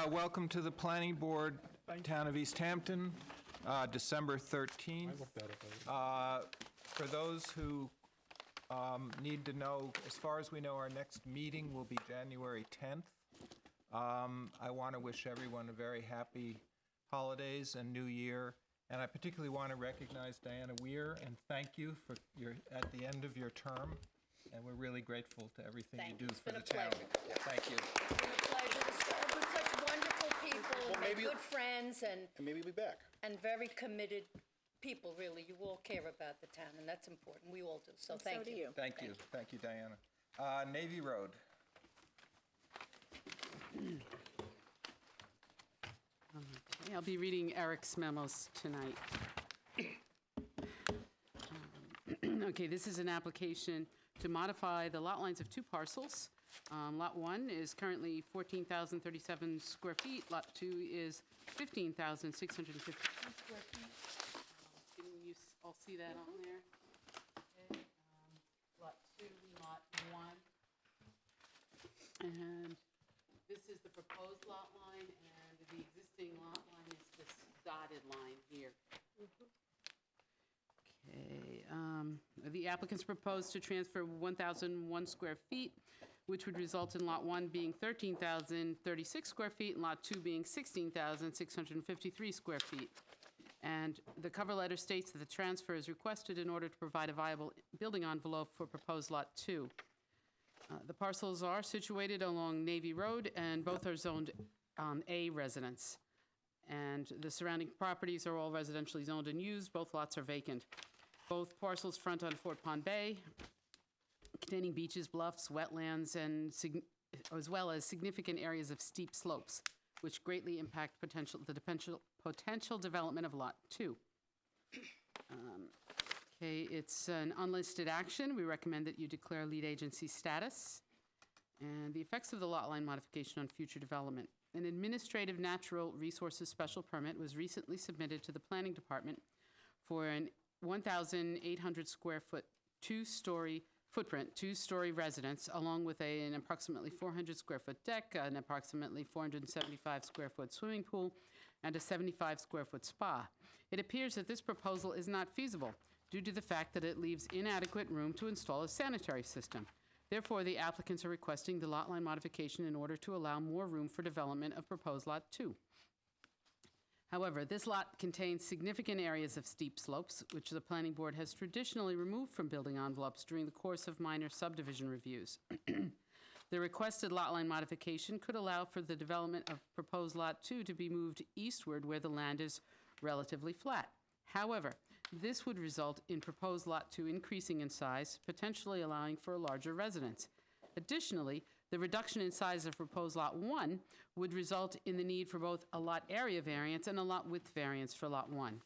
Welcome to the Planning Board, Town of East Hampton, December 13th. For those who need to know, as far as we know, our next meeting will be January 10th. I want to wish everyone a very happy holidays and New Year, and I particularly want to recognize Diana Weir and thank you for your at the end of your term, and we're really grateful to everything you do for the town. Thank you. It's been a pleasure to serve with such wonderful people, and good friends, and maybe we'll be back. And very committed people, really. You all care about the town, and that's important. We all do, so thank you. Thank you. Thank you, Diana. Navy Road. Okay, I'll be reading Eric's memos tonight. Okay, this is an application to modify the lot lines of two parcels. Lot 1 is currently 14,037 square feet. Lot 2 is 15,650 square feet. You all see that on there? Okay. Lot 2, Lot 1. And this is the proposed lot line, and the existing lot line is this dotted line here. Okay. The applicants propose to transfer 1,001 square feet, which would result in Lot 1 being 13,036 square feet and Lot 2 being 16,653 square feet. And the cover letter states that the transfer is requested in order to provide a viable building envelope for proposed Lot 2. The parcels are situated along Navy Road, and both are zoned A residence. And the surrounding properties are all residentially zoned and used. Both lots are vacant. Both parcels front on Fort Pond Bay, containing beaches, bluffs, wetlands, and as well as significant areas of steep slopes, which greatly impact potential development of Lot 2. Okay, it's an unlisted action. We recommend that you declare lead agency status. And the effects of the lot line modification on future development. An administrative natural resources special permit was recently submitted to the Planning Department for an 1,800 square foot, two-story residence, along with an approximately 400 square foot deck, an approximately 475 square foot swimming pool, and a 75 square foot spa. It appears that this proposal is not feasible due to the fact that it leaves inadequate room to install a sanitary system. Therefore, the applicants are requesting the lot line modification in order to allow more room for development of proposed Lot 2. However, this lot contains significant areas of steep slopes, which the Planning Board has traditionally removed from building envelopes during the course of minor subdivision reviews. The requested lot line modification could allow for the development of proposed Lot 2 to be moved eastward where the land is relatively flat. However, this would result in proposed Lot 2 increasing in size, potentially allowing for a larger residence. Additionally, the reduction in size of proposed Lot 1 would result in the need for both a lot area variance and a lot width variance for Lot 1.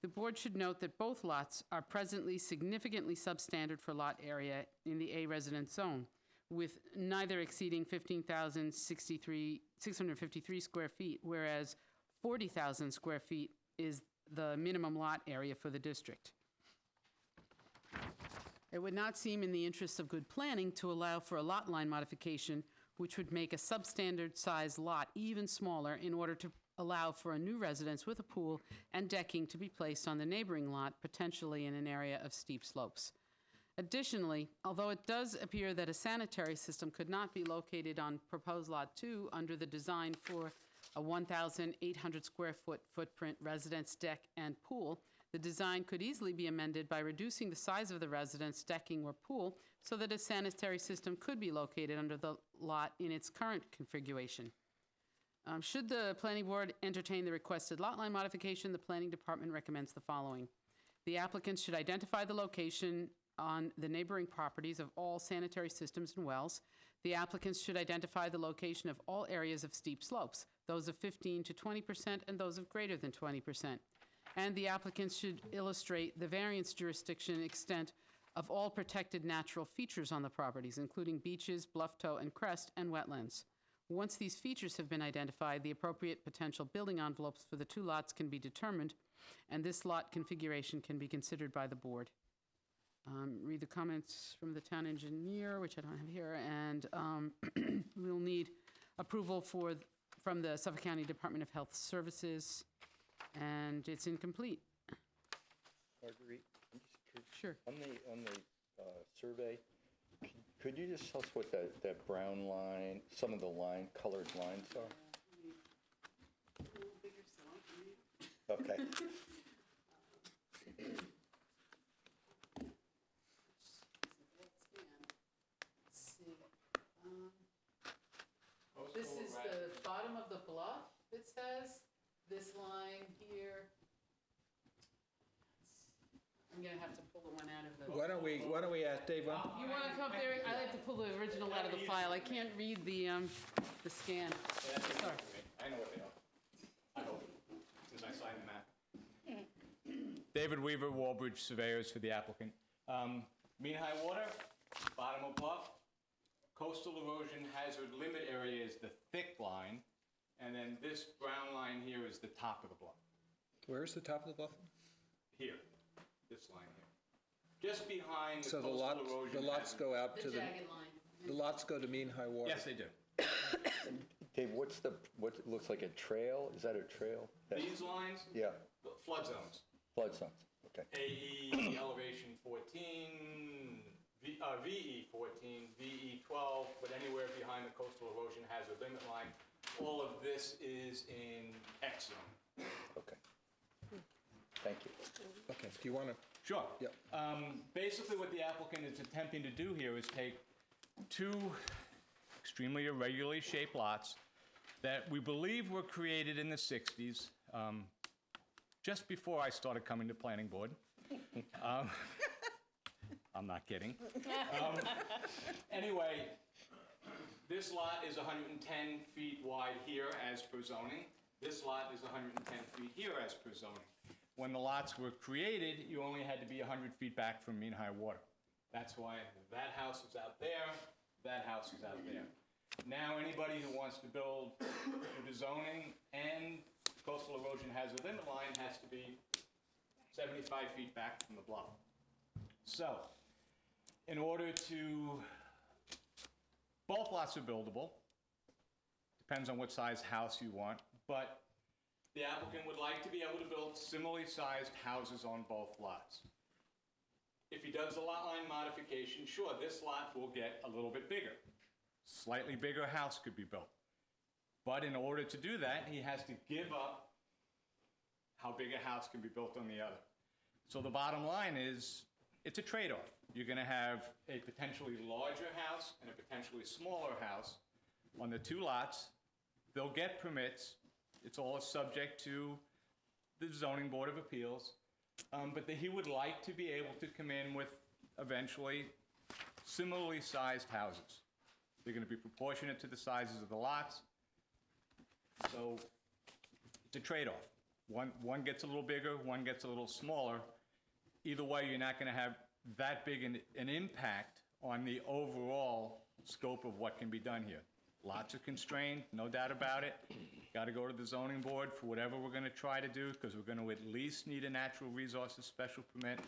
The board should note that both lots are presently significantly substandard for lot area in the A residence zone, with neither exceeding 15,653 square feet, whereas 40,000 square feet is the minimum lot area for the district. It would not seem in the interests of good planning to allow for a lot line modification, which would make a substandard size lot even smaller in order to allow for a new residence with a pool and decking to be placed on the neighboring lot, potentially in an area of steep slopes. Additionally, although it does appear that a sanitary system could not be located on proposed Lot 2 under the design for a 1,800 square foot footprint residence, deck, and pool, the design could easily be amended by reducing the size of the residence, decking, or pool so that a sanitary system could be located under the lot in its current configuration. Should the Planning Board entertain the requested lot line modification, the Planning Department recommends the following. The applicants should identify the location on the neighboring properties of all sanitary systems and wells. The applicants should identify the location of all areas of steep slopes, those of 15 to 20% and those of greater than 20%. And the applicants should illustrate the variance jurisdiction extent of all protected natural features on the properties, including beaches, bluff toe and crest, and wetlands. Once these features have been identified, the appropriate potential building envelopes for the two lots can be determined, and this lot configuration can be considered by the board. Read the comments from the town engineer, which I don't have here, and we'll need approval from the Suffolk County Department of Health Services, and it's incomplete. Marguerite, I'm just curious. Sure. On the survey, could you just tell us what that brown line, some of the colored lines are? Okay. This is the bottom of the bluff, it says. This line here. I'm gonna have to pull the one out of the. Why don't we ask Dave? You wanna come up there? I like to pull the original out of the file. I can't read the scan. Sorry. I know what they are. I hope, since I signed the map. David Weaver, Walbridge Surveyors for the applicant. Mean high water, bottom of bluff. Coastal erosion hazard limit area is the thick line, and then this brown line here is the top of the bluff. Where's the top of the bluff? Here, this line here. Just behind the So coastal erosion the lots hazard. go out to The the, jagged line. the lots go to mean high water? Yes, they do. Dave, what looks like a trail? Is that a trail? These lines, Yeah, flood zones. flood zones, okay. AE elevation 14, VE 14, VE 12, but anywhere behind the coastal erosion hazard limit line. All of this is in X zone. Okay. Thank you. Okay, do you want to? Sure. Yep. Basically, what the applicant is attempting to do here is take two extremely irregularly shaped lots that we believe were created in the 60s, just before I started coming to planning board. I'm not kidding. Anyway, this lot is 110 feet wide here as per zoning. This lot is 110 feet here as per zoning. When the lots were created, you only had to be 100 feet back from mean high water. That's why that house is out there, that house is out there. Now, anybody who wants to build with the zoning and coastal erosion hazard limit line has to be 75 feet back from the bluff. So, in order to, both lots are buildable, depends on what size house you want, but the applicant would like to be able to build similarly sized houses on both lots. If he does the lot line modification, sure, this lot will get a little bit bigger. Slightly bigger house could be built. But in order to do that, he has to give up how big a house can be built on the other. So the bottom line is, it's a trade-off. You're gonna have a potentially larger house and a potentially smaller house on the two lots. They'll get permits. It's all subject to the zoning board of appeals. But he would like to be able to come in with eventually similarly sized houses. They're gonna be proportionate to the sizes of the lots. So it's a trade-off. One gets a little bigger, one gets a little smaller. Either way, you're not gonna have that big an impact on the overall scope of what can be done here. Lots are constrained, no doubt about it. Got to go to the zoning board for whatever we're going to try to do, because we're going to at least need a natural resources special permit.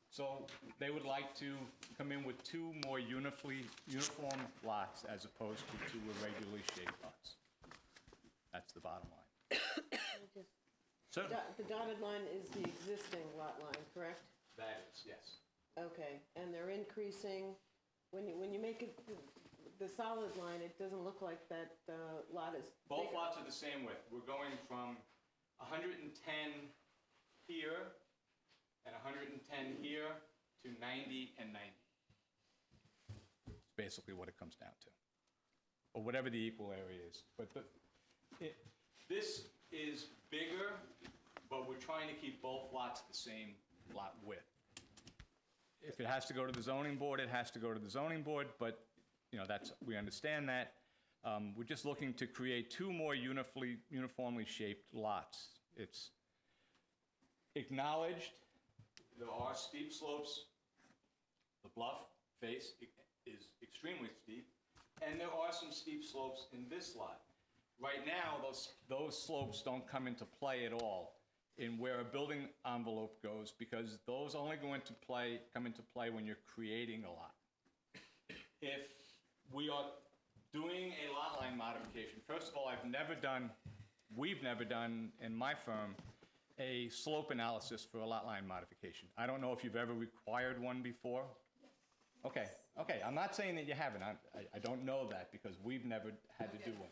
So they would like to come in with two more uniform lots as opposed to two irregularly shaped lots. That's the bottom line. So The dotted line is the existing lot line, correct? that is, yes. Okay, and they're increasing, when you make it the solid line, it doesn't look like that lot is Both bigger. lots are the same width. We're going from 110 here and 110 here to 90 and 90. It's basically what it comes down to, or whatever the equal area is. But this is bigger, but we're trying to keep both lots the same lot width. If it has to go to the zoning board, it has to go to the zoning board, but you know, we understand that. We're just looking to create two more uniformly shaped lots. It's acknowledged there are steep slopes. The bluff face is extremely steep, and there are some steep slopes in this lot. Right now, those slopes don't come into play at all in where a building envelope goes, because those only come into play when you're creating a lot. If we are doing a lot line modification, first of all, we've never done in my firm, a slope analysis for a lot line modification. I don't know if you've ever required one before? Okay, I'm not saying that you haven't. I don't know that because we've never had to do one.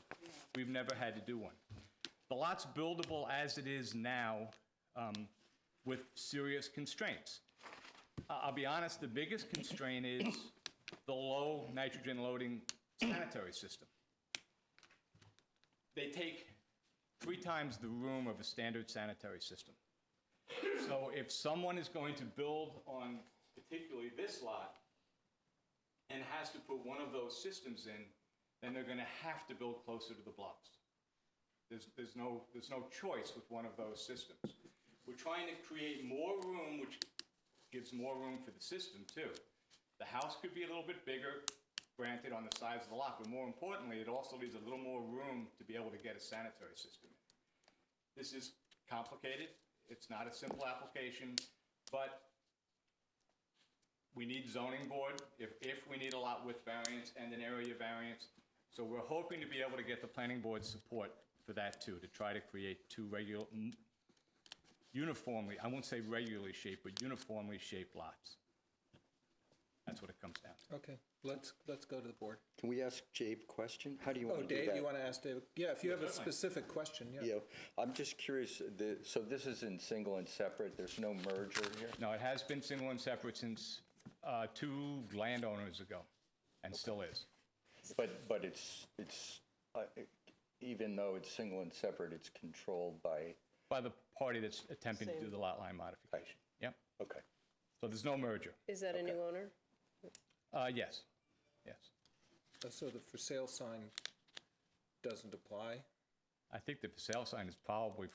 We've never had to do one. The lot's buildable as it is now with serious constraints. I'll be honest, the biggest constraint is the low nitrogen loading sanitary system. They take 3 times the room of a standard sanitary system. So if someone is going to build on particularly this lot and has to put one of those systems in, then they're going to have to build closer to the bluffs. There's no choice with one of those systems. We're trying to create more room, which gives more room for the system too. The house could be a little bit bigger, granted, on the size of the lot, but more importantly, it also leaves a little more room to be able to get a sanitary system in. This is complicated. It's not a simple application, but we need zoning board if we need a lot width variance and an area variance. So we're hoping to be able to get the planning board's support for that too, to try to create 2 uniformly, I won't say regularly shaped, but uniformly shaped lots. That's what it comes down to. Okay, let's go to the board. Can we ask Dave a question? How do you want Oh, to do that? Dave, you want to ask Dave? Yeah, if you have a certainly. specific question, yeah. Yeah, I'm just curious, so this is in single and separate, there's no merger here? No, it has been single and separate since 2 landowners ago, and still is. But it's even though it's single and separate, it's controlled by, By the party that's attempting to do the lot line modification. Yep. okay. So there's no merger. Is that a new owner? Yes. So the for sale sign doesn't apply? I think the for sale sign is probably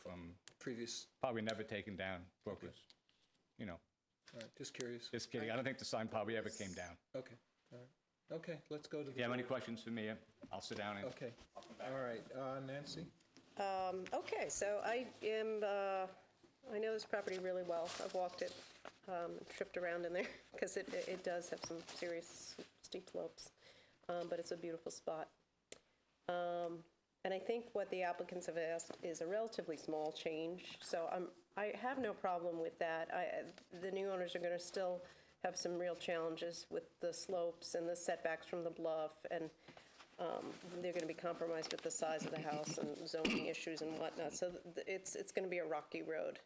probably never taken down, brokers. You know, All right, just curious. just kidding. I don't think the sign probably ever came down. Okay, all right. Okay, let's go to the. If you have any board. questions for me, I'll sit down and. Okay, all right, Nancy? Okay, so I know this property really well. I've walked it, tripped around in there, because it does have some serious steep slopes, but it's a beautiful spot. And I think what the applicants have asked is a relatively small change, so I have no problem with that. The new owners are going to still have some real challenges with the slopes and the setbacks from the bluff, and they're going to be compromised with the size of the house and zoning issues and whatnot. So it's going to be a rocky road.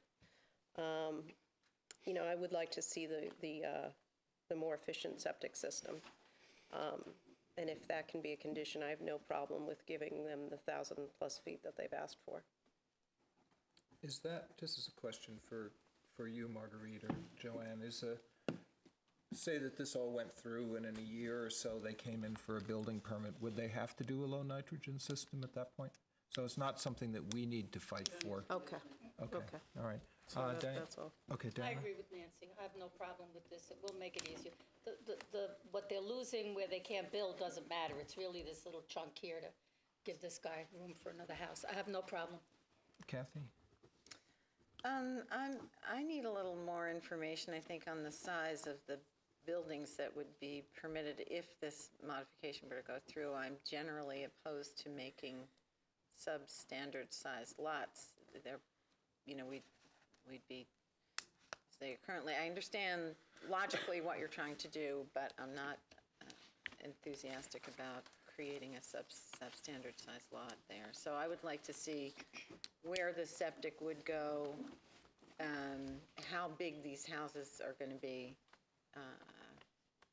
You know, I would like to see the more efficient septic system. And if that can be a condition, I have no problem with giving them the 1,000+ feet that they've asked for. Is that, just as a question for you, Marguerite or Joanne, say that this all went through and in a year or so they came in for a building permit, would they have to do a low nitrogen system at that point? So it's not something that we need to fight for? Okay. Okay, all right. So Diana? that's all. Okay, I Diana? agree with Nancy. I have no problem with this. It will make it easier. What they're losing where they can't build doesn't matter. It's really this little chunk here to give this guy room for another house. I have no problem. Kathy? I need a little more information, I think, on the size of the buildings that would be permitted if this modification were to go through. I'm generally opposed to making substandard sized lots. They're, you know, we'd be, say, currently, I understand logically what you're trying to do, but I'm not enthusiastic about creating a substandard sized lot there. So I would like to see where the septic would go, how big these houses are going to be,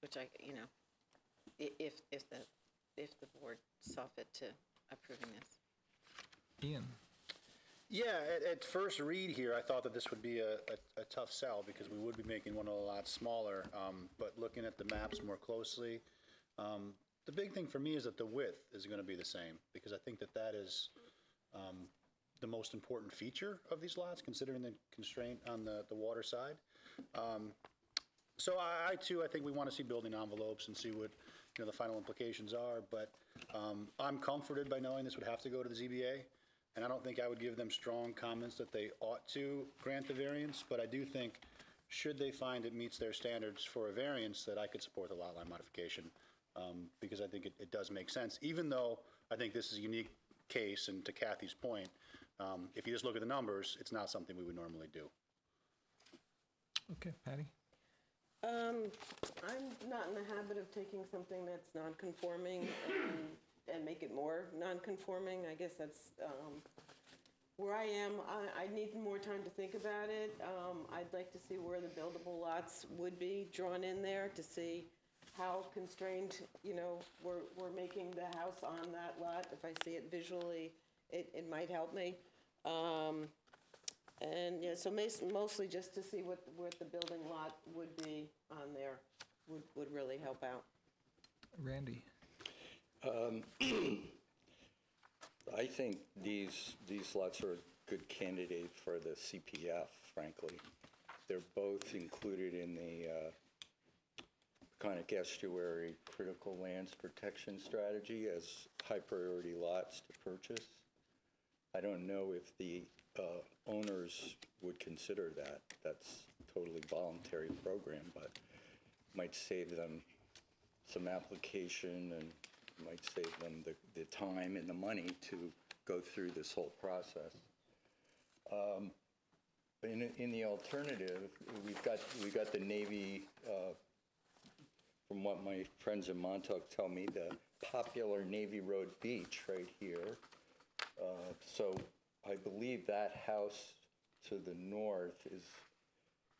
which I, you know, if the board saw fit to approving this. Ian? Yeah, at first read here, I thought that this would be a tough sell because we would be making one a lot smaller. But looking at the maps more closely, the big thing for me is that the width is going to be the same because I think that is the most important feature of these lots, considering the constraint on the water side. So I too, I think we want to see building envelopes and see what the final implications are. But I'm comforted by knowing this would have to go to the ZBA. And I don't think I would give them strong comments that they ought to grant the variance, but I do think, should they find it meets their standards for a variance, that I could support the lot line modification. because I think it does make sense, even though I think this is a unique case, and to Kathy's point, if you just look at the numbers, it's not something we would normally do. Okay, Patty? I'm not in the habit of taking something that's non-conforming and make it more non-conforming. I guess that's where I am. I need more time to think about it. I'd like to see where the buildable lots would be drawn in there to see how constrained, we're making the house on that lot. If I see it visually, it might help me. And yeah, so mostly just to see what the building lot would be on there would really help out. Randy? I think these lots are a good candidate for the CPF, frankly. They're both included in the Peconic Estuary Critical Lands Protection Strategy as high priority lots to purchase. I don't know if the owners would consider that. That's a totally voluntary program, but might save them some application and might save them the time and the money to go through this whole process. In the alternative, we've got the Navy, from what my friends in Montauk tell me, the popular Navy Road Beach right here. So I believe that house to the north is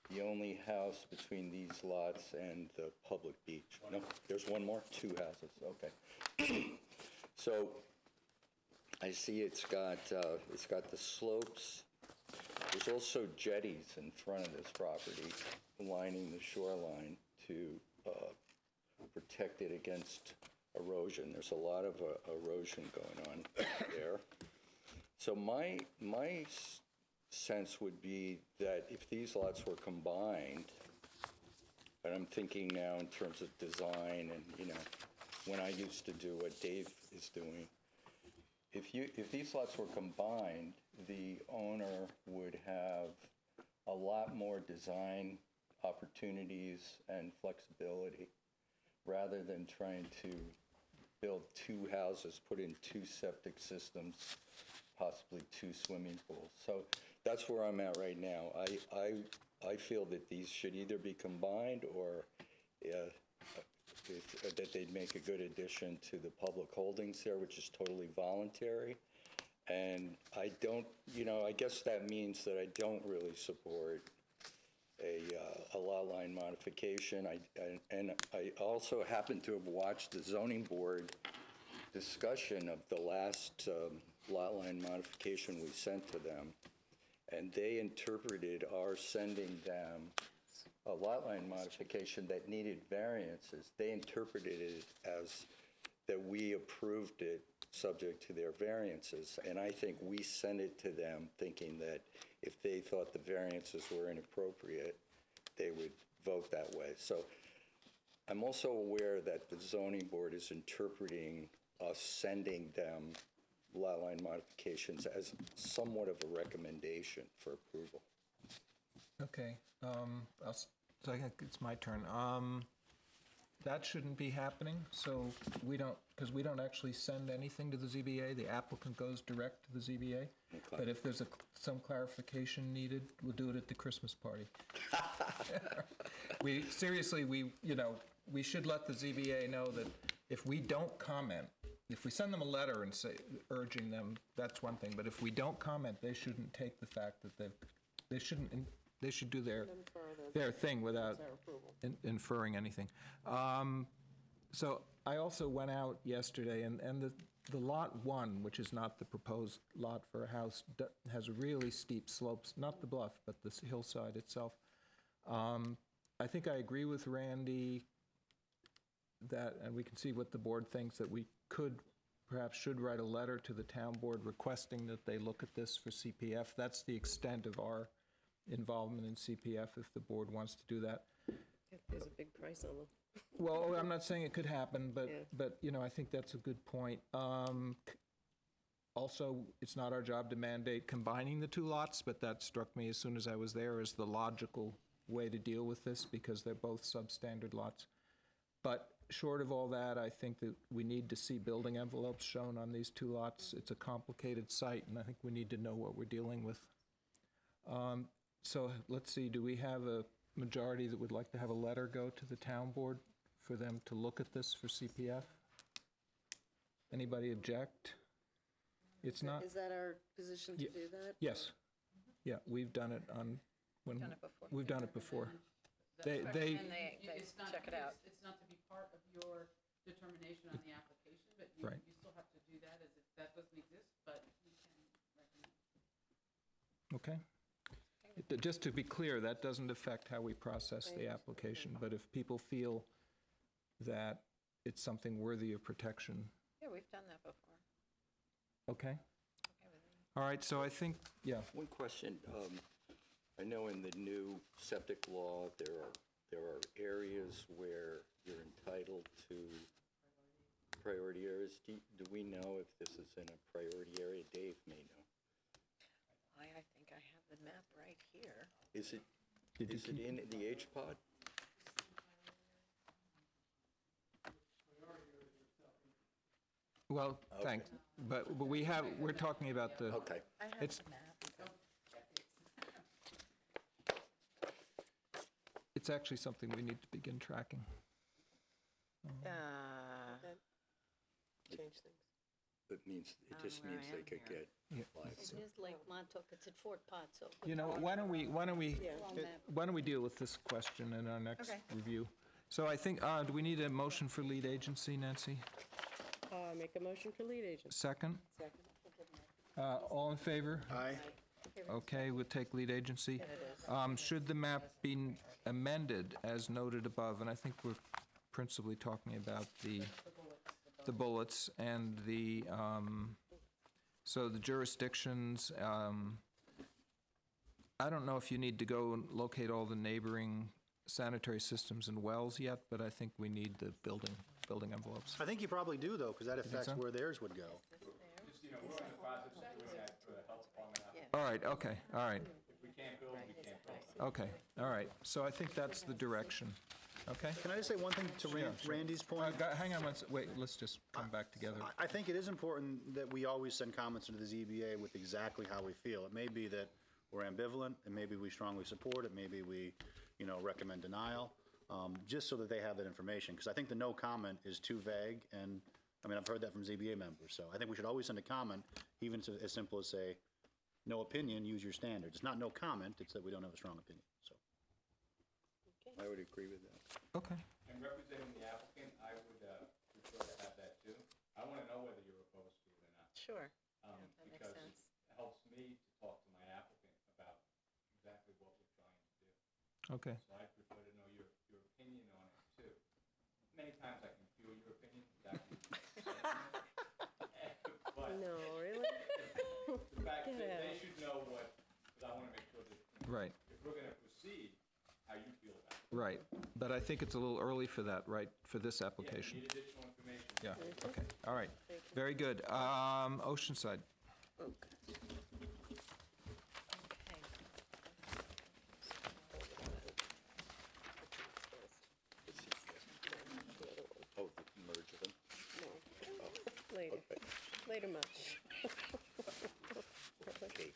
the only house between these lots and the public beach. No, there's one more? Two houses, okay. So I see it's got the slopes. There's also jetties in front of this property lining the shoreline to protect it against erosion. There's a lot of erosion going on there. So my sense would be that if these lots were combined, and I'm thinking now in terms of design and, when I used to do what Dave is doing, if these lots were combined, the owner would have a lot more design opportunities and flexibility rather than trying to build two houses, put in two septic systems, possibly two swimming pools. So that's where I'm at right now. I feel that these should either be combined or that they'd make a good addition to the public holdings there, which is totally voluntary. And I don't, I guess that means that I don't really support a lot line modification. And I also happen to have watched the zoning board discussion of the last lot line modification we sent to them, and they interpreted our sending them a lot line modification that needed variances. They interpreted it as that we approved it subject to their variances, and I think we sent it to them thinking that if they thought the variances were inappropriate, they would vote that way. So I'm also aware that the zoning board is interpreting us sending them lot line modifications as somewhat of a recommendation for approval. Okay, so I think it's my turn. That shouldn't be happening, so because we don't actually send anything to the ZBA. The applicant goes direct to the ZBA. Okay. But if there's some clarification needed, we'll do it at the Christmas party. We should let the ZBA know that if we don't comment, if we send them a letter and say, urging them, that's one thing, but if we don't comment, they shouldn't take the fact that they should do their thing without inferring anything. So I also went out yesterday, and the lot 1, which is not the proposed lot for a house, has really steep slopes, not the bluff, but the hillside itself. I think I agree with Randy that, and we can see what the board thinks, that we perhaps should write a letter to the town board requesting that they look at this for CPF. That's the extent of our involvement in CPF, if the board wants to do that. There's a big price on them. Well, I'm not saying it could happen, but I think that's a good point. Also, it's not our job to mandate combining the two lots, but that struck me as soon as I was there as the logical way to deal with this, because they're both substandard lots. But short of all that, I think that we need to see building envelopes shown on these two lots. It's a complicated site, and I think we need to know what we're dealing with. So let's see, do we have a majority that would like to have a letter go to the town board for them to look at this for CPF? Anybody object? It's not, Is that our position to do that? yes. Yeah, we've done it on, when, Done it before. we've done it before. They, And they It's not- check it out. It's not to be part of your determination on the application, but you Right. you still have to do that as if that doesn't exist, but you can recommend. okay. Just to be clear, that doesn't affect how we process the application, but if people feel that it's something worthy of protection, Yeah, we've done that before. okay? Okay with me. All right, so I think, yeah, One question, I know in the new septic law, there are areas where you're entitled to priority areas. Do we know if this is in a priority area? Dave may know. I think I have the map right here. Is it Did you in the H-pod? well, thanks, but we're talking about the, Okay. I have It's- the map. it's actually something we need to begin tracking. Change things. It just where means I they am could here. get It is Lake Montauk, it's at Fort Pot, so. You know, why don't we Long map. deal with this question in our next Okay. review? So I think, do we need a motion for lead agency, Nancy? Make a motion for lead agent. Second? Second. All in favor? Aye. Okay, we'll take lead agency. Should the map be amended as noted above, and I think we're principally talking about the bullets and the, so the jurisdictions, I don't know if you need to go and locate all the neighboring sanitary systems and wells yet, but I think we need the building envelopes. I think you probably do, though, because that affects so? where theirs would go. Just, we're in the process of doing that for the health department. All right, okay, all right, If we can't build, we can't build. okay, all right. So I think that's the direction, okay? Can I just say one thing to Randy's point? Hang on one sec, wait, let's just come back together. I think it is important that we always send comments into the ZBA with exactly how we feel. It may be that we're ambivalent, and maybe we strongly support it, maybe we, recommend denial, just so that they have that information. Because I think the no comment is too vague, and, I've heard that from ZBA members. So I think we should always send a comment, even as simple as say, no opinion, use your standards. It's not no comment, it's that we don't have a strong opinion, so. I would agree with that. Okay, And representing the applicant, I would prefer to have that too. I want to know whether you're opposed to it or not. Sure. That makes Because sense. it helps me to talk to my applicant about exactly what we're trying to do. okay. So I prefer to know your opinion on it too. Many times I can feel your opinion without you saying it. But No, really? the fact that Yeah. they should know what, because I want to make sure that Right, if we're going to proceed, how you feel about it. right. But I think it's a little early for that, right, for this application? Need additional information. Yeah, okay, all right. Very good. Oceanside. Oh, the merge of them? Later. Later much. Okay,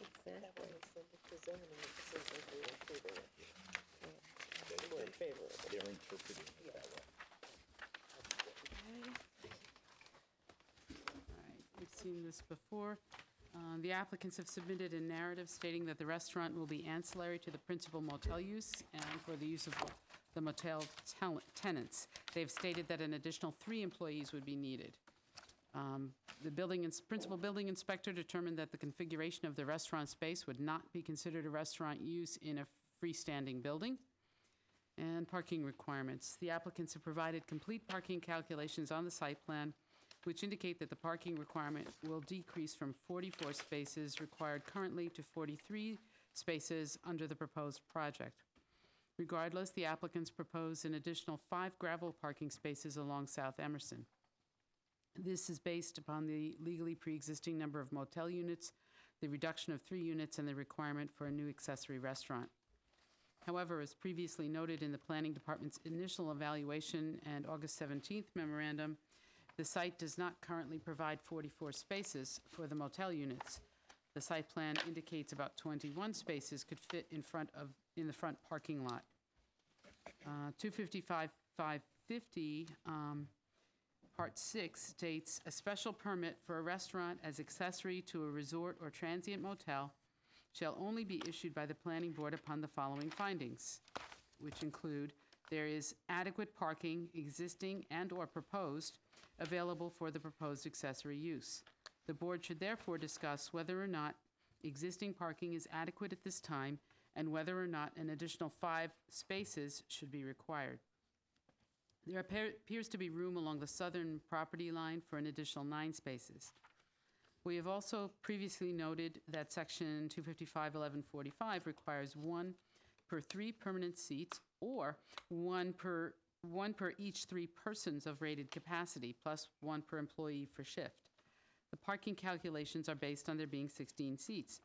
Exactly. they're interpreting it that way. All right, we've seen this before. The applicants have submitted a narrative stating that the restaurant will be ancillary to the principal motel use and for the use of the motel tenants. They've stated that an additional 3 employees would be needed. The principal building inspector determined that the configuration of the restaurant space would not be considered a restaurant use in a freestanding building. And parking requirements. The applicants have provided complete parking calculations on the site plan, which indicate that the parking requirement will decrease from 44 spaces required currently to 43 spaces under the proposed project. Regardless, the applicants propose an additional 5 gravel parking spaces along South Emerson. This is based upon the legally pre-existing number of motel units, the reduction of 3 units, and the requirement for a new accessory restaurant. However, as previously noted in the Planning Department's initial evaluation and August 17th memorandum, the site does not currently provide 44 spaces for the motel units. The site plan indicates about 21 spaces could fit in the front parking lot. 255-550, Part 6 states, "A special permit for a restaurant as accessory to a resort or transient motel shall only be issued by the planning board upon the following findings," which include, there is adequate parking, existing and/or proposed, available for the proposed accessory use. The board should therefore discuss whether or not existing parking is adequate at this time and whether or not an additional 5 spaces should be required. There appears to be room along the southern property line for an additional 9 spaces. We have also previously noted that Section 255-1145 requires 1 per 3 permanent seats or 1 per each 3 persons of rated capacity, plus 1 per employee for shift. The parking calculations are based on there being 16 seats.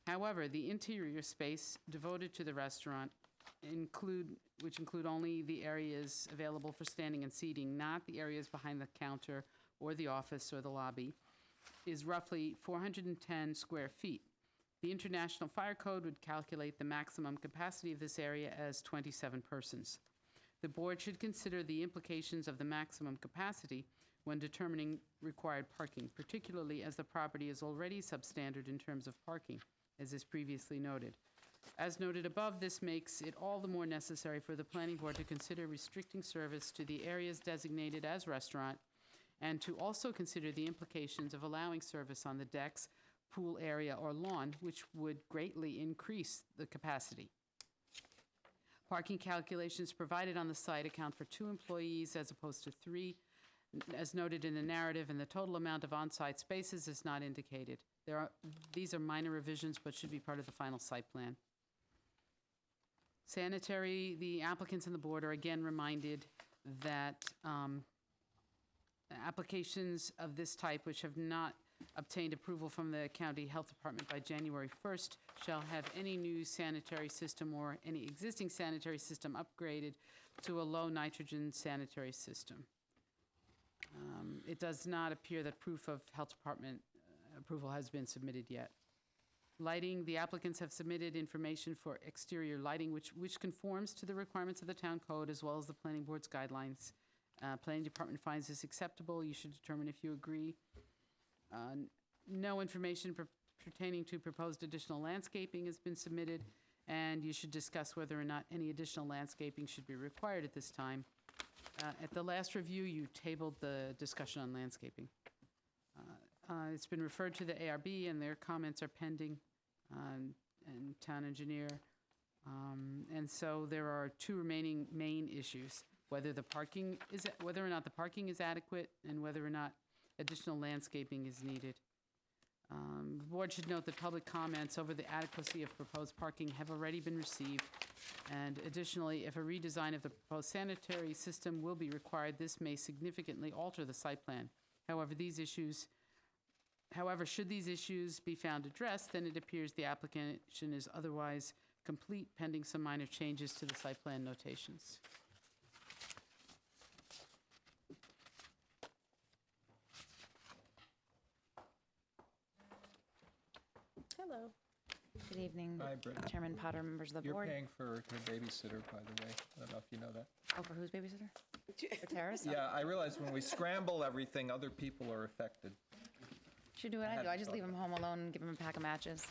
However, the interior space devoted to the restaurant, which include only the areas available for standing and seating, not the areas behind the counter or the office or the lobby, is roughly 410 square feet. The International Fire Code would calculate the maximum capacity of this area as 27 persons. The board should consider the implications of the maximum capacity when determining required parking, particularly as the property is already substandard in terms of parking, as is previously noted. As noted above, this makes it all the more necessary for the planning board to consider restricting service to the areas designated as restaurant, and to also consider the implications of allowing service on the decks, pool area, or lawn, which would greatly increase the capacity. Parking calculations provided on the site account for 2 employees as opposed to 3, as noted in the narrative, and the total amount of on-site spaces is not indicated. These are minor revisions, but should be part of the final site plan. Sanitary, the applicants and the board are again reminded that applications of this type which have not obtained approval from the county health department by January 1st shall have any new sanitary system or any existing sanitary system upgraded to a low nitrogen sanitary system. It does not appear that proof of health department approval has been submitted yet. Lighting, the applicants have submitted information for exterior lighting, which conforms to the requirements of the town code as well as the planning board's guidelines. Planning department finds this acceptable. You should determine if you agree. No information pertaining to proposed additional landscaping has been submitted, and you should discuss whether or not any additional landscaping should be required at this time. At the last review, you tabled the discussion on landscaping. It's been referred to the ARB, and their comments are pending, and town engineer. And so there are 2 remaining main issues: whether or not the parking is adequate, and whether or not additional landscaping is needed. The board should note that public comments over the adequacy of proposed parking have already been received. And additionally, if a redesign of the proposed sanitary system will be required, this may significantly alter the site plan. However, should these issues be found addressed, then it appears the application is otherwise complete pending some minor changes to the site plan notations. Hello. Good evening, Hi, Britt. Chairman Potter, members of the You're board. paying for her babysitter, by the way. I don't know if you know that. Oh, for whose babysitter? For Tara's? Yeah, I realize when we scramble everything, other people are affected. Should do what I do. I just leave him home alone and give him a pack of matches.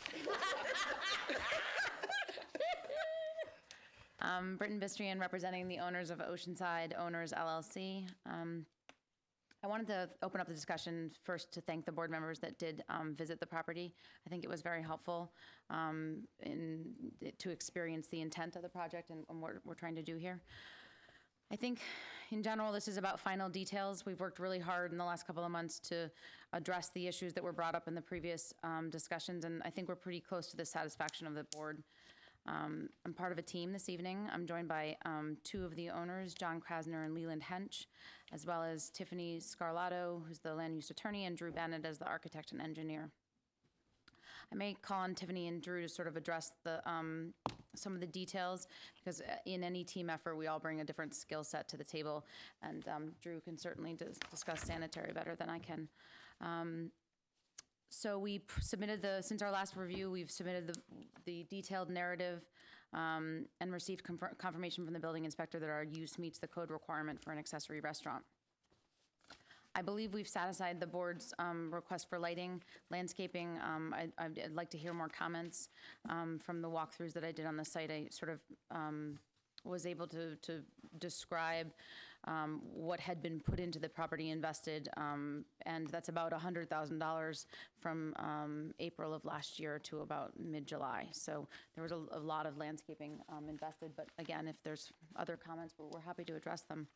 Britton Bistrian, representing the owners of Oceanside Owners LLC. I wanted to open up the discussion first to thank the board members that did visit the property. I think it was very helpful to experience the intent of the project and what we're trying to do here. I think, in general, this is about final details. We've worked really hard in the last couple of months to address the issues that were brought up in the previous discussions, and I think we're pretty close to the satisfaction of the board. I'm part of a team this evening. I'm joined by 2 of the owners, John Krasner and Leland Hench, as well as Tiffany Scarlato, who's the land use attorney, and Drew Bennett as the architect and engineer. I may call on Tiffany and Drew to sort of address the, some of the details, because in any team effort, we all bring a different skill set to the table, and Drew can certainly discuss sanitary better than I can. So we submitted since our last review, we've submitted the detailed narrative and received confirmation from the building inspector that our use meets the code requirement for an accessory restaurant. I believe we've satisfied the board's request for lighting, landscaping. I'd like to hear more comments from the walkthroughs that I did on the site. I sort of was able to describe what had been put into the property invested, and that's about $100,000 from April of last year to about mid-July. So there was a lot of landscaping invested, but again, if there's other comments, we're happy to address them.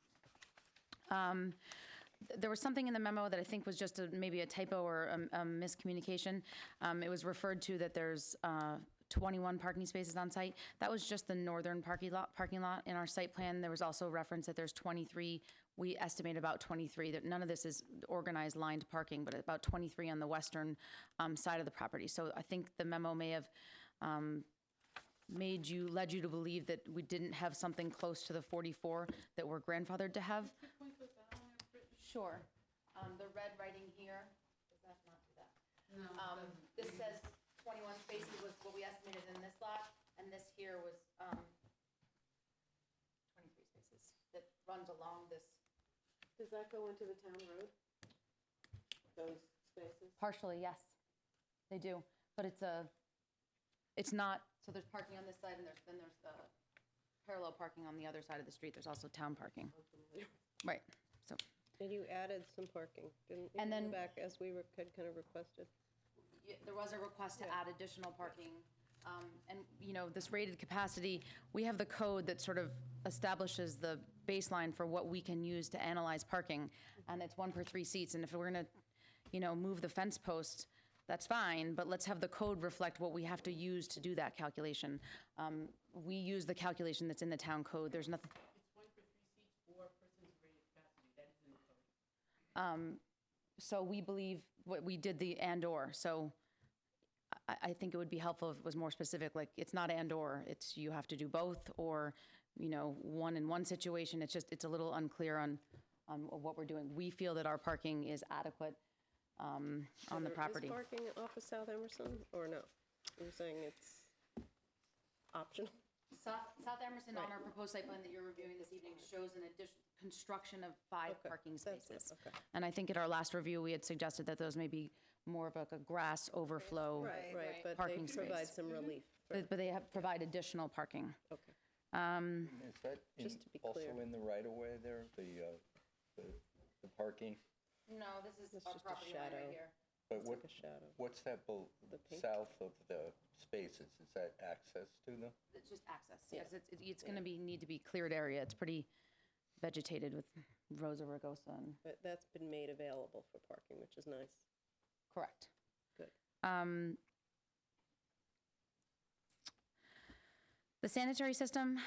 There was something in the memo that I think was just maybe a typo or a miscommunication. It was referred to that there's 21 parking spaces on site. That was just the northern parking lot in our site plan. There was also reference that there's 23. We estimate about 23. That none of this is organized lined parking, but about 23 on the western side of the property. So I think the memo may have led you to believe that we didn't have something close to the 44 that we're grandfathered to have. Sure. The red writing here, does that not do that? No. This says 21 spaces was what we estimated in this lot, and this here was 23 spaces that runs along this. Does that go into the town road? Those spaces? Partially, yes, they do, but it's not, so there's parking on this side, and there's the parallel parking on the other side of the street. There's also town parking. Right, so. And you added some parking, didn't you? And then- Back as we had kind of requested. There was a request to add additional parking. And, this rated capacity, we have the code that sort of establishes the baseline for what we can use to analyze parking. And it's 1 per 3 seats. And if we're going to, move the fence post, that's fine, but let's have the code reflect what we have to use to do that calculation. We use the calculation that's in the town code. There's nothing. So we believe what we did the and/or. So I think it would be helpful if it was more specific, like it's not and/or, it's you have to do both, or, one in one situation. It's a little unclear on what we're doing. We feel that our parking is adequate on the property. Is parking off of South Emerson, or no? You're saying it's optional? South Emerson, on our proposed site plan that you're reviewing this evening, shows an additional construction of 5 parking spaces. Okay. And I think at our last review, we had suggested that those may be more of like a grass overflow. Right, but Parking they provide space. some relief. But they provide additional parking. Okay. Is that Just to be also clear. in the right-of-way there, the parking? No, this is It's our just a property line right shadow. here. But It's like a shadow. what's that The pink? south of the spaces? Is that access to them? It's just access, yes. It's going to need to be cleared area. It's pretty vegetated with Rosa rugosa and. But that's been made available for parking, which is nice. Correct. Good. The sanitary system,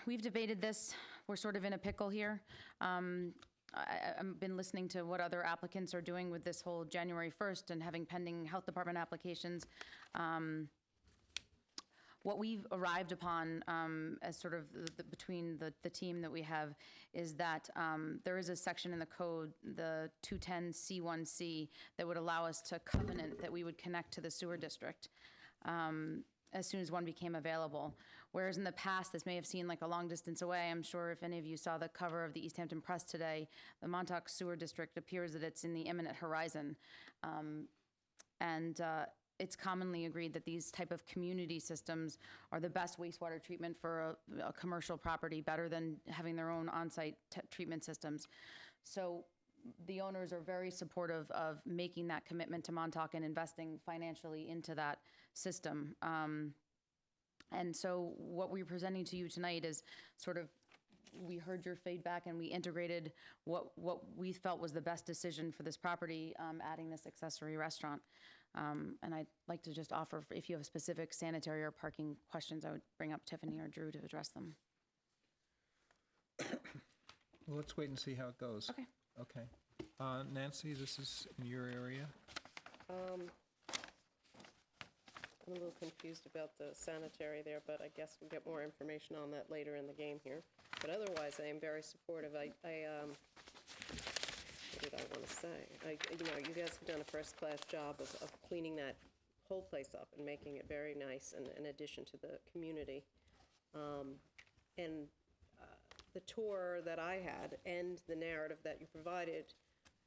we've debated this. We're sort of in a pickle here. I've been listening to what other applicants are doing with this whole January 1st and having pending health department applications. What we've arrived upon as sort of between the team that we have is that there is a section in the code, the 210C1C, that would allow us to covenant that we would connect to the sewer district as soon as one became available. Whereas in the past, this may have seemed like a long distance away. I'm sure if any of you saw the cover of the East Hampton Press today, the Montauk Sewer District appears that it's in the imminent horizon. It's commonly agreed that these type of community systems are the best wastewater treatment for a commercial property, better than having their own on-site treatment systems. So the owners are very supportive of making that commitment to Montauk and investing financially into that system. And so what we're presenting to you tonight is sort of, we heard your feedback and we integrated what we felt was the best decision for this property, adding this accessory restaurant. And I'd like to just offer, if you have specific sanitary or parking questions, I would bring up Tiffany or Drew to address them. Well, let's wait and see how it goes. Okay. Okay. Nancy, this is in your area. I'm a little confused about the sanitary there, but I guess we'll get more information on that later in the game here. But otherwise, I am very supportive. What did I want to say? You guys have done a first-class job of cleaning that whole place up and making it very nice and an addition to the community. The tour that I had and the narrative that you provided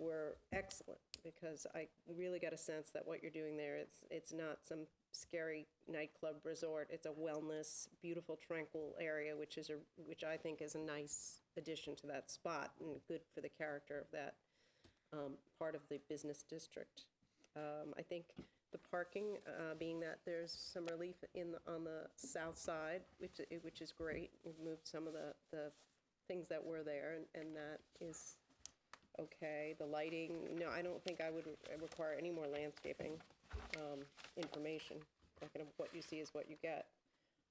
were excellent, because I really got a sense that what you're doing there, it's not some scary nightclub resort. It's a wellness, beautiful, tranquil area, which I think is a nice addition to that spot and good for the character of that part of the business district. I think the parking, being that there's some relief on the south side, which is great. We've moved some of the things that were there, and that is okay. The lighting, no, I don't think I would require any more landscaping information. What you see is what you get.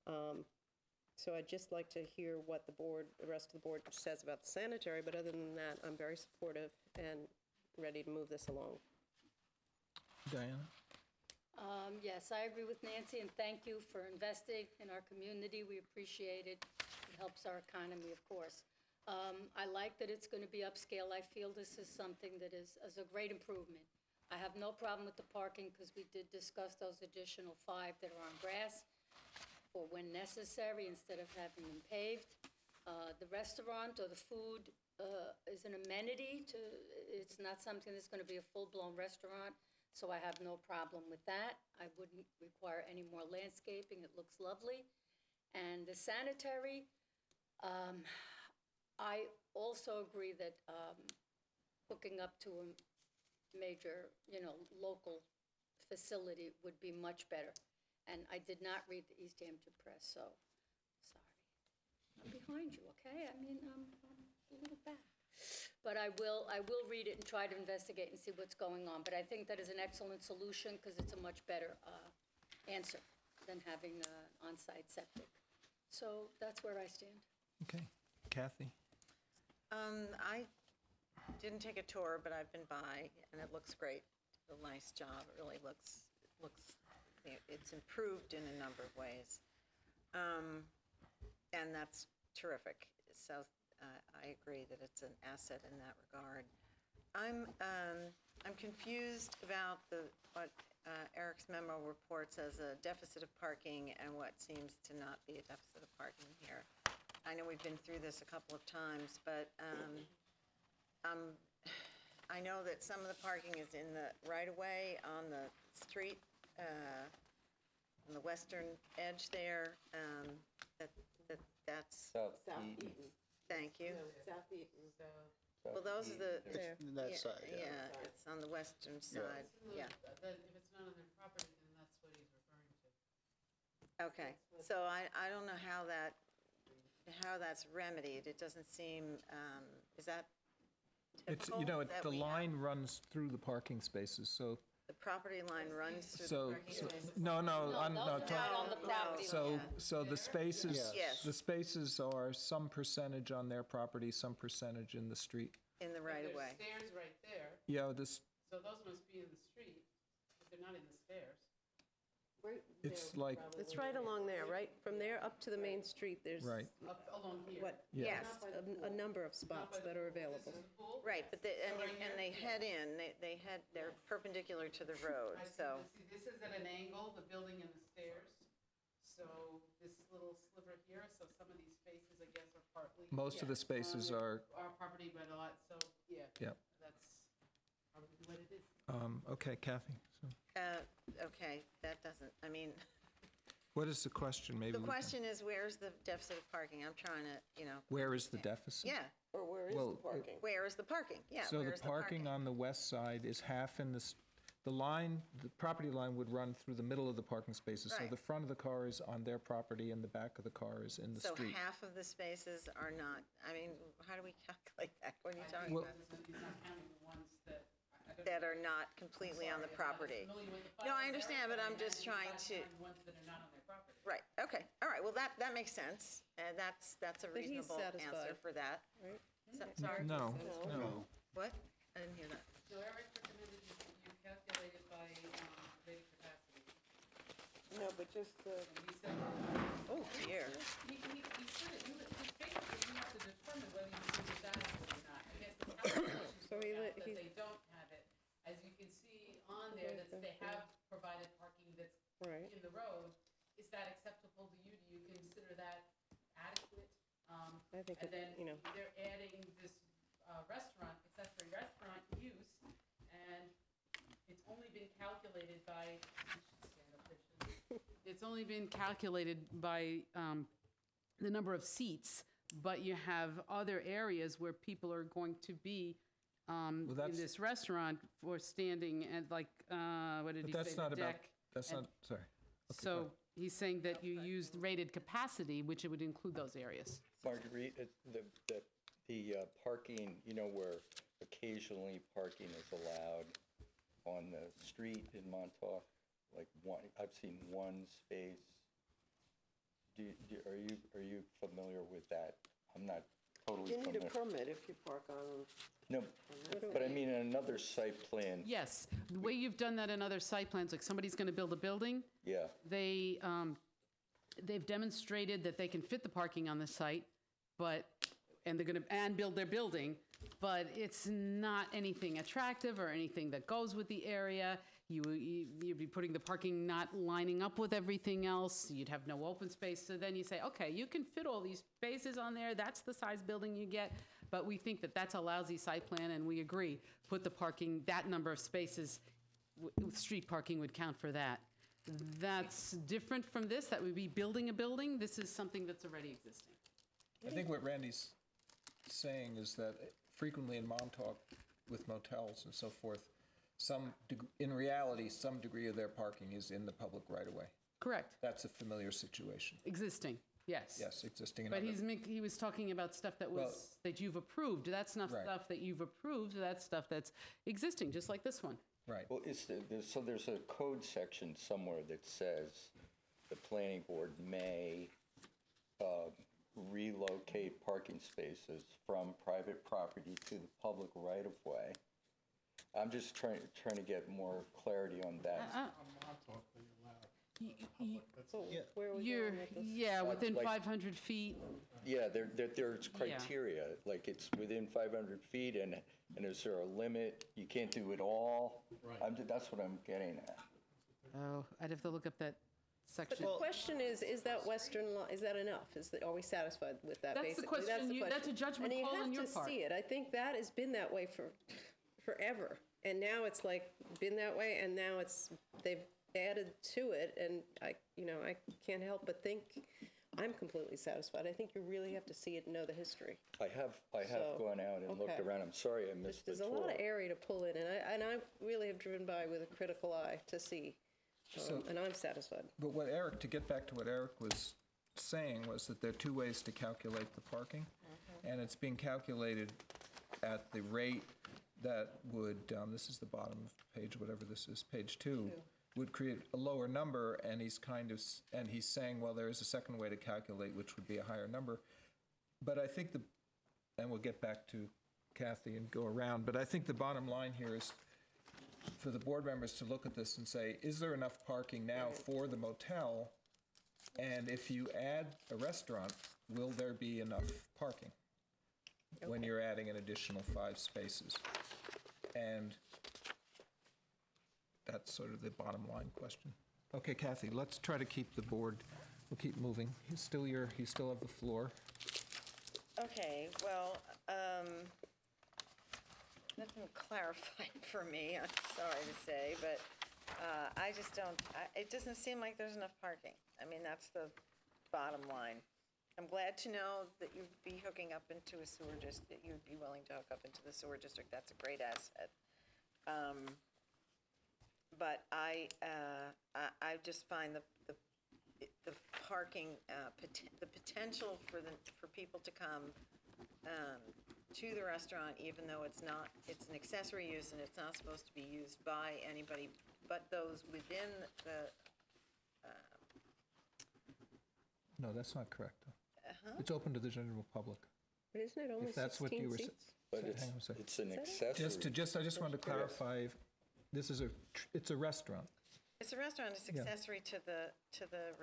So I'd just like to hear what the rest of the board says about the sanitary, but other than that, I'm very supportive and ready to move this along. Diana? Yes, I agree with Nancy, and thank you for investing in our community. We appreciate it. It helps our economy, of course. I like that it's going to be upscale. I feel this is something that is a great improvement. I have no problem with the parking, because we did discuss those additional 5 that are on grass for when necessary, instead of having them paved. The restaurant or the food is an amenity it's not something that's going to be a full-blown restaurant, so I have no problem with that. I wouldn't require any more landscaping. It looks lovely. And the sanitary, I also agree that hooking up to a major, local facility would be much better. And I did not read the East Hampton Press, so sorry. I'm behind you, okay? I mean, I'm a little back. But I will read it and try to investigate and see what's going on. But I think that is an excellent solution, because it's a much better answer than having on-site septic. So that's where I stand. Okay. Kathy? I didn't take a tour, but I've been by, and it looks great. A nice job. It really looks. It's improved in a number of ways, and that's terrific. So I agree that it's an asset in that regard. I'm confused about what Eric's memo reports as a deficit of parking and what seems to not be a deficit of parking here. I know we've been through this a couple of times, but I know that some of the parking is in the right-of-way on the street, on the western edge there. That's. South South Eden. Eaton. Thank you. No, South Eaton. Well, those are the. There. That yeah, side, yeah. Yeah, it's on the western side, yeah. Then if it's not on their property, then that's what he's referring to. Okay, so I don't know how that's remedied. It doesn't seem, is that It's, typical that the we have- line runs through the parking spaces, so, The property line runs through the so, parking spaces? no, those are right on the property So, line. so the spaces, Yes. the spaces are some percentage on their property, some percentage in the street. In the right of way. There's stairs right there, Yeah, this, so those must be in the street, but they're not in the stairs. Right It's there, like- probably. It's right along there, right? From there up to the main street, there's. Right. Up along here. What? Yeah. Yes, A number of spots that are available. This is the pool? right, but and they head in, they're perpendicular to the road, I see, so. this is at an angle, the building and the stairs. So this little sliver here, so some of these spaces, I guess, are partly. most of the spaces are, Our property, but a lot, so, yeah. Yep. That's probably what it is. okay, Kathy. So Okay, that doesn't, I mean, what is the question? Maybe the we can- question is, where's the deficit of parking? I'm trying to, Where is the deficit? Yeah, Or where is Well, the parking? where is the parking? Yeah, So the where's parking on the west side is half in the line, the property line would run through the middle of the parking spaces. So Right. the front of the car is on their property and the back of the car is in the So street. half of the spaces are not, I mean, how do we calculate that? What are you talking Well- about? He's not counting the ones that, I don't That are not completely on the property? familiar with the No, I files, understand, Eric, but I'm and just he's trying not to, counting the ones that are not on their property. right, okay, all right, well, that makes sense. And that's a But he's reasonable answer satisfied. for that. Right? Sorry? No, No. no. What? I didn't hear that. So Eric recommended you calculate it by rated capacity. No, but just the, Oh, dear. He said it, basically, you have to determine whether you think it's adequate or not. I guess the calculations So he work li- out that he's- they don't have it. As you can see on there, that they have provided parking that's Right. in the road. Is that acceptable to you? Do you consider that adequate? I think, And then you know, they're adding this restaurant, accessory restaurant use, and it's only been calculated by, it's only been calculated by the number of seats, but you have other areas where people are going to be in that's- this restaurant for standing and like, what did But he say, that's not the about, deck? that's and- not, sorry. So he's saying that you use rated capacity, which it would include those areas. Marguerite, the parking, you know, where occasionally parking is allowed on the street in Montauk, like one, I've seen one space. Are you familiar with that? I'm not totally you need a familiar. permit if you park on, No, but I mean, in another site plan, Yes, the way you've done that in other site plans, like somebody's going to build a building, yeah. they've demonstrated that they can fit the parking on the site, and they're going to, and build their building, but it's not anything attractive or anything that goes with the area. You'd be putting the parking not lining up with everything else. You'd have no open space. So then you say, okay, you can fit all these spaces on there. That's the size building you get. But we think that that's a lousy site plan, and we agree. Put the parking, that number of spaces, street parking would count for that. That's different from this. That would be building a building. This is something that's already existing. I think what Randy's saying is that frequently in Montauk with motels and so forth, in reality, some degree of their parking is in the public right-of-way. Correct. That's a familiar situation. Existing, yes. Yes, existing in But other. he was talking about stuff that was, that you've approved. That's not Right. stuff that you've approved, that's stuff that's existing, just like this one. Right. Well, so there's a code section somewhere that says the planning board may relocate parking spaces from private property to the public right-of-way. I'm just trying to get more clarity on that. so where are we You're, going with this? yeah, within like- 500 feet. Yeah, there's criteria, like it's within 500 feet, and is there a limit? You can't do it all? That's what I'm getting at. Oh, I'd have to look up that But section. the question is that Western law, is that enough? Are we satisfied with that, That's the basically? question. That's a judgment call on your And you have part. to see it. I think that has been that way forever. And now it's like, been that way, and now they've added to it, and I can't help but think I'm completely satisfied. I think you really have to see it and know the history. I have So, gone out and looked okay. around. I'm sorry I missed the There's a tour. lot of area to pull in, and I really have driven by with a critical eye to see, and I'm satisfied. But to get back to what Eric was saying, was that there are two ways to calculate the parking. And it's being calculated at the rate that would, this is the bottom of page, whatever this is, page 2, would create a lower number, and he's saying, well, there is a second way to calculate, which would be a higher number. But I think and we'll get back to Kathy and go around, but I think the bottom line here is for the board members to look at this and say, is there enough parking now for the motel? And if you add a restaurant, will there be enough parking when you're adding an additional 5 spaces? And that's sort of the bottom line question. Okay, Kathy, let's try to keep the board, we'll keep moving. You still have the floor. Okay, well, nothing clarified for me, I'm sorry to say, but I just don't, it doesn't seem like there's enough parking. I mean, that's the bottom line. I'm glad to know that you'd be hooking up into a sewer district, that you'd be willing to hook up into the sewer district. That's a great asset. But I just find the parking, the potential for people to come to the restaurant, even though it's an accessory use and it's not supposed to be used by anybody but those within the, No, that's not correct. It's open to the general public. But isn't it only If that's what you 16 were seats? But hang on a second. it's an accessory. I just wanted to clarify, it's a restaurant. It's a restaurant, it's Yeah. accessory to the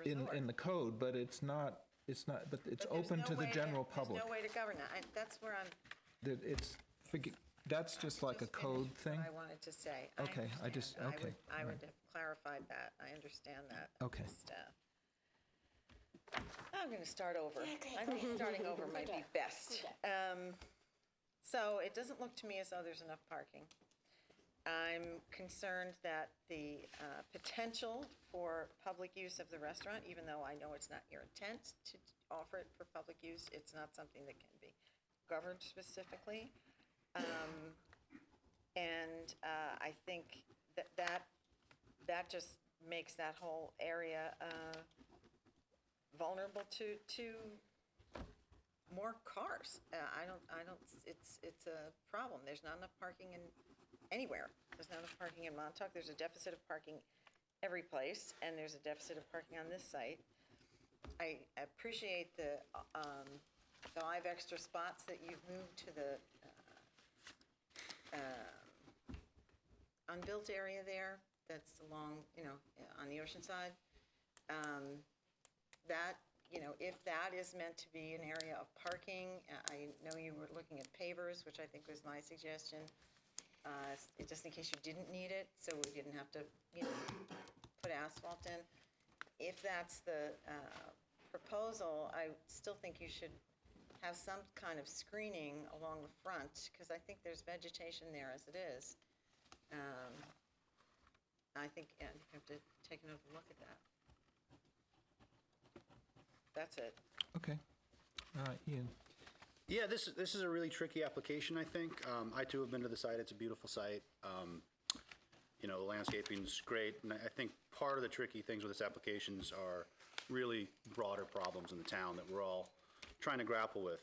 in resort. the code, but it's not, but it's But there's open no to the way general public. There's no way to govern that. That's where I'm. That's just like a just code finished thing? what I wanted to say. Okay, I understand. just- I okay, would- I all would right. have clarified that. I understand that. Okay. Just, I'm going to start over. I think starting over might be best. So it doesn't look to me as though there's enough parking. I'm concerned that the potential for public use of the restaurant, even though I know it's not your intent to offer it for public use, it's not something that can be governed specifically. And I think that just makes that whole area vulnerable to more cars. It's a problem. There's not enough parking anywhere. There's not enough parking in Montauk. There's a deficit of parking every place, and there's a deficit of parking on this site. I appreciate the 5 extra spots that you've moved to the unbuilt area there that's along, on the ocean side. That, if that is meant to be an area of parking, I know you were looking at pavers, which I think was my suggestion, just in case you didn't need it, so we didn't have to, put asphalt in. If that's the proposal, I still think you should have some kind of screening along the front, because I think there's vegetation there as it is. I think you have to take another look at that. That's it. Okay. Ian? Yeah, this is a really tricky application, I think. I too have been to the site. It's a beautiful site. The landscaping's great, and I think part of the tricky things with this applications are really broader problems in the town that we're all trying to grapple with.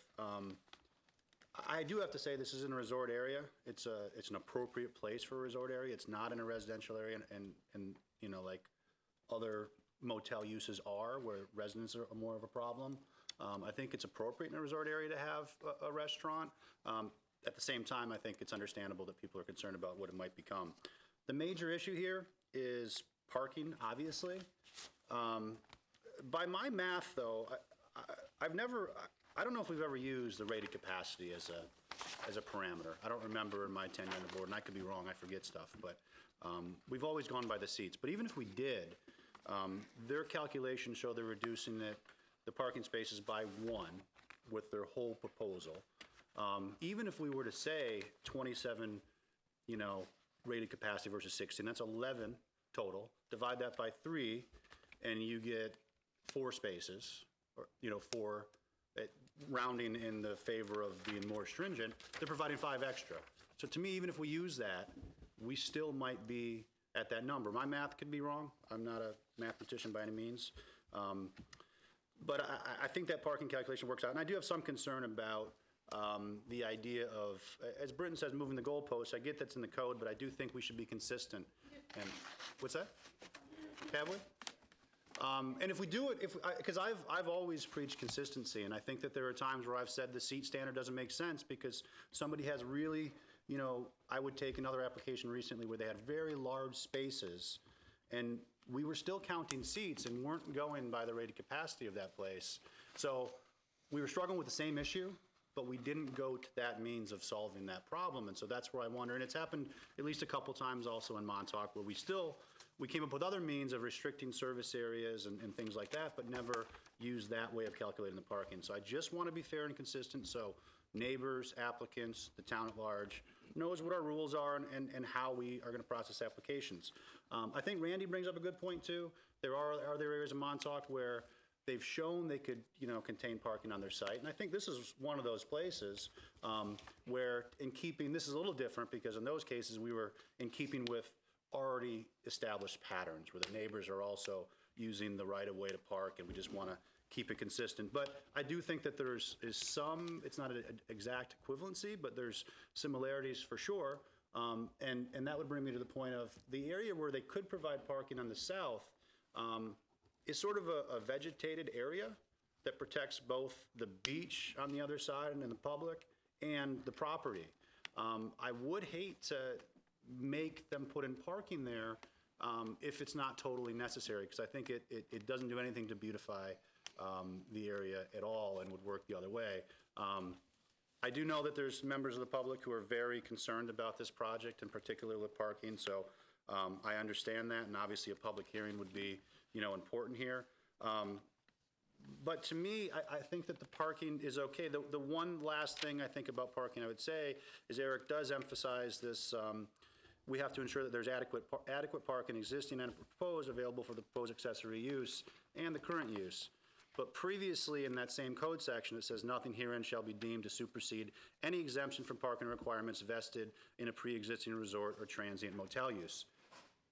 I do have to say this is in a resort area. It's an appropriate place for a resort area. It's not in a residential area, and like other motel uses are, where residents are more of a problem. I think it's appropriate in a resort area to have a restaurant. At the same time, I think it's understandable that people are concerned about what it might become. The major issue here is parking, obviously. By my math, though, I don't know if we've ever used the rated capacity as a parameter. I don't remember in my tenure on the board, and I could be wrong, I forget stuff, but we've always gone by the seats. But even if we did, their calculations show they're reducing the parking spaces by 1 with their whole proposal. Even if we were to say 27, rated capacity versus 16, that's 11 total. Divide that by 3, and you get 4 spaces, or 4, rounding in the favor of being more stringent. They're providing 5 extra. So to me, even if we use that, we still might be at that number. My math could be wrong. I'm not a mathematician by any means. But I think that parking calculation works out. And I do have some concern about the idea of, as Britton says, moving the goalposts. I get that's in the code, but I do think we should be consistent. And what's that? Have we? And if we do it, because I've always preached consistency, and I think that there are times where I've said the seat standard doesn't make sense because somebody has really, I would take another application recently where they had very large spaces, and we were still counting seats and weren't going by the rated capacity of that place. So we were struggling with the same issue, but we didn't go to that means of solving that problem. And so that's where I wonder, and it's happened at least a couple times also in Montauk, where we came up with other means of restricting service areas and things like that, but never used that way of calculating the parking. So I just want to be fair and consistent so neighbors, applicants, the town at large knows what our rules are and how we are going to process applications. I think Randy brings up a good point too. There are other areas of Montauk where they've shown they could, contain parking on their site. And I think this is one of those places where this is a little different because in those cases we were in keeping with already established patterns where the neighbors are also using the right of way to park, and we just want to keep it consistent. But I do think that is some, it's not an exact equivalency, but there's similarities for sure. And that would bring me to the point of the area where they could provide parking on the south is sort of a vegetated area that protects both the beach on the other side and in the public and the property. I would hate to make them put in parking there if it's not totally necessary, because I think it doesn't do anything to beautify the area at all and would work the other way. I do know that there's members of the public who are very concerned about this project, in particular with parking, so I understand that, and obviously a public hearing would be, important here. But to me, I think that the parking is okay. The one last thing I think about parking I would say is Eric does emphasize this, we have to ensure that there's adequate parking existing and proposed available for the proposed accessory use and the current use. But previously in that same code section, it says nothing herein shall be deemed to supersede any exemption from parking requirements vested in a pre-existing resort or transient motel use.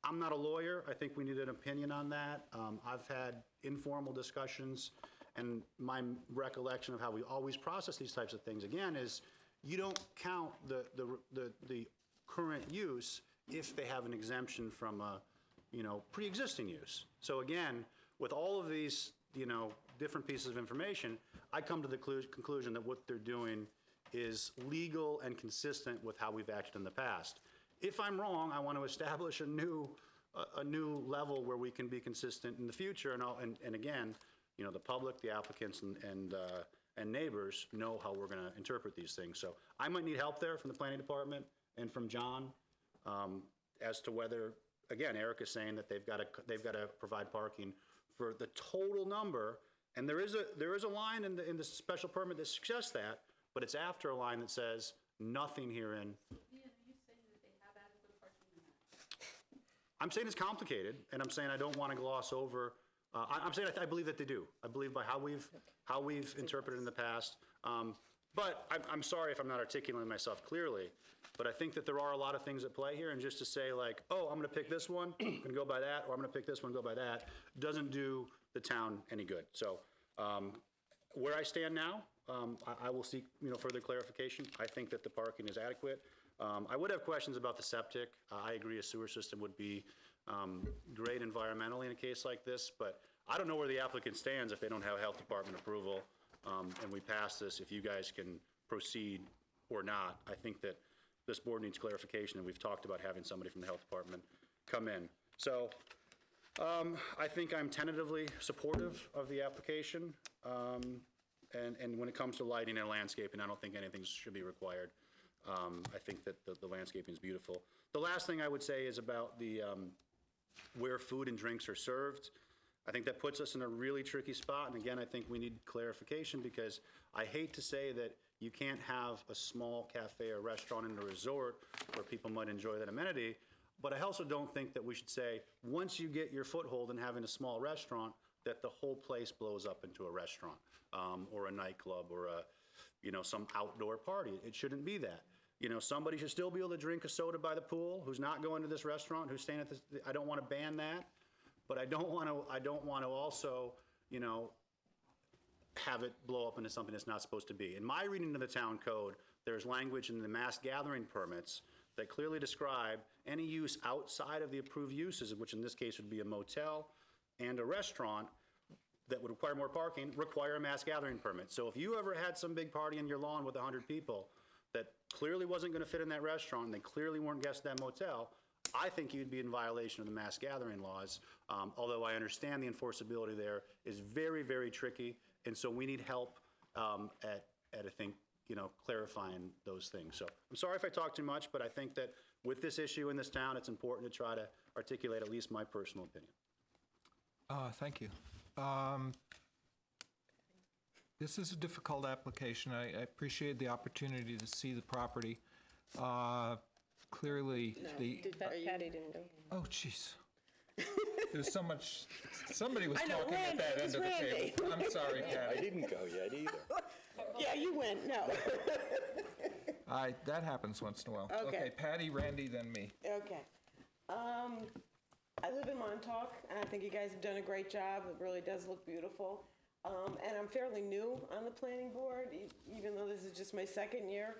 I'm not a lawyer. I think we need an opinion on that. I've had informal discussions, and my recollection of how we always process these types of things, again, is you don't count the current use if they have an exemption from a, pre-existing use. So again, with all of these, different pieces of information, I come to the conclusion that what they're doing is legal and consistent with how we've acted in the past. If I'm wrong, I want to establish a new level where we can be consistent in the future. And again, the public, the applicants, and neighbors know how we're going to interpret these things. So I might need help there from the planning department and from John as to whether, again, Eric is saying that they've got to provide parking for the total number. And there is a line in the special permit that suggests that, but it's after a line that says nothing herein. I'm saying it's complicated, and I'm saying I don't want to gloss over. I'm saying I believe that they do. I believe by how we've interpreted in the past. But I'm sorry if I'm not articulating myself clearly. But I think that there are a lot of things at play here, and just to say like, oh, I'm going to pick this one and go by that, or I'm going to pick this one and go by that, doesn't do the town any good. So where I stand now, I will seek further clarification. I think that the parking is adequate. I would have questions about the septic. I agree a sewer system would be great environmentally in a case like this, but I don't know where the applicant stands if they don't have health department approval and we pass this, if you guys can proceed or not. I think that this board needs clarification, and we've talked about having somebody from the health department come in. So I think I'm tentatively supportive of the application, and when it comes to lighting and landscaping, I don't think anything should be required. I think that the landscaping is beautiful. The last thing I would say is about the where food and drinks are served. I think that puts us in a really tricky spot, and again, I think we need clarification, because I hate to say that you can't have a small cafe or restaurant in a resort where people might enjoy that amenity, but I also don't think that we should say, once you get your foothold in having a small restaurant, that the whole place blows up into a restaurant or a nightclub or some outdoor party. It shouldn't be that. Somebody should still be able to drink a soda by the pool who's not going to this restaurant, who's staying at this. I don't want to ban that, but I don't want to also, have it blow up into something it's not supposed to be. In my reading of the town code, there's language in the mass gathering permits that clearly describe any use outside of the approved uses, which in this case would be a motel and a restaurant, that would require more parking, require a mass gathering permit. So if you ever had some big party in your lawn with 100 people that clearly wasn't going to fit in that restaurant, and they clearly weren't guests at that motel, I think you'd be in violation of the mass gathering laws, although I understand the enforceability there is very, very tricky, and so we need help at I think, clarifying those things. So I'm sorry if I talk too much, but I think that with this issue in this town, it's important to try to articulate at least my personal opinion. Thank you. This is a difficult application. I appreciate the opportunity to see the property. Clearly, Patty didn't go. Oh, jeez. There's so much, somebody was I know, talking at that end of the Randy. table. I'm sorry, I Patty. didn't go yet either. Yeah, you went, no. That happens once in a while. Okay. Patty, Randy, then me. Okay. I live in Montauk, and I think you guys have done a great job. It really does look beautiful. And I'm fairly new on the planning board, even though this is just my second year.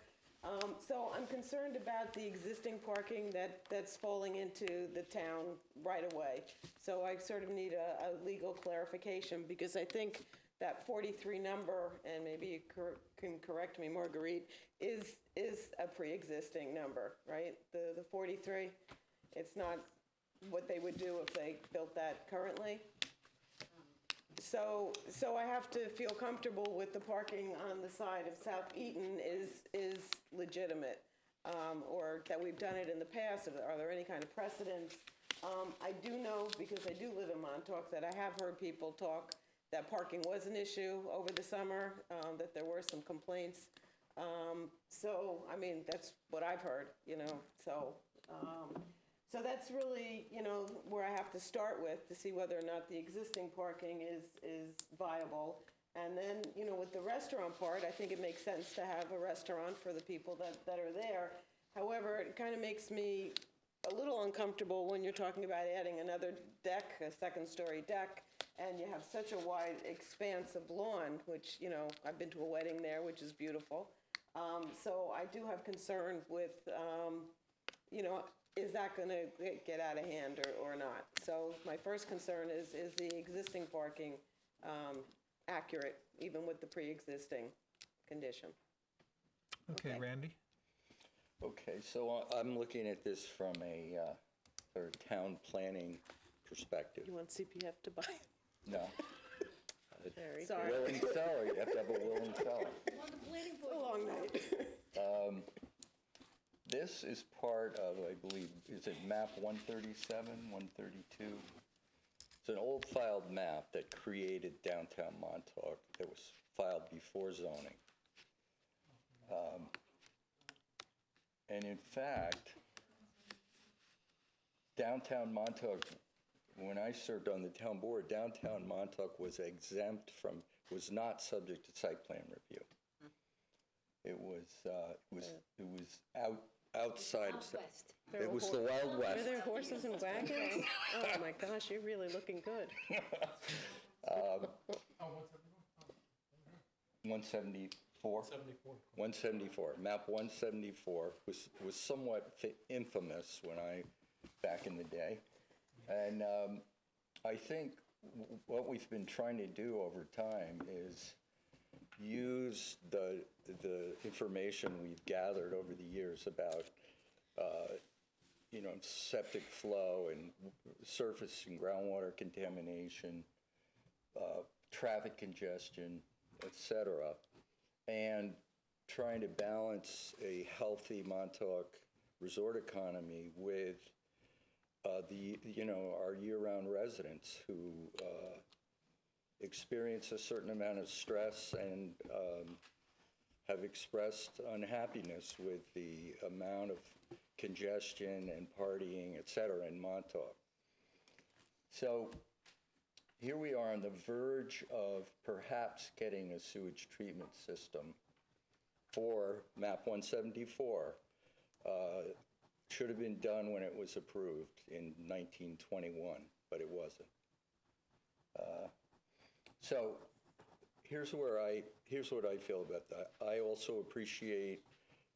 So I'm concerned about the existing parking that's falling into the town right away. So I sort of need a legal clarification, because I think that 43 number, and maybe you can correct me, Marguerite, is a pre-existing number, right? The 43, it's not what they would do if they built that currently. So I have to feel comfortable with the parking on the side of South Eaton is legitimate, or that we've done it in the past. Are there any kind of precedents? I do know, because I do live in Montauk, that I have heard people talk that parking was an issue over the summer, that there were some complaints. So, I mean, that's what I've heard, so that's really, where I have to start with to see whether or not the existing parking is viable. And then, with the restaurant part, I think it makes sense to have a restaurant for the people that are there. However, it kind of makes me a little uncomfortable when you're talking about adding another deck, a second-story deck, and you have such a wide expanse of lawn, which, I've been to a wedding there, which is beautiful. So I do have concern with, is that going to get out of hand or not? So my first concern is the existing parking accurate, even with the pre-existing condition? Okay, Randy? Okay, so I'm looking at this from a sort of town planning perspective. You want CPF to buy? No. Sorry. Willing seller, you have to have a willing seller. It's a long night. This is part of, I believe, is it map 137, 132? It's an old filed map that created downtown Montauk that was filed before zoning. And in fact, downtown Montauk, when I served on the town board, downtown Montauk was exempt from, was not subject to site plan review. It was outside of. West. It was the Wild West. Are there horses and wagons? Oh my gosh, you're really looking good. 174. 174. Map 174 was somewhat infamous when back in the day, and I think what we've been trying to do over time is use the information we've gathered over the years about septic flow and surface and groundwater contamination, traffic congestion, etc., and trying to balance a healthy Montauk resort economy with our year-round residents who experience a certain amount of stress and have expressed unhappiness with the amount of congestion and partying, et cetera, in Montauk. So here we are on the verge of perhaps getting a sewage treatment system for MAP 174. Should have been done when it was approved in 1921, but it wasn't. So here's what I feel about that. I also appreciate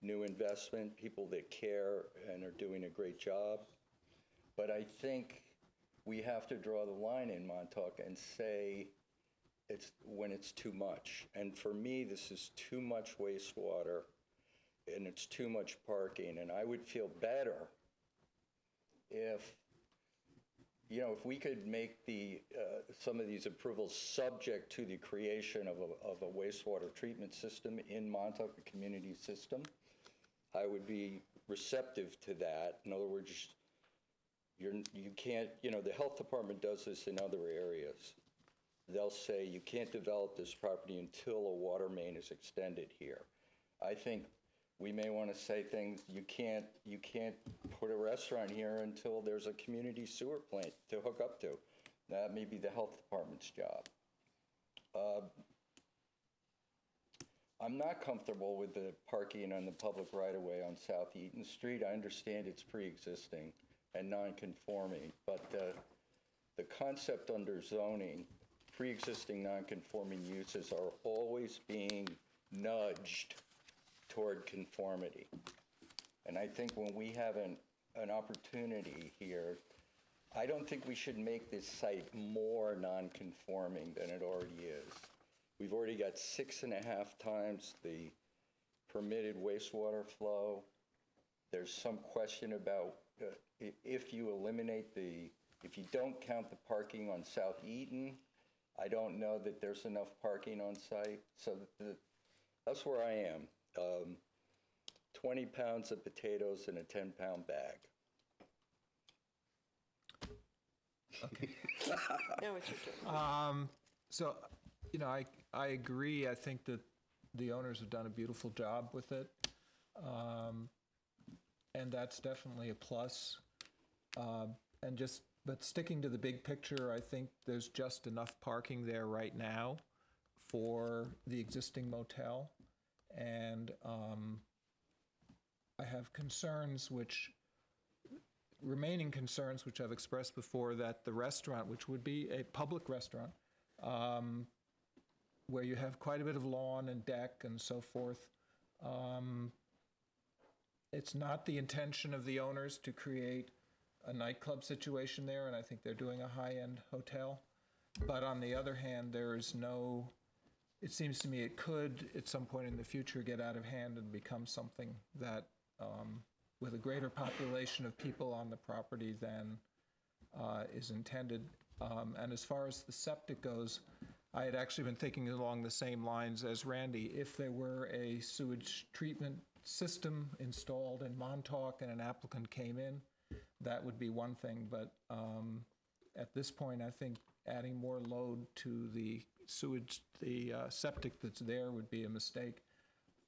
new investment, people that care and are doing a great job. But I think we have to draw the line in Montauk and say when it's too much. And for me, this is too much wastewater and it's too much parking. And I would feel better if we could make some of these approvals subject to the creation of a wastewater treatment system in Montauk, a community system. I would be receptive to that. In other words, you can't, the health department does this in other areas. They'll say you can't develop this property until a water main is extended here. I think we may want to say things, you can't put a restaurant here until there's a community sewer plant to hook up to. That may be the health department's job. I'm not comfortable with the parking on the public right-of-way on South Eaton Street. I understand it's pre-existing and non-conforming, but the concept under zoning, pre-existing non-conforming uses are always being nudged toward conformity. And I think when we have an opportunity here, I don't think we should make this site more non-conforming than it already is. We've already got 6.5 times the permitted wastewater flow. There's some question about if you eliminate if you don't count the parking on South Eaton, I don't know that there's enough parking on site. So that's where I am. 20 pounds of potatoes in a 10-pound bag. Now it's your turn. So, I agree. I think that the owners have done a beautiful job with it. And that's definitely a plus. But sticking to the big picture, I think there's just enough parking there right now for the existing motel. And I have remaining concerns, which I've expressed before, that the restaurant, which would be a public restaurant, where you have quite a bit of lawn and deck and so forth, it's not the intention of the owners to create a nightclub situation there, and I think they're doing a high-end hotel. But on the other hand, it seems to me it could, at some point in the future, get out of hand and become something that, with a greater population of people on the property than is intended. And as far as the septic goes, I had actually been thinking along the same lines as Randy. If there were a sewage treatment system installed in Montauk and an applicant came in, that would be one thing. But at this point, I think adding more load to the septic that's there would be a mistake.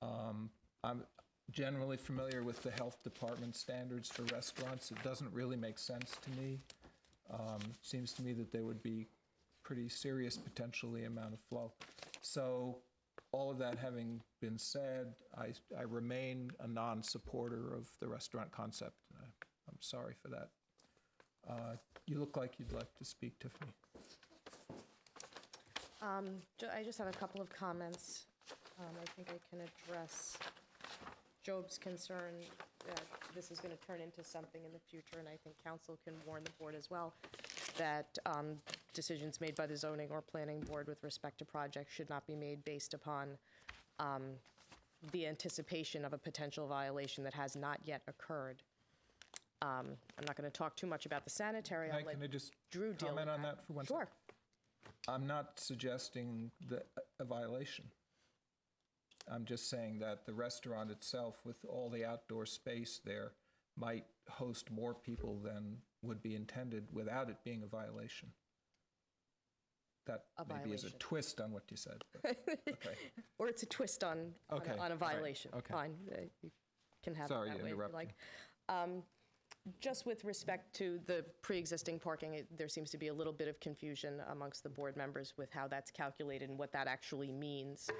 I'm generally familiar with the health department standards for restaurants. It doesn't really make sense to me. Seems to me that there would be pretty serious potentially amount of flow. So all of that having been said, I remain a non-supporter of the restaurant concept. I'm sorry for that. You look like you'd like to speak, Tiffany. I just have a couple of comments. I think I can address Job's concern that this is going to turn into something in the future, and I think council can warn the board as well that decisions made by the zoning or planning board with respect to projects should not be made based upon the anticipation of a potential violation that has not yet occurred. I'm not going to talk too much about the sanitary. I'll Can I let just Drew deal with comment on that for one second? Sure. I'm not suggesting a violation. I'm just saying that the restaurant itself, with all the outdoor space there, might host more people than would be intended without it being a violation. That maybe is a twist on what you said. But, okay. Or it's a twist on a violation. Right. Okay. Fine. You can have Sorry it that to way if you interrupt like. Just with respect to the pre-existing parking, there seems to be a little bit of confusion amongst the board members with how that's calculated and what that actually means.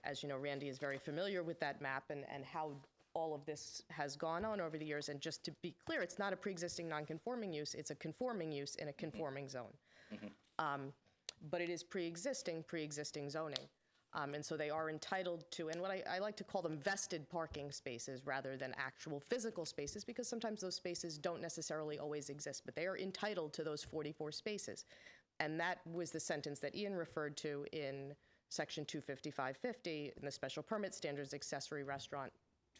As you know, Randy is very familiar with that map and how all of this has gone on over the years. And just to be clear, it's not a pre-existing non-conforming use, it's a conforming use in a conforming zone. But it is pre-existing zoning. And so they are entitled to, and what I like to call them vested parking spaces rather than actual physical spaces, because sometimes those spaces don't necessarily always exist, but they are entitled to those 44 spaces. And that was the sentence that Ian referred to in Section 25550 in the special permit standards accessory restaurant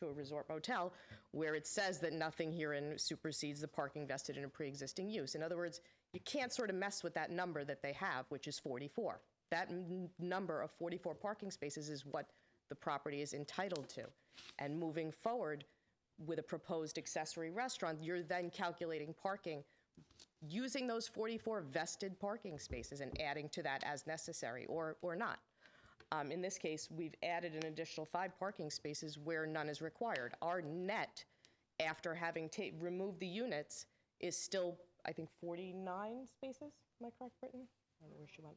to a resort motel, where it says that nothing herein supersedes the parking vested in a pre-existing use. In other words, you can't sort of mess with that number that they have, which is 44. That number of 44 parking spaces is what the property is entitled to. And moving forward with a proposed accessory restaurant, you're then calculating parking using those 44 vested parking spaces and adding to that as necessary or not. In this case, we've added an additional 5 parking spaces where none is required. Our net, after having removed the units, is still, I think, 49 spaces. Am I correct, Brittany? I don't know where she went.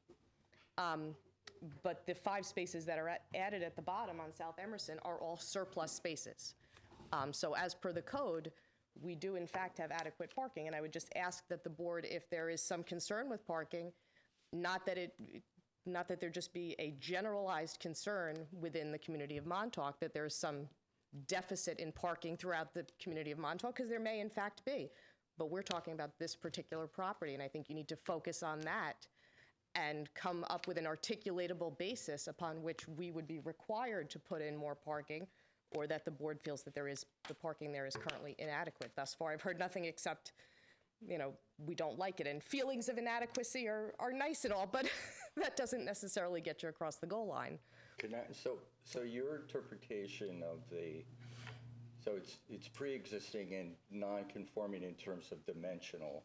But the 5 spaces that are added at the bottom on South Emerson are all surplus spaces. So as per the code, we do in fact have adequate parking, and I would just ask that the board, if there is some concern with parking, not that there just be a generalized concern within the community of Montauk that there is some deficit in parking throughout the community of Montauk, because there may in fact be. But we're talking about this particular property, and I think you need to focus on that and come up with an articulatable basis upon which we would be required to put in more parking or that the board feels that the parking there is currently inadequate. Thus far, I've heard nothing except, we don't like it. And feelings of inadequacy are nice and all, but that doesn't necessarily get you across the goal line. So your interpretation of so it's pre-existing and non-conforming in terms of dimensional.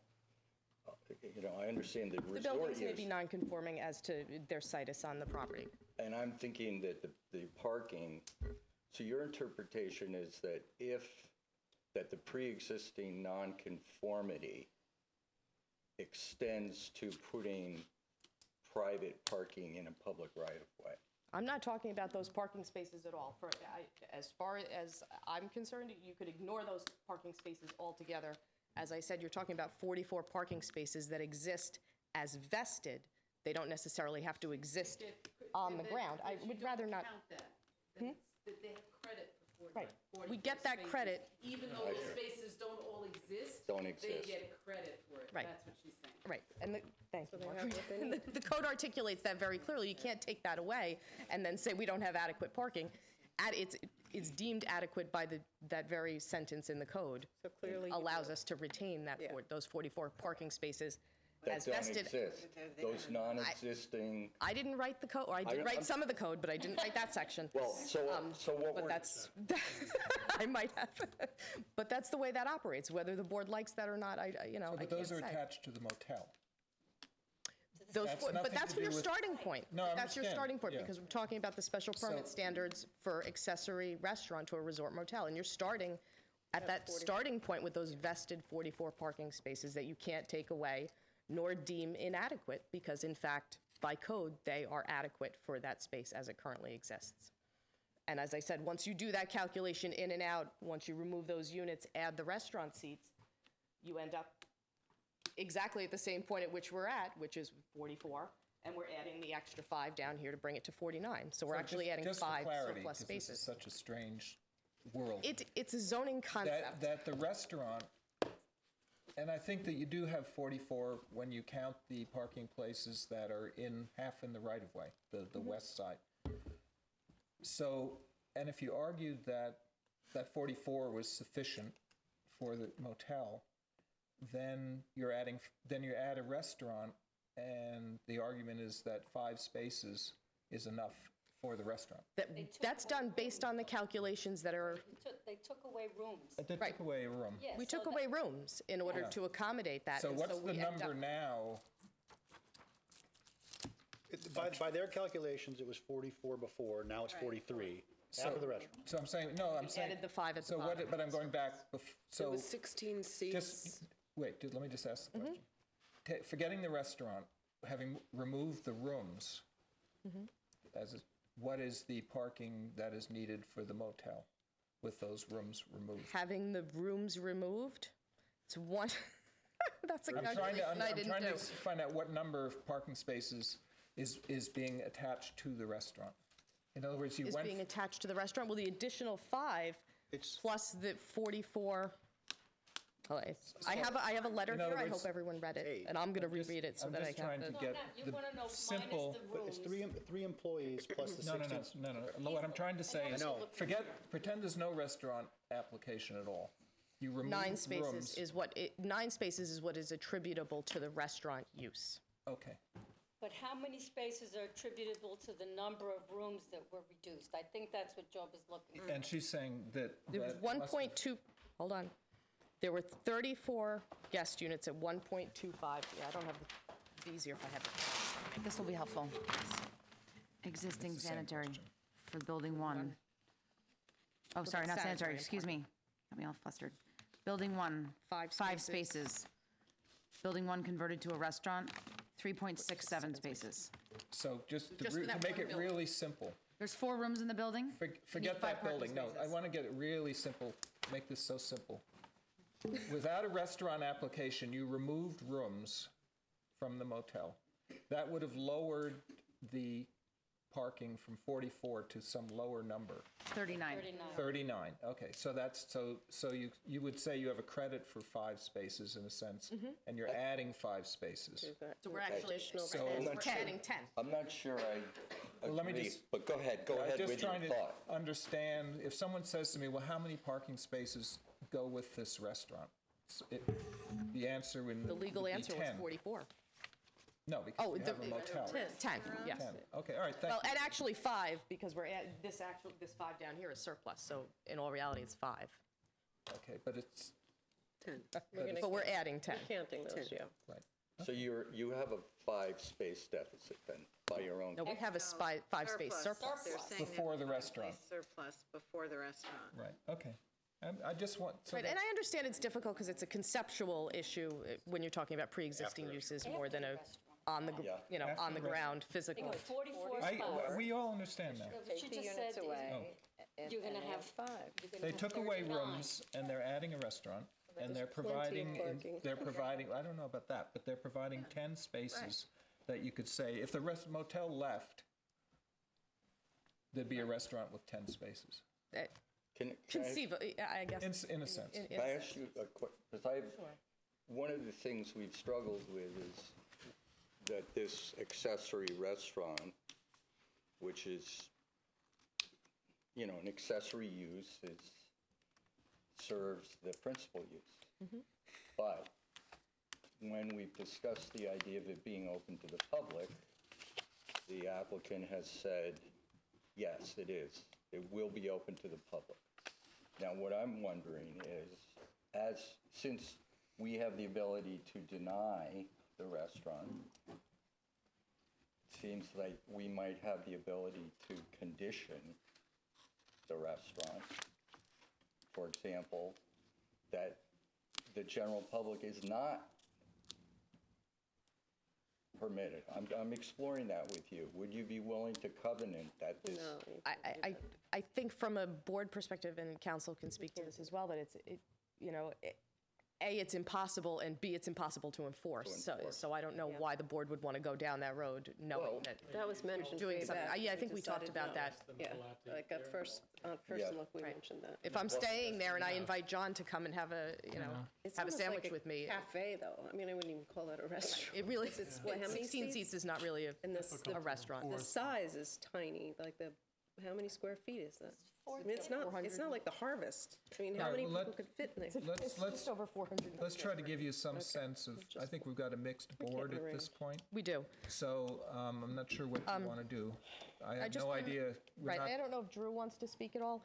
I understand the The resort buildings may use. be non-conforming as to their situs on the property. And I'm thinking that the parking, so your interpretation is that that the pre-existing nonconformity extends to putting private parking in a public right-of-way. I'm not talking about those parking spaces at all. As far as I'm concerned, you could ignore those parking spaces altogether. As I said, you're talking about 44 parking spaces that exist as vested. They don't necessarily have to exist on the ground. I would rather not. They have credit for Right. We get that credit. Even though those spaces don't all exist. Don't exist. They get credit for it. Right. That's what she's saying. Right, and thank you, Mark. The code articulates that very clearly. You can't take that away and then say we don't have adequate parking. It's deemed adequate by that very sentence in the code. So clearly you allows do. us to retain those 44 parking spaces That as don't vested. exist. Those non-existing. I didn't write the code, or I did write some of the code, but I didn't write that section. Well, so what But we're. that's, I might have, but that's the way that operates. Whether the board likes that or not, I can't But those are say. attached to the motel. But nothing that's to your do with- starting point. No, I That's your understand, starting point, yeah. because we're talking about the special permit So- standards for accessory restaurant to a resort motel, and you're starting at that starting point with those vested 44 parking spaces that you can't take away nor deem inadequate, because in fact, by code, they are adequate for that space as it currently exists. And as I said, once you do that calculation in and out, once you remove those units, add the restaurant seats, you end up exactly at the same point at which we're at, which is 44, and we're adding the extra 5 down here to bring it to 49. So we're actually adding 5 Just for clarity, surplus 'cause this is spaces. such a strange world. It's a zoning concept. That the restaurant, and I think that you do have 44 when you count the parking places that are half in the right-of-way, the west side. So, and if you argued that 44 was sufficient for the motel, then you add a restaurant, and the argument is that 5 spaces is enough for the restaurant. That's done based on the calculations that are, They took away rooms. They took away a room. Yeah, we so took that- away rooms in order to accommodate that. So and what's we the end number up- now? By their calculations, it was 44 before, now it's 43, after the restaurant. So I'm saying, no, I'm saying. added the 5 at the So bottom. but I'm going back, It so was 16 seats. just, wait, let me just ask the Mm-hmm. question. Forgetting the restaurant, having removed the rooms, Mm-hmm. what is the parking that is needed for the motel with those rooms removed? Having the rooms removed, it's one, that's a I'm trying calculation I I'm didn't trying do. to find out what number of parking spaces is being attached to the restaurant. In other words, you Is went. being attached to the restaurant. Well, the additional 5 plus the 44. I have a letter in other here. I words, hope everyone read it, and I'm going to reread it so I'm that I just can. trying to get You the want to know simple. minus the But rooms. it's three employees plus the No, 16. no. What I'm trying to say is, pretend there's no restaurant application at all. You remove 9 spaces rooms. is what 9 spaces is what is attributable to the restaurant use. Okay. But how many spaces are attributable to the number of rooms that were reduced? I think that's what Job is looking for. And she's saying that. There was that must have- 1.2. Hold on. There were 34 guest units at 1.25. Yeah, I don't have the easier if I have it. This will be helpful. Existing It's the same sanitary question. for building 1. Oh, sorry, not sanitary, sanitary and excuse me. Got me all flustered. Building 1. 5 5 spaces. spaces. Building 1 converted to a restaurant, 3.67 spaces. So just Just for to that make one it building. really simple, There's 4 rooms in the building? forget five that parking building. No, I spaces. want to get it really simple, make this so simple. Without a restaurant application, you removed rooms from the motel. That would have lowered the parking from 44 to some lower number. 39. 39, okay, so you would say you have a credit for 5 spaces in a sense, and you're adding 5 spaces. So we're actually Additional we're adding 10. I'm not sure Well, let me agree, just- but go ahead I'm with just your trying to thought. understand, if someone says to me, well, how many parking spaces go with this restaurant? The answer would be 10. The legal answer was 44. No, because Oh, we have a motel. 10, yes. 10. Okay, all right, thank Well, you. and actually 5, because this 5 down here is surplus, so in all reality, it's 5. Okay, but it's, 10. But we're adding 10. Counting those, yeah. right. So you have a 5-space deficit then, by your own. No, we have a 5-space surplus. They're saying Before the there's a restaurant. surplus before the restaurant. Right, okay. I just want, so Right, and I understand it's difficult because it's a conceptual issue when you're talking about pre-existing uses more than a on the, Yeah. on the ground, physical. Anyway, 44 I, spots. we all understand that. What she Take the just units said is away. you're gonna have 5. They took away rooms and they're adding a restaurant and they're providing, parking. they're providing, I don't know about that, but they're providing 10 spaces that you could say, if the motel left, there's be a restaurant with 10 spaces, Can I- Conceivably, I guess. in a sense. Can I ask you a quick, because one of the things we've struggled with is that this accessory restaurant, which is, an accessory use, serves the principal use. But when we've discussed the idea of it being open to the public, the applicant has said, yes, it is. It will be open to the public. Now, what I'm wondering is, since we have the ability to deny the restaurant, it seems like we might have the ability to condition the restaurant. For example, that the general public is not permitted. I'm exploring that with you. Would you be willing to covenant that this? I think from a board perspective, and council can speak to this as well, that A, it's impossible, and B, it's impossiple to enforce. So I don't know why the board would want to go down that road, knowing that That was mentioned doing way something. back. Yeah, I think we talked about that. Yeah, like at first Yeah. look, we mentioned that. If I'm staying there and I invite John to come and have a, It's have a almost sandwich like with me, Cafe, though. I mean, I wouldn't even call that a restaurant. it really, It's what, how many 16 seats? seats is not really And a restaurant. The size is tiny, like how many square feet is that? I mean, it's not like the Harvest. I mean, how All right, many well, people could fit in there? Let's over 400. let's try to give you some sense of, I think we've got a mixed board at this point, We do. so I'm not sure what you want to do. I have just no wanna- idea. We're Right, not- I don't know if Drew wants to speak at all,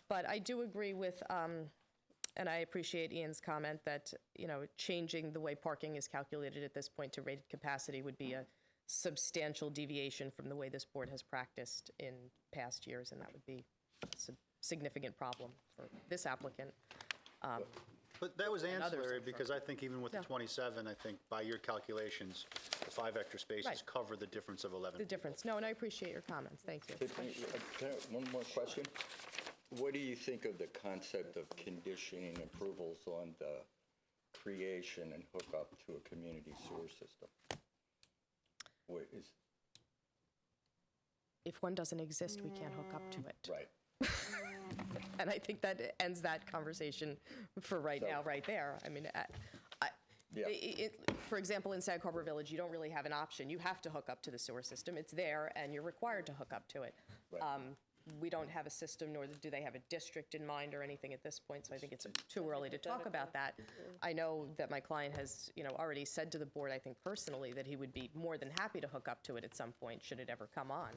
but I do agree with, and I appreciate Ian's comment that, changing the way parking is calculated at this point to rated capacity would be a substantial deviation from the way this board has practiced in past years, and that would be a significant problem for this applicant. But that was others, ancillary, I'm sure. because I think even with the Yeah. 27, I think by your calculations, the 5 extra spaces Right. cover the difference of 11. The difference. No, and I appreciate your comments. Thank you. One more question. What do you think of the concept of conditioning approvals on the creation and hookup to a community sewer system? If one doesn't exist, we can't hook up to it. Right. And I think that ends that conversation for right now, right there. I mean, Yeah. for example, in Sag Harbor Village, you don't really have an option. You have to hook up to the sewer system. It's there, and you're required to hook up to it. Right. We don't have a system, nor do they have a district in mind or anything at this point, so I think it's too early to talk about that. I know that my client has, already said to the board, I think personally, that he would be more than happy to hook up to it at some point, should it ever come on.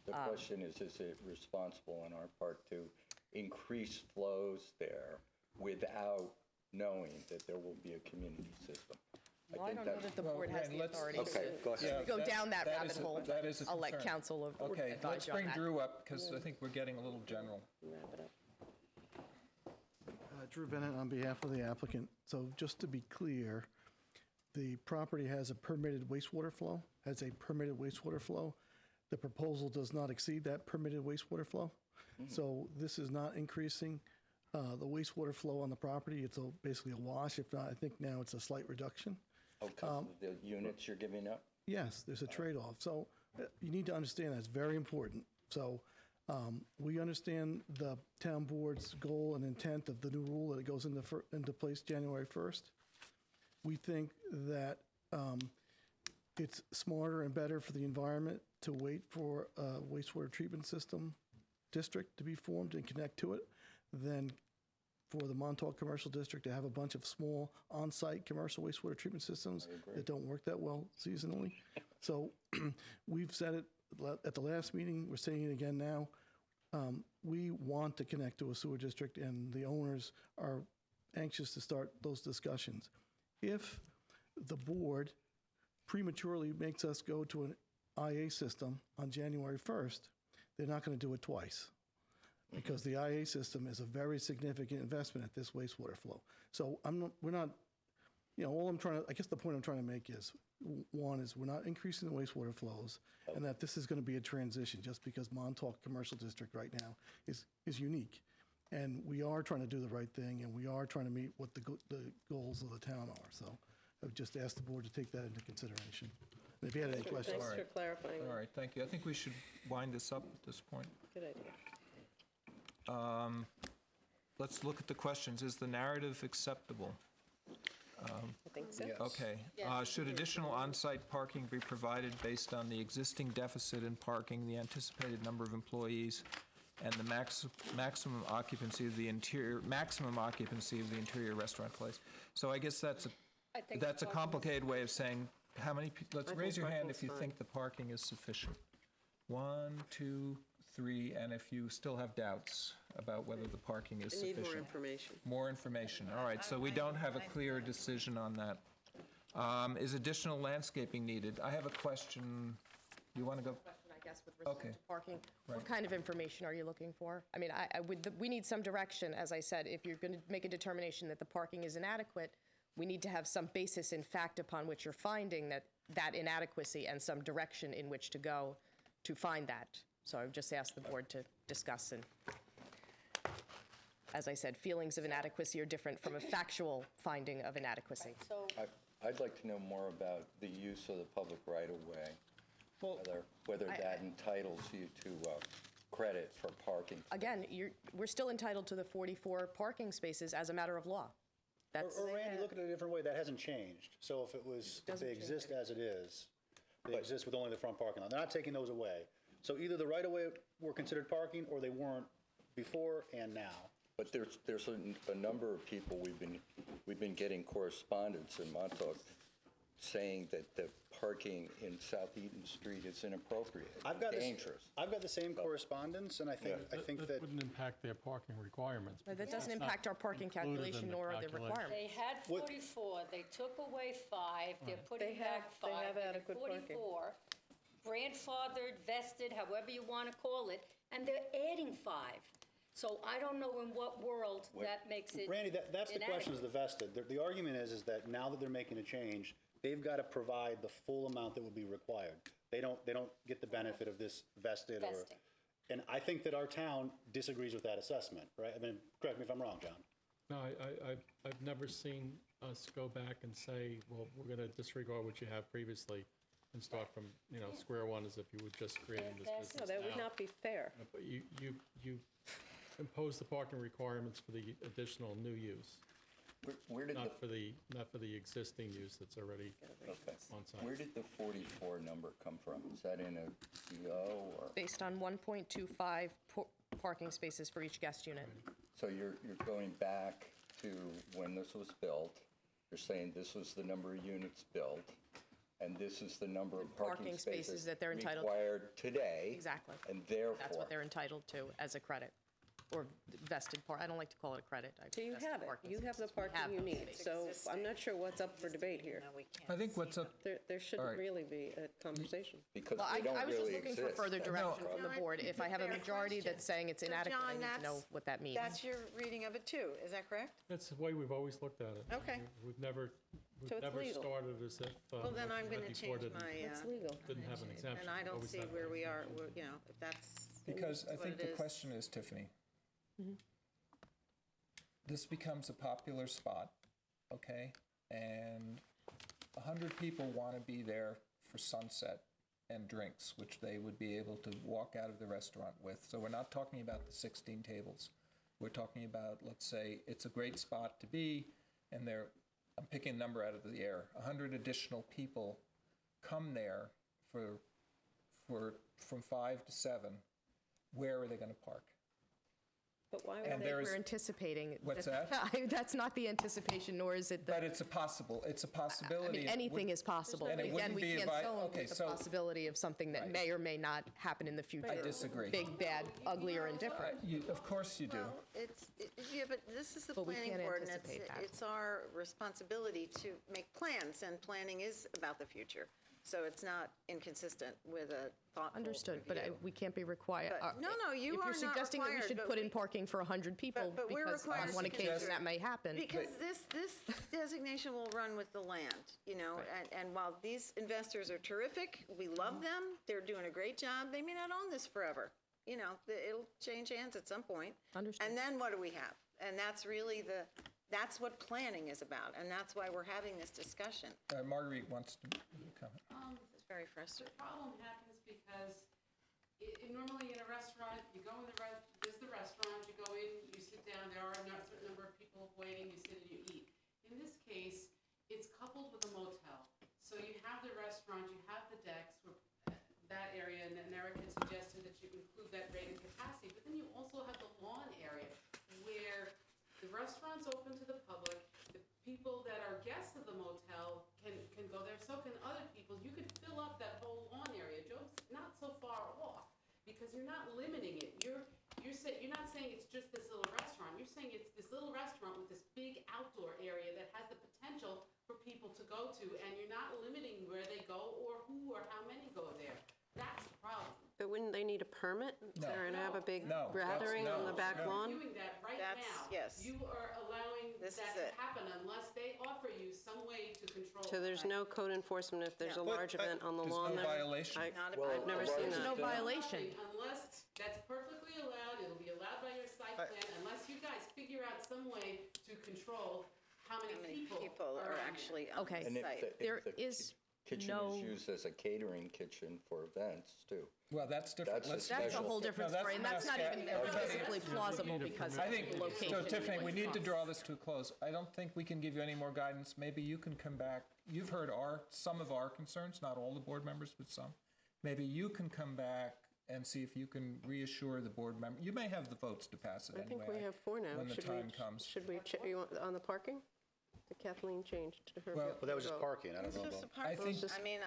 The question is it responsible on our part to increase flows there without knowing that there will be a community system? Well, I think don't know that's- that the board has the let's- authority Okay, go to ahead. go down that that rabbit is a- hole. that is a I'll let concern. council Okay, advise let's you on bring that. Drew up, because I think we're getting a little general. Wrap it up. Drew Bennett on behalf of the applicant. So just to be clear, the property has a permitted wastewater flow, The proposal does not exceed that permitted wastewater flow. So this is not increasing the wastewater flow on the property. It's basically a wash. If not, I think now it's a slight reduction. Oh, 'cause of the units you're giving up? Yes, there's a trade-off. So you need to understand that's very important. So we understand the town board's goal and intent of the new rule that it goes into place January 1st. We think that it's smarter and better for the environment to wait for a wastewater treatment system district to be formed and connect to it than for the Montauk Commercial District to have a bunch of small on-site commercial wastewater treatment systems that don't work that well seasonally. So we've said it at the last meeting, we're saying it again now. We want to connect to a sewer district, and the owners are anxious to start those discussions. If the board prematurely makes us go to an IA system on January 1st, they're not going to do it twice, because the IA system is a very significant investment at this wastewater flow. So we're not, I guess the point I'm trying to make is, one is we're not increasing the wastewater flows, and that this is going to be a transition just because Montauk Commercial District right now is unique. And we are trying to do the right thing, and we are trying to meet what the goals of the town are. So I would just ask the board to take that into consideration. And if you had any questions. Thanks for clarifying. All right, thank you. I think we should wind this up at this point. Good idea. Let's look at the questions. Is the narrative acceptable? I think so. Okay. Yes. Should additional on-site parking be provided based on the existing deficit in parking, the anticipated number of employees, and the maximum occupancy of the interior restaurant place? So I guess that's I think a the parking is- complicated way of saying how many. Let's I raise think your hand parking's if you fine. think the parking is sufficient. 1, 2, 3, and if you still have doubts about whether the parking is I sufficient. need more information. More information. All right, so we don't have a clear decision on that. Is additional landscaping needed? I have a question. You want to go? Question, I guess, with respect Okay. to parking. What Right. kind of information are you looking for? I mean, we need some direction, as I said. If you're going to make a determination that the parking is inadequate, we need to have some basis in fact upon which you're finding that inadequacy and some direction in which to go to find that. So I would just ask the board to discuss, and as I said, feelings of inadequacy are different from a factual finding of inadequacy. So, I'd like to know more about the use of the public right-of-way, whether that entitles you to credit for parking. Again, we're still entitled to the 44 parking spaces as a matter of law. That's, Or Randy, look at it a different way, that hasn't changed. So if they exist as it is, they exist with only the front parking lot. They're not taking those away. So either the right-of-way were considered parking, or they weren't before and now. But there's a number of people, we've been getting correspondence in Montauk saying that the parking in South Eaton Street is inappropriate, dangerous. I've got the same correspondence, and I think that. wouldn't impact their parking requirements. that doesn't It's not impact our parking included in calculation the nor the calculation. requirement. they had 44, they took away 5, they're putting They have- back they 5. have and adequate parking. 44, grandfathered, vested, however you want to call it, and they're adding 5. So I don't know in what world that makes it Randy, that's the question, is the inadequate. vested. The argument is that now that they're making a change, they've got to provide the full amount that would be required. They don't get the benefit of this vested or. Vesting. And I think that our town disagrees with that assessment, right? I mean, correct me if I'm wrong, John. No, I've never seen us go back and say, well, we're going to disregard what you have previously and start from, square one as if you were just creating this That's- business No, that would now. not be fair. But you impose the parking requirements for the additional new use, Where did not for the existing use that's already on site. Where did the 44 number come from? Is that in a CO or? Based on 1.25 parking spaces for each guest unit. So you're going back to when this was built, you're saying this was the number of units built, and this is the number of parking Parking spaces spaces that they're entitled to. required today. Exactly. And therefore. That's what they're entitled to as a credit, or vested part. I don't like to call it a credit. So you vested have it. parking You have the spaces. We have parking you those need. spaces. So I'm not sure what's up for debate here. No, we can't I think see what's up, There shouldn't right. really be a conversation. Because Well, they don't I was just really looking exist. for further direction from the No, board. If I have a fair majority question. that's saying it's So, inadequate, I John, need to know that's- what that means. That's your reading of it too, is that correct? That's the way we've always looked at it. Okay. We've never So it's legal. started as if. Well, then what I'm you going had to before change didn't- my, It's legal. Didn't have an exemption. and I don't Always see had where an we are, exemption. if that's. because I what think it the is. question is, Tiffany, this becomes a popular spot, okay? And 100 people want to be there for sunset and drinks, which they would be able to walk out of the restaurant with. So we're not talking about the 16 tables. We're talking about, let's say, it's a great spot to be, and I'm picking a number out of the air, 100 additional people come there from 5 to 7, where are they going to park? But why And would they? there's- We're anticipating. What's that? That's not the anticipation, nor is it the. But it's a possibility. I mean, anything is possible. And it Again, wouldn't we be can't advi- tell okay, the so- possibility of something that may or may not happen in the future. I disagree. Big, bad, ugly, or indifferent. Of course you do. Well, yeah, but this is the But we planning can't board, and anticipate that. it's our responsibility to make plans, and planning is about the future. So it's not inconsistent with a thoughtful Understood, but review. we can't be required. But- no, you are not If you're suggesting that we required, should but put in we- parking for 100 people, But we're because required on one to occasion consider- that may happen. Because this designation will run with the land, you know, and while these investors are terrific, we love them, they're doing a great job, they may not own this forever. You know, it'll change hands at some point. Understood. And then what do we have? And that's really that's what planning is about, and that's why we're having this discussion. Marguerite wants to comment. It's very frustrating. The problem happens because normally in a restaurant, you go in there's the restaurant, you go in, you sit down, there are a certain number of people waiting, you sit and you eat. In this case, it's coupled with a motel. So you have the restaurant, you have the decks, that area, and then Eric had suggested that you include that rated capacity, but then you also have the lawn area where the restaurant's open to the public, the people that are guests of the motel can go there, so can other people. You could fill up that whole lawn area. Joe's not so far off, because you're not limiting it. You're not saying it's just this little restaurant. You're saying it's this little restaurant with this big outdoor area that has the potential for people to go to, and you're not limiting where they go or who or how many go there. That's the problem. But wouldn't they need a permit? No. They're going to have a big No, gathering on the back no. lawn? Doing that right That's- now. yes. You are allowing This that is to it. happen unless they offer you some way to control. So there's that. no code enforcement if there's a But, large event on the there's lawn no there? violation. Not a Well, I've never a seen large that. No event- violation. Unless that's perfectly allowed, it'll be allowed by your site plan, unless you guys figure out some way to control how How many many people people are on there. actually on Okay. the And site. There if the is kitchen no- is used as a catering kitchen for events, too. Well, that's different. That's a Let's- special- That's a whole different No, that's story, and that's not mass even ga- physically plausible because I of think, the location. so Tiffany, we need to Yes. draw this to a close. I don't think we can give you any more guidance. Maybe you can come back. You've heard some of our concerns, not all the board members, but some. Maybe you can come back and see if you can reassure the board member. You may have the votes to pass it I anyway. think we have 4 now. When the Should time we, comes. should we, you want, on the parking? Kathleen changed her. Well, But that was just vote. parking, I don't It's know just about. a part, think- I mean,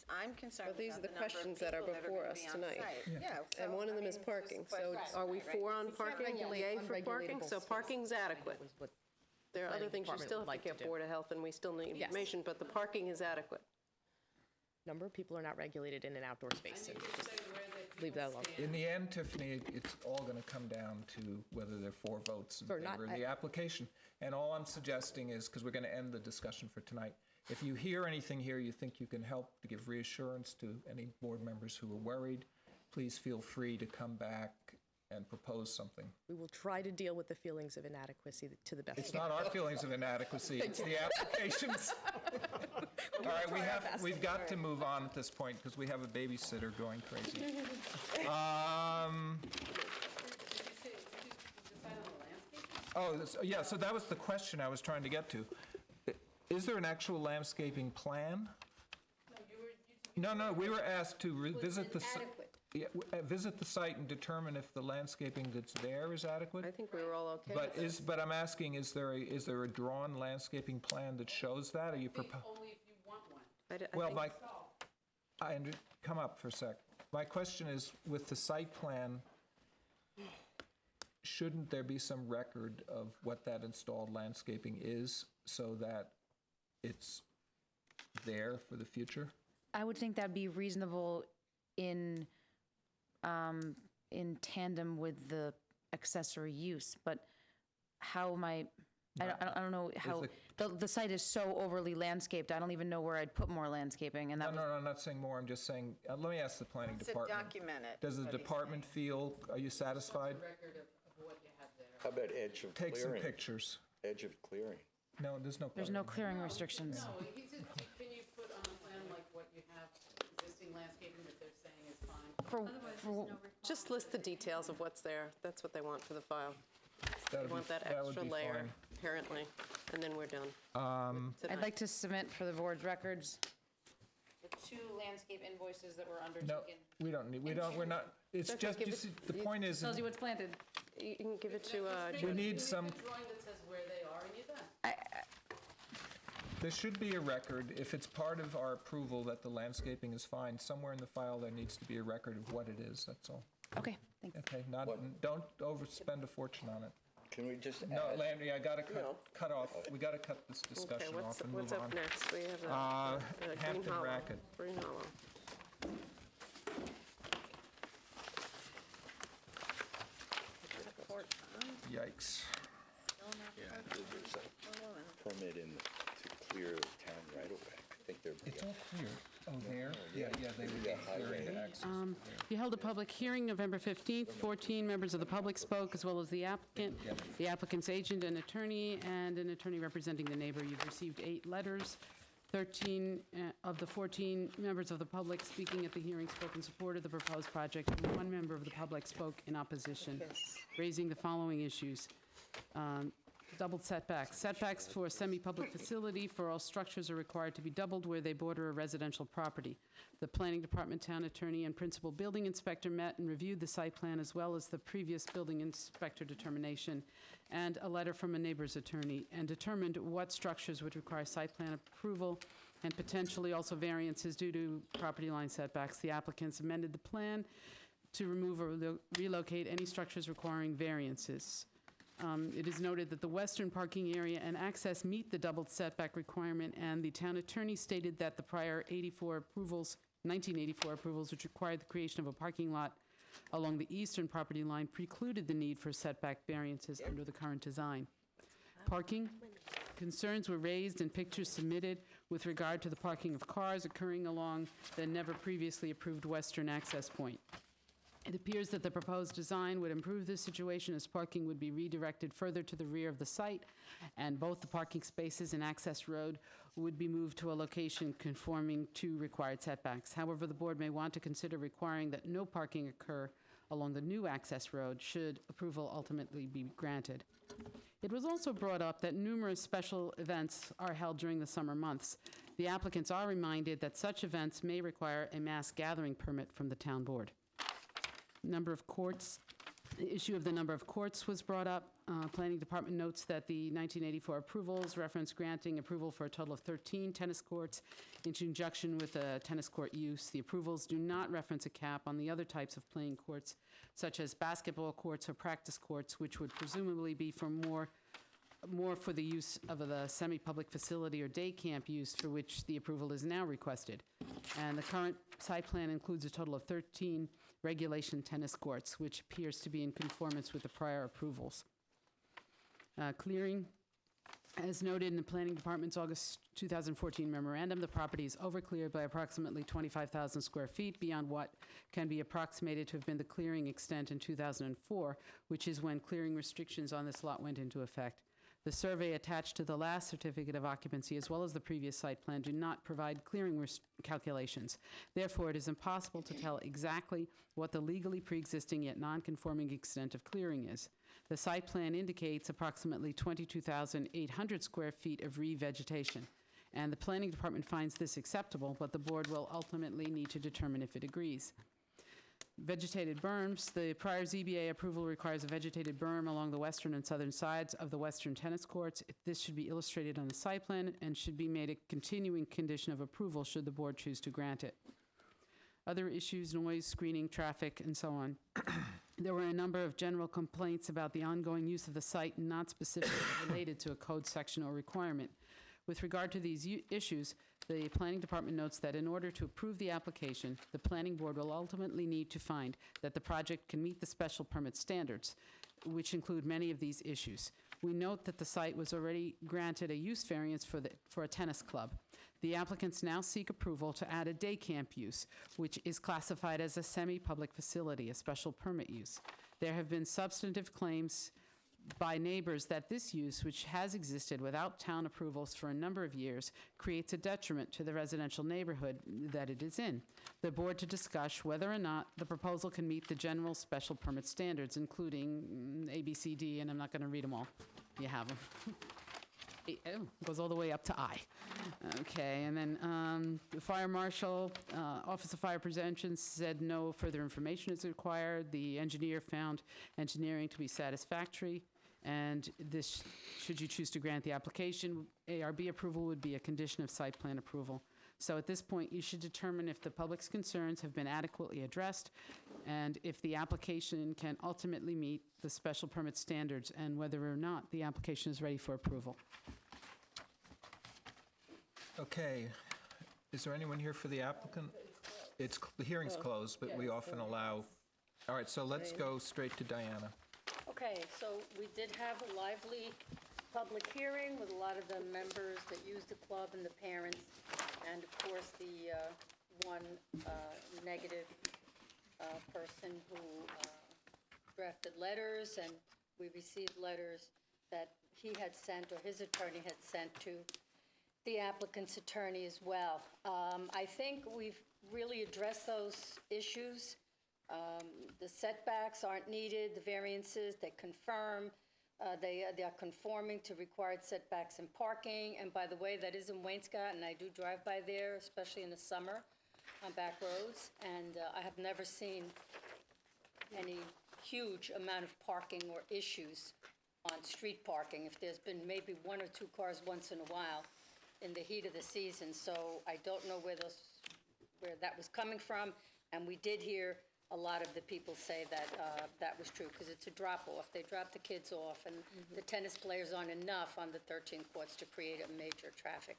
I'm concerned Well, these about are the the number of questions that are people before gonna us be on tonight. site. Yeah. And so, one of I them is mean, it's parking. just a So question, are we right? 4 on We can't parking? regulate Yay for parking? unregulatable So space. parking's adequate. Was what There are other planning things you department still would have to like to get do. Board of Health, and we still need Yes. information, but the parking is adequate. number of people are not regulated in an outdoor space. And you can say where the Leave people that alone. stand. In the end, Tiffany, it's all going to come down to whether there are 4 votes in For not- favor of the application. And all I'm suggesting is, because we're going to end the discussion for tonight, if you hear anything here you think you can help to give reassurance to any board members who are worried, please feel free to come back and propose something. We will try to deal with the feelings of inadequacy to the best. It's not our feelings of inadequacy, it's the applications. All right, we've got to move on at this point because we have a babysitter going crazy. Did you decide on the landscape? Oh, yeah, so that was the question I was trying to get to. Is there an actual landscaping plan? No, we were asked to visit the site. Yeah, visit the site and determine if the landscaping that's there is adequate? I think we were all okay But with that. but I'm asking, is there a drawn landscaping plan that shows that? Are you I think proposing? only if you want one. I Well, think- come up for a sec. My question is, with the site plan, shouldn't there be some record of what that installed landscaping is so that it's there for the future? I would think that'd be reasonable in tandem with the accessory use, but how am I don't know how, the site is so overly landscaped, I don't even know where I'd put more landscaping, and that was, No, I'm not saying more, I'm just saying, let me ask the planning To department. document it. Does the what he's department feel, are you satisfied? Record of what you have there. How about edge of Take some clearing? pictures. Edge of clearing. No, there's no. there's no clearing restrictions. No, he said, can you put on a plan like what you have existing landscaping that they're saying is fine? Just list the details of what's there. That's what they want for the file. They want that would extra be layer, fine. apparently, and then we're done. I'd like to submit for the board's records 2 landscape invoices that were No, undertaken. we don't need, we're not, it's Okay, just, give you it- see, the point is, Tells you what's planted. You can give it to, we need some, Drawing that says where they are, and you're done. there should be a record, if it's part of our approval that the landscaping is fine, somewhere in the file there needs to be a record of what it is, that's all. Okay, thanks. Okay, not, don't overspend a fortune on it. Can we just No, add, Landry, I gotta No. cut off, we gotta cut this okay, discussion off and what's move up on. next? We have Green Hampton Hollow. Racket. Green Hollow. Yikes. yeah, there's a permit in to clear the town right away. I think they're. It's all clear. Oh, there? Yeah, they would be clearing the access. You held a public hearing November 15th. 14 members of the public spoke, as well as the applicant, the applicant's agent and an attorney representing the neighbor. You've received 8 letters. 13 of the 14 members of the public speaking at the hearing spoke in support of the proposed project, and 1 member of the public spoke in opposition, raising the following issues. Doubled setbacks. Setbacks for a semi-public facility for all structures are required to be doubled where they border a residential property. The planning department, town attorney, and principal building inspector met and reviewed the site plan as well as the previous building inspector determination and a letter from a neighbor's attorney, and determined what structures would require site plan approval and potentially also variances due to property line setbacks. The applicants amended the plan to remove or relocate any structures requiring variances. It is noted that the western parking area and access meet the doubled setback requirement, and the town attorney stated that the prior 1984 approvals, which required the creation of a parking lot along the eastern property line, precluded the need for setback variances under the current design. Parking concerns were raised and pictures submitted with regard to the parking of cars occurring along the never previously approved western access point. It appears that the proposed design would improve this situation as parking would be redirected further to the rear of the site, and both the parking spaces and access road would be moved to a location conforming to required setbacks. However, the board may want to consider requiring that no parking occur along the new access road should approval ultimately be granted. It was also brought up that numerous special events are held during the summer months. The applicants are reminded that such events may require a mass gathering permit from the town board. Number of courts, the issue of the number of courts was brought up. Planning Department notes that the 1984 approvals reference granting approval for a total of 13 tennis courts in conjunction with a tennis court use. The approvals do not reference a cap on the other types of playing courts, such as basketball courts or practice courts, which would presumably be for more for the use of the semi-public facility or day camp use for which the approval is now requested. And the current site plan includes a total of 13 regulation tennis courts, which appears to be in conformance with the prior approvals. Clearing, as noted in the Planning Department's August 2014 memorandum, the property is overcleared by approximately 25,000 square feet beyond what can be approximated to have been the clearing extent in 2004, which is when clearing restrictions on this lot went into effect. The survey attached to the last certificate of occupancy, as well as the previous site plan, do not provide clearing calculations. Therefore, it is impossible to tell exactly what the legally pre-existing yet non-conforming extent of clearing is. The site plan indicates approximately 22,800 square feet of revegetation, and the Planning Department finds this acceptable, but the board will ultimately need to determine if it agrees. Vegetated berms. The prior ZBA approval requires a vegetated berm along the western and southern sides of the western tennis courts. This should be illustrated on the site plan and should be made a continuing condition of approval should the board choose to grant it. Other issues, noise, screening, traffic, and so on. There were a number of general complaints about the ongoing use of the site not specifically related to a code section or requirement. With regard to these issues, the Planning Department notes that in order to approve the application, the Planning Board will ultimately need to find that the project can meet the special permit standards, which include many of these issues. We note that the site was already granted a use variance for a tennis club. The applicants now seek approval to add a day camp use, which is classified as a semi-public facility, a special permit use. There have been substantive claims by neighbors that this use, which has existed without town approvals for a number of years, creates a detriment to the residential neighborhood that it is in. The board to discuss whether or not the proposal can meet the general special permit standards, including A, B, C, D, and I'm not going to read them all. You have them. Goes all the way up to I. Okay, and then the fire marshal, Office of Fire Prevention said no further information is required. The engineer found engineering to be satisfactory, and this, should you choose to grant the application, ARB approval would be a condition of site plan approval. So at this point, you should determine if the public's concerns have been adequately addressed and if the application can ultimately meet the special permit standards and whether or not the application is ready for approval. Okay, is there anyone here for the applicant? The hearing's closed, but we often allow, all right, so let's go straight to Diana. Okay, so we did have a lively public hearing with a lot of the members that use the club and the parents, and of course, the one negative person who drafted letters, and we received letters that he had sent, or his attorney had sent to the applicant's attorney as well. I think we've really addressed those issues. The setbacks aren't needed, the variances, they confirm, they are conforming to required setbacks and parking. And by the way, that is in Wainscott, and I do drive by there, especially in the summer, on back roads. And I have never seen any huge amount of parking or issues on street parking. If there's been maybe one or two cars once in a while in the heat of the season. So I don't know where that was coming from. And we did hear a lot of the people say that that was true, because it's a drop-off. They drop the kids off, and the tennis players aren't enough on the 13 courts to create a major traffic.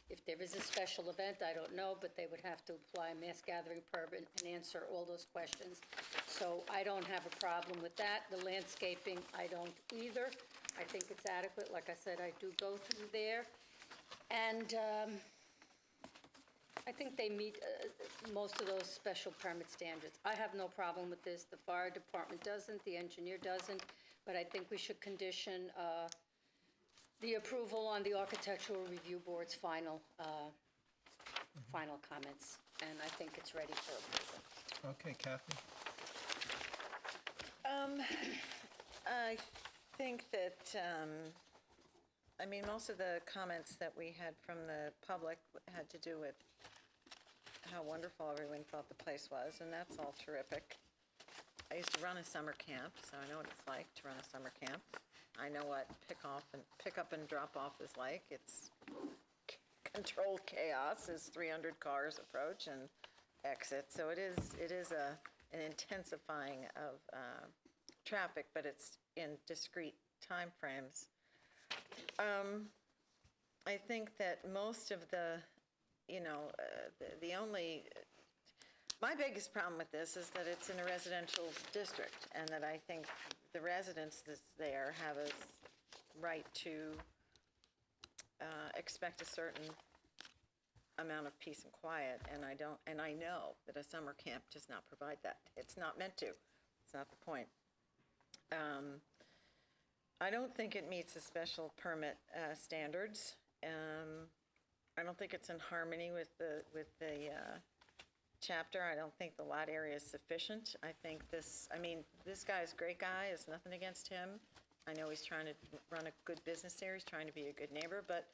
If there is a special event, I don't know, but they would have to apply a mass gathering permit and answer all those questions. So I don't have a problem with that. The landscaping, I don't either. I think it's adequate. Like I said, I do go through there. And I think they meet most of those special permit standards. I have no problem with this. The fire department doesn't, the engineer doesn't, but I think we should condition the approval on the architectural review board's final comments, and I think it's ready for approval. Okay, Kathy? I think that, I mean, most of the comments that we had from the public had to do with how wonderful everyone thought the place was, and that's all terrific. I used to run a summer camp, so I know what it's like to run a summer camp. I know what pick up and drop off is like. It's controlled chaos as 300 cars approach and exit. So it is an intensifying of traffic, but it's in discrete time frames. I think that most of the, the only, my biggest problem with this is that it's in a residential district, and that I think the residents that's there have a right to expect a certain amount of peace and quiet, and I know that a summer camp does not provide that. It's not meant to. It's not the point. I don't think it meets the special permit standards. I don't think it's in harmony with the chapter. I don't think the lot area is sufficient. I think this guy's a great guy. It's nothing against him. I know he's trying to run a good business there. He's trying to be a good neighbor, but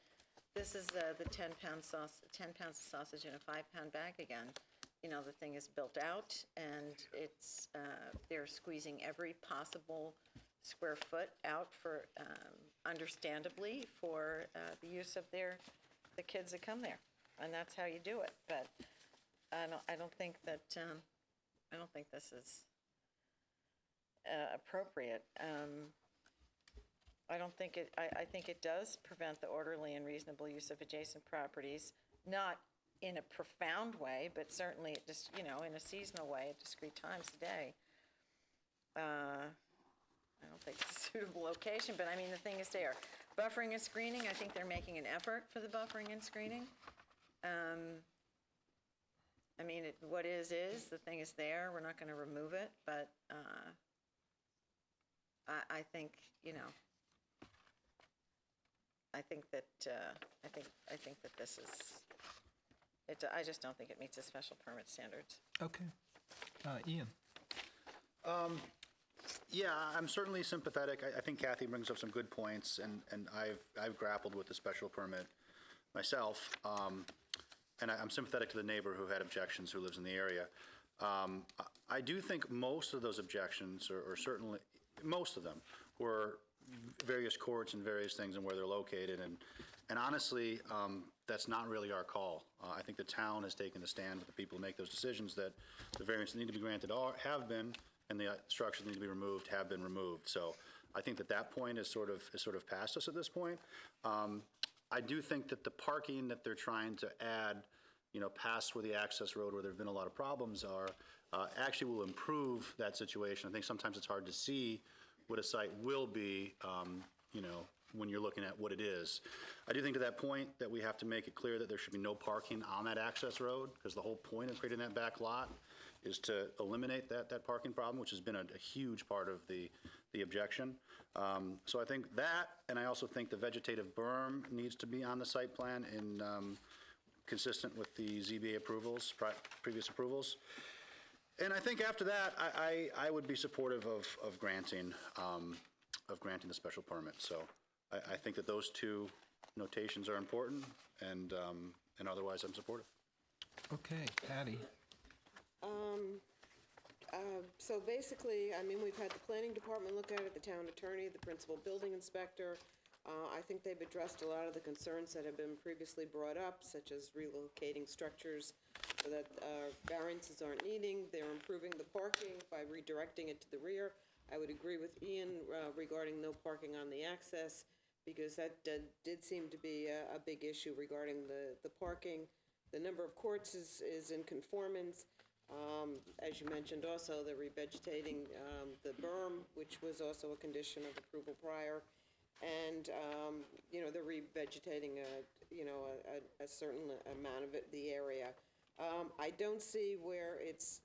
this is the 10 pounds of sausage in a 5-pound bag again. The thing is built out, and it's they're squeezing every possible square foot out for, understandably, for the use of the kids that come there, and that's how you do it. But I don't think that I don't think this is appropriate. I don't think it. I think it does prevent the orderly and reasonable use of adjacent properties, not in a profound way, but certainly just in a seasonal way at discrete times a day. I don't think it's a suitable location, but the thing is there. Buffering and screening, I think they're making an effort for the buffering and screening. What is, the thing is there. We're not going to remove it, but I think, I think that this is, I just don't think it meets the special permit standards. Okay. Ian? Yeah, I'm certainly sympathetic. I think Kathy brings up some good points, and I've grappled with the special permit myself, and I'm sympathetic to the neighbor who had objections, who lives in the area. I do think most of those objections, or certainly most of them, were various courts and various things and where they're located, and honestly, that's not really our call. I think the town has taken the stand with the people who make those decisions that the variants that need to be granted have been, and the structures that need to be removed have been removed. So I think that point is sort of past us at this point. I do think that the parking that they're trying to add, past where the access road, where there have been a lot of problems are, actually will improve that situation. I think sometimes it's hard to see what a site will be, when you're looking at what it is. I do think to that point that we have to make it clear that there should be no parking on that access road, because the whole point of creating that back lot is to eliminate that parking problem, which has been a huge part of the objection. So I think that, and I also think the vegetative berm needs to be on the site plan and consistent with the ZBA approvals, previous approvals. And I think after that, I would be supportive of granting the special permit. So I think that those two notations are important, and otherwise I'm supportive. Okay, Patty. So basically, we've had the planning department look at it, the town attorney, the principal building inspector. I think they've addressed a lot of the concerns that have been previously brought up, such as relocating structures so that variances aren't needing. They're improving the parking by redirecting it to the rear. I would agree with Ian regarding no parking on the access, because that did seem to be a big issue regarding the parking. The number of courts is in conformance. As you mentioned also, the revegetating the berm, which was also a condition of approval prior, and the revegetating a certain amount of the area. I don't see where it's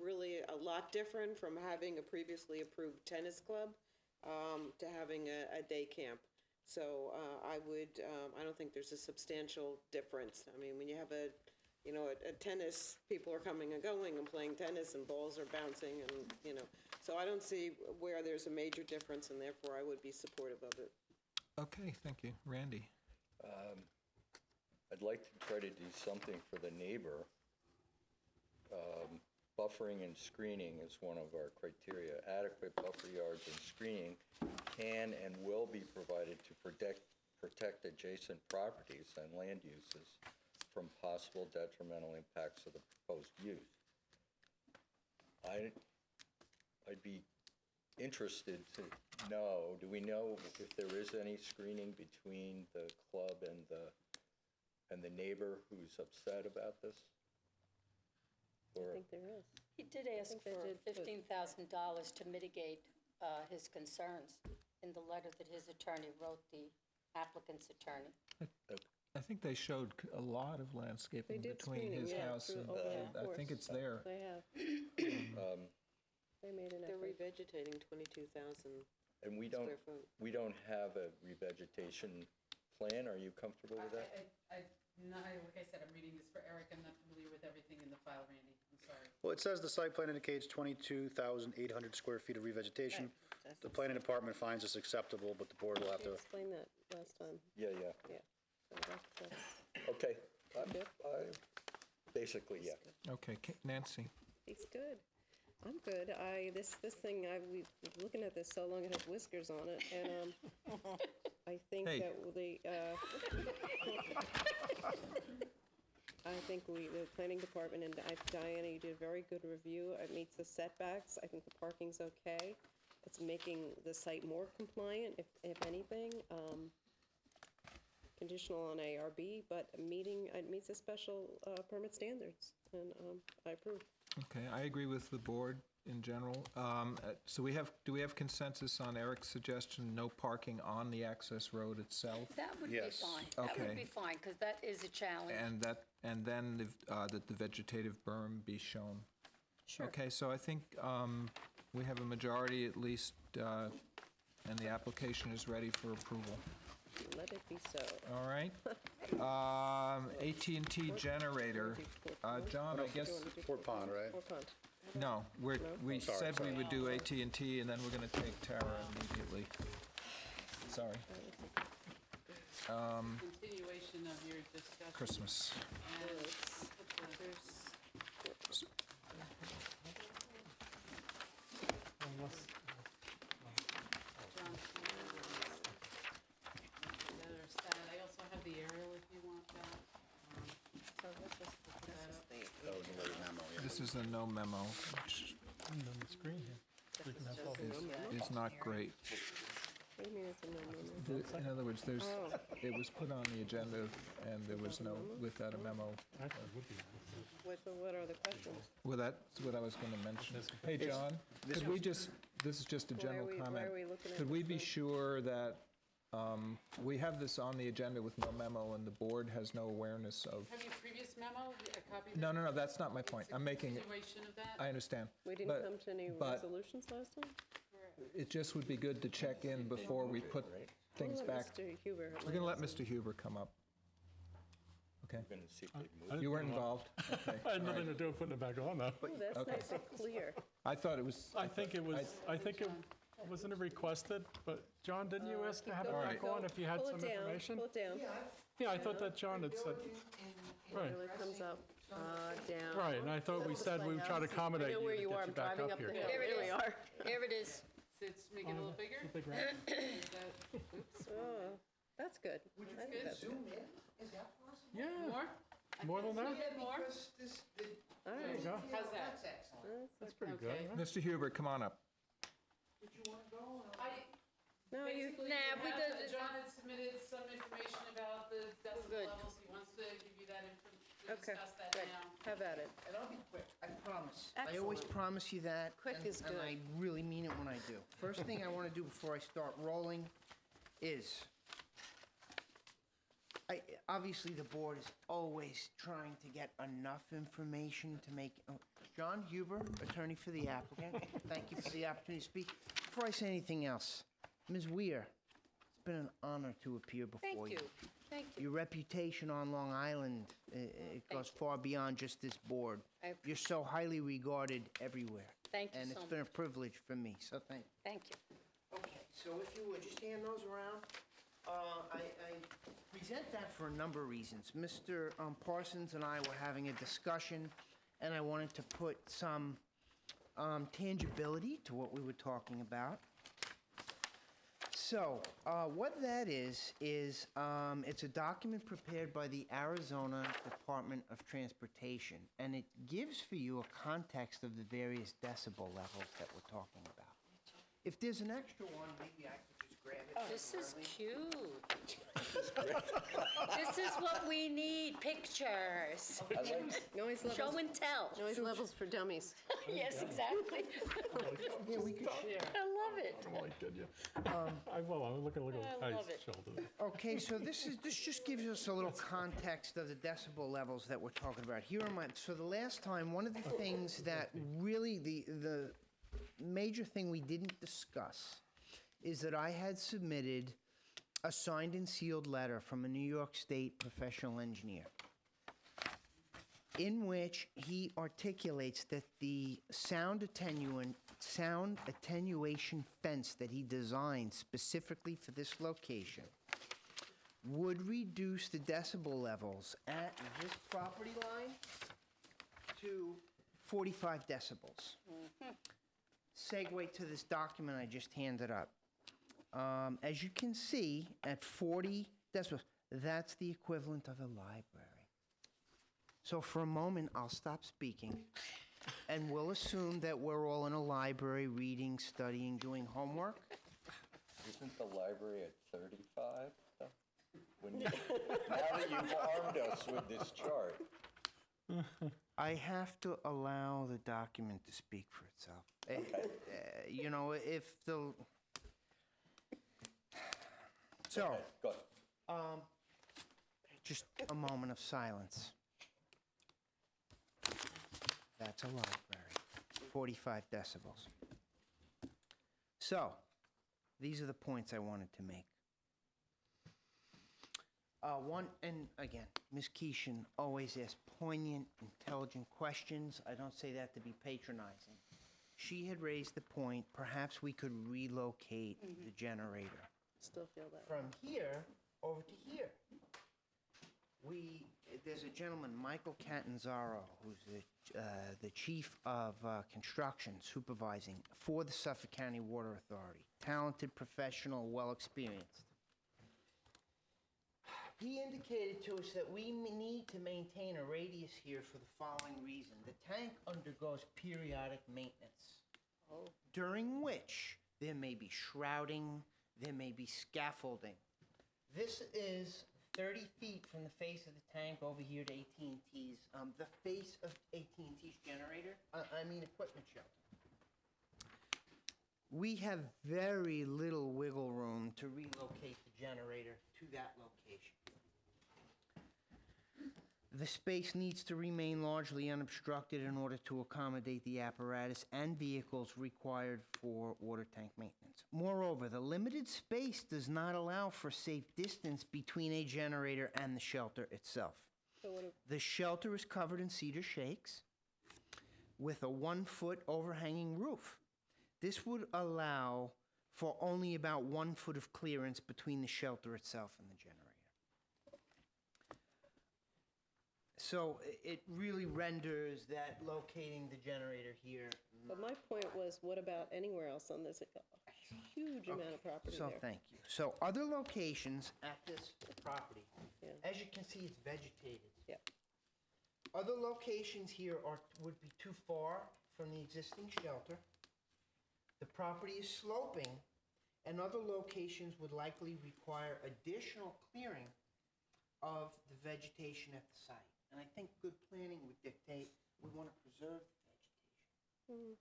really a lot different from having a previously approved tennis club to having a day camp. So I don't think there's a substantial difference. When you have a tennis, people are coming and going and playing tennis, and balls are bouncing, and so I don't see where there's a major difference, and therefore I would be supportive of it. Okay, thank you. Randy? I'd like to try to do something for the neighbor. Buffering and screening is one of our criteria. Adequate buffer yards and screening can and will be provided to protect adjacent properties and land uses from possible detrimental impacts of the proposed use. I'd be interested to know, do we know if there is any screening between the club and the neighbor who's upset about this? I think there is. He did ask for $15,000 to mitigate his concerns in the letter that his attorney wrote the applicant's attorney. I think they showed a lot of landscaping They did between screening, his yeah, house and, over the I think course. it's there. They have. They made an They're effort. revegetating 22,000 And we square foot. don't have a revegetation plan. Are you comfortable with that? Like I said, I'm reading this for Eric. I'm not familiar with everything in the file, Randy. I'm sorry. Well, it says the site plan indicates 22,800 square feet of revegetation. The planning department finds this acceptable, but the board will have She to. explained that last time. Yeah. Yeah. So that's Okay. Basically, yeah. Okay, Nancy? he's good. I'm good. This thing, we've been looking at this so long, it has whiskers on it, and I think Hey. that I think the planning department, and Diana, you did a very good review. It meets the setbacks. I think the parking's okay. It's making the site more compliant, if anything. Conditional on ARB, but it meets the special permit standards, and I approve. Okay, I agree with the board in general. So do we have consensus on Eric's suggestion, no parking on the access road itself? That would be Yes. fine. That would Okay. be fine, because that is a challenge. And then that the vegetative berm be shown? Sure. Okay, so I think we have a majority at least, and the application is ready for approval. Let it be so. All right. AT&T generator. John, I guess, Fort Pond, right? Fort Pond. No, we said we would do AT&T, and then we're going to take Tara immediately. Sorry. Continuation of your discussion. Christmas. There's that. I also have the aerial if you want that. So this is That was a late memo, yeah. This is a no memo, which On the screen here. We can have all these. is not great. What do you mean it's a no memo? In other words, it was put on the agenda, and there was no, without a memo. Actually, it would be nice. What are the questions? Well, that's what I was going to mention. Hey, John, could we just, this is just a general comment. why are we looking at Could we this be one? sure that, we have this on the agenda with no memo, and the board has no awareness of, Have your previous memo, a copy? of no, it? no, no, that's not my point. I'm making it, Continuation of that? I understand. We didn't But- come to any but resolutions last time? It just would be good to check in before we put things We'll let back. Mr. Huber. We're going to let Mr. Huber come up. Okay. We're gonna see if they move. You weren't involved? Okay. I had nothing to do with putting it back on, though. Oh, that's Okay. nice and clear. I thought it was, I think it was, wasn't it requested? But, John, didn't you ask to have it All back on if you had Pull some it down, information? pull it down. Yeah, I thought that John had said, right, Until it comes up, down. right, and I thought we said we would try to I accommodate know you where to you are, get I'm you back driving up up the here. hill. There it There we is. are. There it is. Let's make it a little bigger. Big round. Is that- oops. Oh, that's good. I think that's good. Yeah, More? more than that? A bit more? All There right. you go. How's that? That's pretty good, Okay. right? Mr. Huber, come on up. No, you, Basically, Nah, we have- did- John had submitted some information about the decibel good. levels. He wants to give you that to okay, discuss that good. now. Have at it. And I'll be quick, I promise. I always Excellent. promise you that. Quick and- is And good. I really mean it when I do. First thing I want to do before I start rolling is, obviously, the board is always trying to get enough information to make, John Huber, attorney for the applicant, thank you for the opportunity to speak. Before I say anything else, Ms. Weir, it's been an honor to appear before Thank you. you. Thank you. Your reputation on Long Island, it goes far beyond just this board. I You're so highly regarded everywhere. Thank you And so it's been a much. privilege for me, so thank you. Thank you. Okay, so if you would, just hand those around. I present that for a number of reasons. Mr. Parsons and I were having a discussion, and I wanted to put some tangibility to what we were talking about. So, what that is it's a document prepared by the Arizona Department of Transportation, and it gives for you a context of the various decibel levels that we're talking about. If there's an extra one, maybe I could just grab it. This is cute. This is what we need, pictures. I like, Noise Show levels, and tell. noise levels for dummies. Yes, exactly. Yeah, we could share. I love it. I might get you. I will, I'm looking at I the love ice it. shoulder. Okay, so this just gives us a little context of the decibel levels that we're talking about. Here are so the last time, one of the things that really, the major thing we didn't discuss is that I had submitted a signed and sealed letter from a New York State professional engineer in which he articulates that the sound attenuation fence that he designed specifically for this location would reduce the decibel levels at this property line to 45 decibels. Segue to this document I just handed up. As you can see, at 40 decibels, that's the equivalent of a library. So for a moment, I'll stop speaking, and we'll assume that we're all in a library reading, studying, doing homework. isn't the library at 35, though? Now that you've armed us with this chart. I have to allow the document to speak for itself. You know, if the... So, Go ahead. just a moment of silence. That's a library, 45 decibels. So, these are the points I wanted to make. And again, Ms. Keeshan always asks poignant, intelligent questions. I don't say that to be patronizing. She had raised the point, perhaps we could relocate the generator Still feel that. from here over to here. There's a gentleman, Michael Catanzaro, who's the chief of construction supervising for the Suffolk County Water Authority. Talented professional, well experienced. He indicated to us that we need to maintain a radius here for the following reason. The tank undergoes periodic maintenance, during which there may be shrouding, there may be scaffolding. This is 30 feet from the face of the tank over here to AT&T's, the face of AT&T's generator, equipment shelter. We have very little wiggle room to relocate the generator to that location. The space needs to remain largely unobstructed in order to accommodate the apparatus and vehicles required for water tank maintenance. Moreover, the limited space does not allow for safe distance between a generator and the shelter itself. The shelter is covered in cedar shakes with a 1-foot overhanging roof. This would allow for only about 1 foot of clearance between the shelter itself and the generator. So it really renders that locating the generator here. But my point was, what about anywhere else on this? A huge amount of property So there. thank you. So other locations at this property, Yeah. as you can see, it's vegetated. Yep. Other locations here would be too far from the existing shelter. The property is sloping, and other locations would likely require additional clearing of the vegetation at the site. And I think good planning would dictate we want to preserve the vegetation.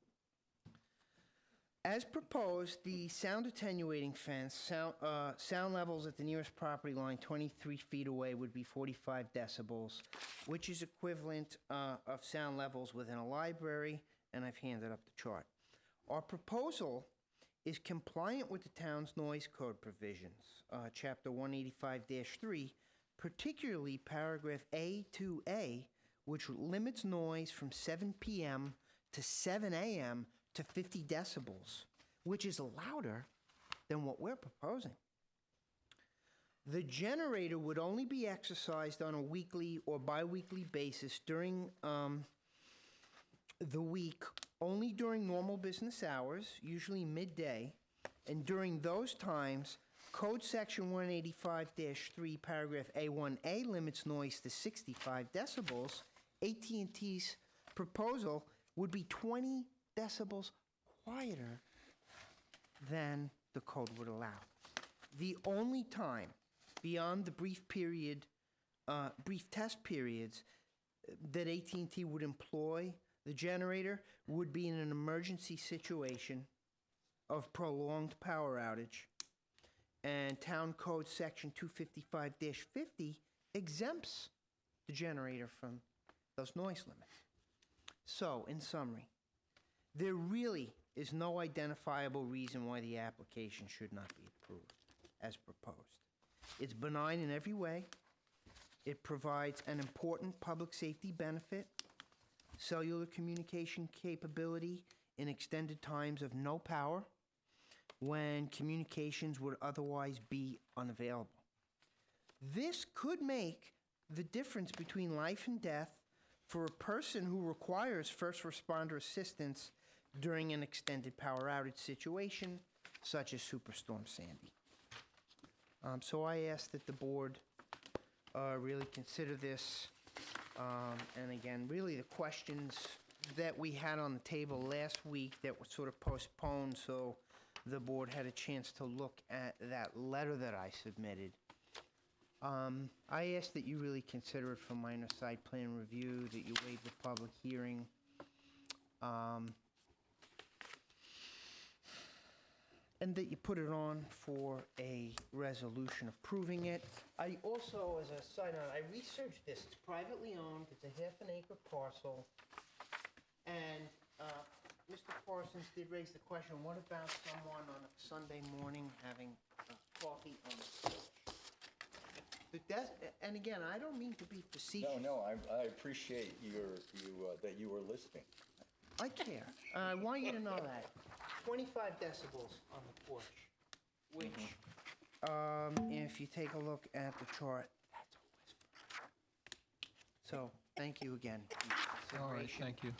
As proposed, the sound attenuating fence, sound levels at the nearest property line 23 feet away would be 45 decibels, which is equivalent of sound levels within a library, and I've handed up the chart. Our proposal is compliant with the town's noise code provisions, Chapter 185-3, particularly paragraph A2A, which limits noise from 7 p.m. to 7 a.m. to 50 decibels, which is louder than what we're proposing. The generator would only be exercised on a weekly or bi-weekly basis during the week, only during normal business hours, usually midday, and during those times, Code Section 185-3, paragraph A1A limits noise to 65 decibels. AT&T's proposal would be 20 decibels quieter than the code would allow. The only time beyond the brief test periods that AT&T would employ the generator would be in an emergency situation of prolonged power outage, and Town Code Section 255-50 exempts the generator from those noise limits. So, in summary, there really is no identifiable reason why the application should not be approved as proposed. It's benign in every way. It provides an important public safety benefit, cellular communication capability in extended times of no power, when communications would otherwise be unavailable. This could make the difference between life and death for a person who requires first responder assistance during an extended power outage situation, such as Superstorm Sandy. So I ask that the board really consider this. And again, really the questions that we had on the table last week that were sort of postponed, so the board had a chance to look at that letter that I submitted. I ask that you really consider it for minor site plan review, that you waive the public hearing. And that you put it on for a resolution approving it. I also, as a side note, I researched this. It's privately owned. It's a half an acre parcel. And Mr. Parsons did raise the question, what about someone on a Sunday morning having coffee on the porch? The and again, I don't mean to be facetious. No, I appreciate that you were listening. I care. I want you to know that. 25 decibels on the porch, which, if you take a look at the chart, that's a whisper. So, thank you again. All right, thank you.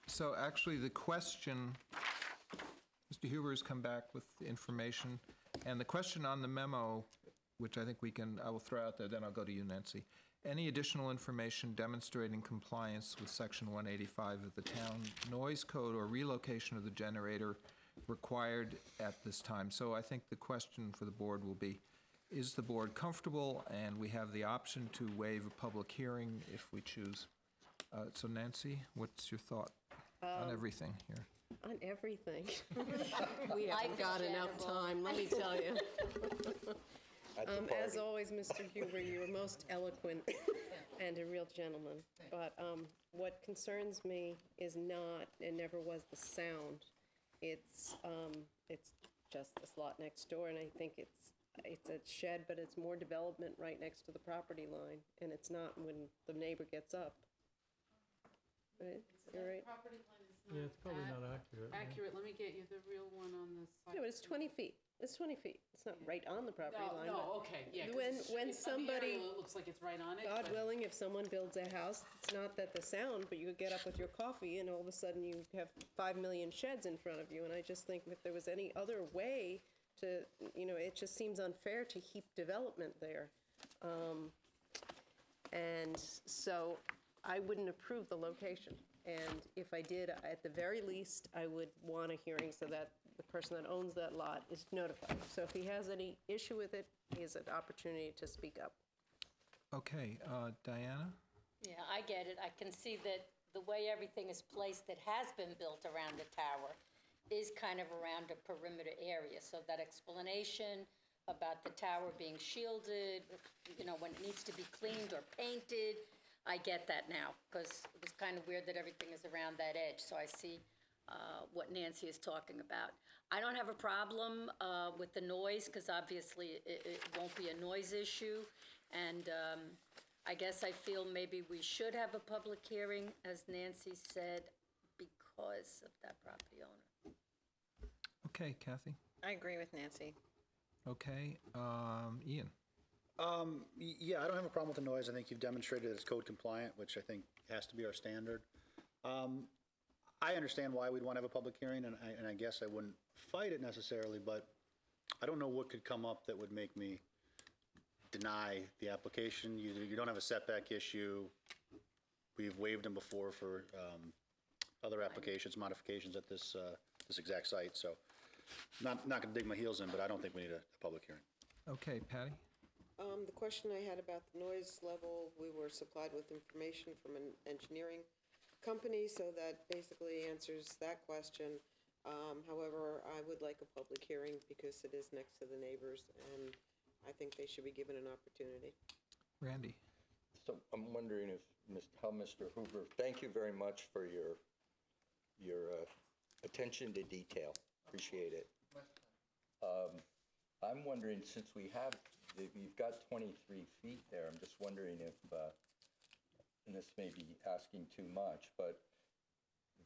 So actually, the question, Mr. Huber has come back with the information, and the question on the memo, which I think I will throw out there, then I'll go to you, Nancy. Any additional information demonstrating compliance with Section 185 of the town noise code or relocation of the generator required at this time? So I think the question for the board will be, is the board comfortable? And we have the option to waive a public hearing if we choose. So Nancy, what's your thought on everything here? On everything. Life We haven't is got enough general. time, let me tell you. At the As party. always, Mr. Huber, you were most eloquent and a real gentleman. But what concerns me is not, and never was, the sound. It's just this lot next door, and I think it's a shed, but it's more development right next to the property line, and it's not when the neighbor gets up. Right? You're right. Property line is Yeah, it's probably not accurate. yeah. accurate. Let me get you the real one on the side. Yeah, but it's 20 feet. It's 20 feet. It's not right on the property line. but- No, okay, yeah. 'cause When- it's- when it's on the somebody- aerial, it looks like it's right on it. God but- willing, if someone builds a house, it's not that the sound, but you could get up with your coffee and all of a sudden you have 5 million sheds in front of you. And I just think if there was any other way to, it just seems unfair to heap development there. And so I wouldn't approve the location. And if I did, at the very least, I would want a hearing so that the person that owns that lot is notified. So if he has any issue with it, he has an opportunity to speak up. Okay, Diana? Yeah, I get it. I can see that the way everything is placed that has been built around the tower is kind of around a perimeter area. So that explanation about the tower being shielded, when it needs to be cleaned or painted, I get that now, because it was kind of weird that everything is around that edge. So I see what Nancy is talking about. I don't have a problem with the noise, because obviously it won't be a noise issue. And I guess I feel maybe we should have a public hearing, as Nancy said, because of that property owner. Okay, Kathy? I agree with Nancy. Okay, Ian? Yeah, I don't have a problem with the noise. I think you've demonstrated it's code compliant, which I think has to be our standard. I understand why we'd want to have a public hearing, and I guess I wouldn't fight it necessarily, but I don't know what could come up that would make me deny the application. You don't have a setback issue. We've waived them before for other applications, modifications at this exact site, so not going to dig my heels in, but I don't think we need a public hearing. Okay, Patty? The question I had about the noise level, we were supplied with information from an engineering company, so that basically answers that question. However, I would like a public hearing because it is next to the neighbors, and I think they should be given an opportunity. Randy? So I'm wondering how Mr. Hoover, thank you very much for your attention to detail. Appreciate it. I'm wondering, since you've got 23 feet there, I'm just wondering if, and this may be asking too much, but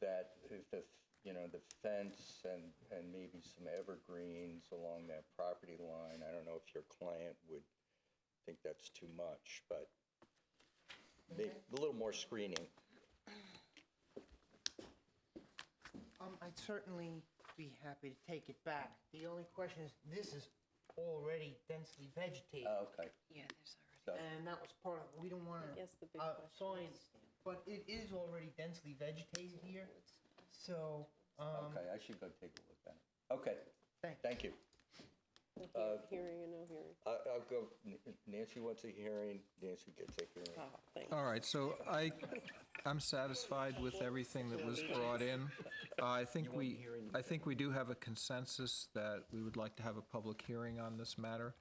that if the fence and maybe some evergreens along that property line, I don't know if your client would think that's too much, but maybe a little more screening. I'd certainly be happy to take it back. The only question is, this is already densely vegetated. Okay. Yeah, there's So, And that was part of, we don't want to Yes, the big sign, but it is already densely vegetated here, so, okay, I should go take a look at it. Okay, Thanks. thank you. Hearing and no hearing. I'll go, Nancy wants a hearing, Nancy gets a hearing. Oh, thanks. All right, so I'm satisfied with everything that was brought in. I think we do have a consensus that we would like to have a public hearing on this matter,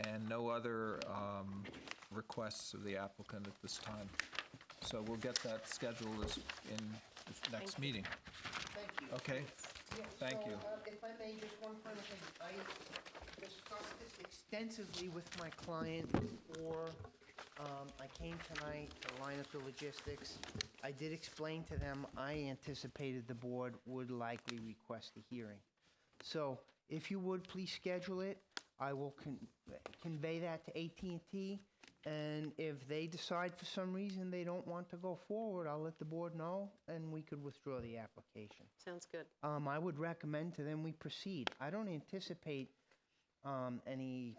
and no other requests of the applicant at this time. So we'll get that scheduled in the next meeting. thank you. Okay? Yeah, Thank so, you. If I may, just one final thing. I discussed this extensively with my client before I came tonight to line up the logistics. I did explain to them I anticipated the board would likely request a hearing. So if you would, please schedule it. I will convey that to AT&T, and if they decide for some reason they don't want to go forward, I'll let the board know, and we could withdraw the application. Sounds good. I would recommend to them we proceed. I don't anticipate any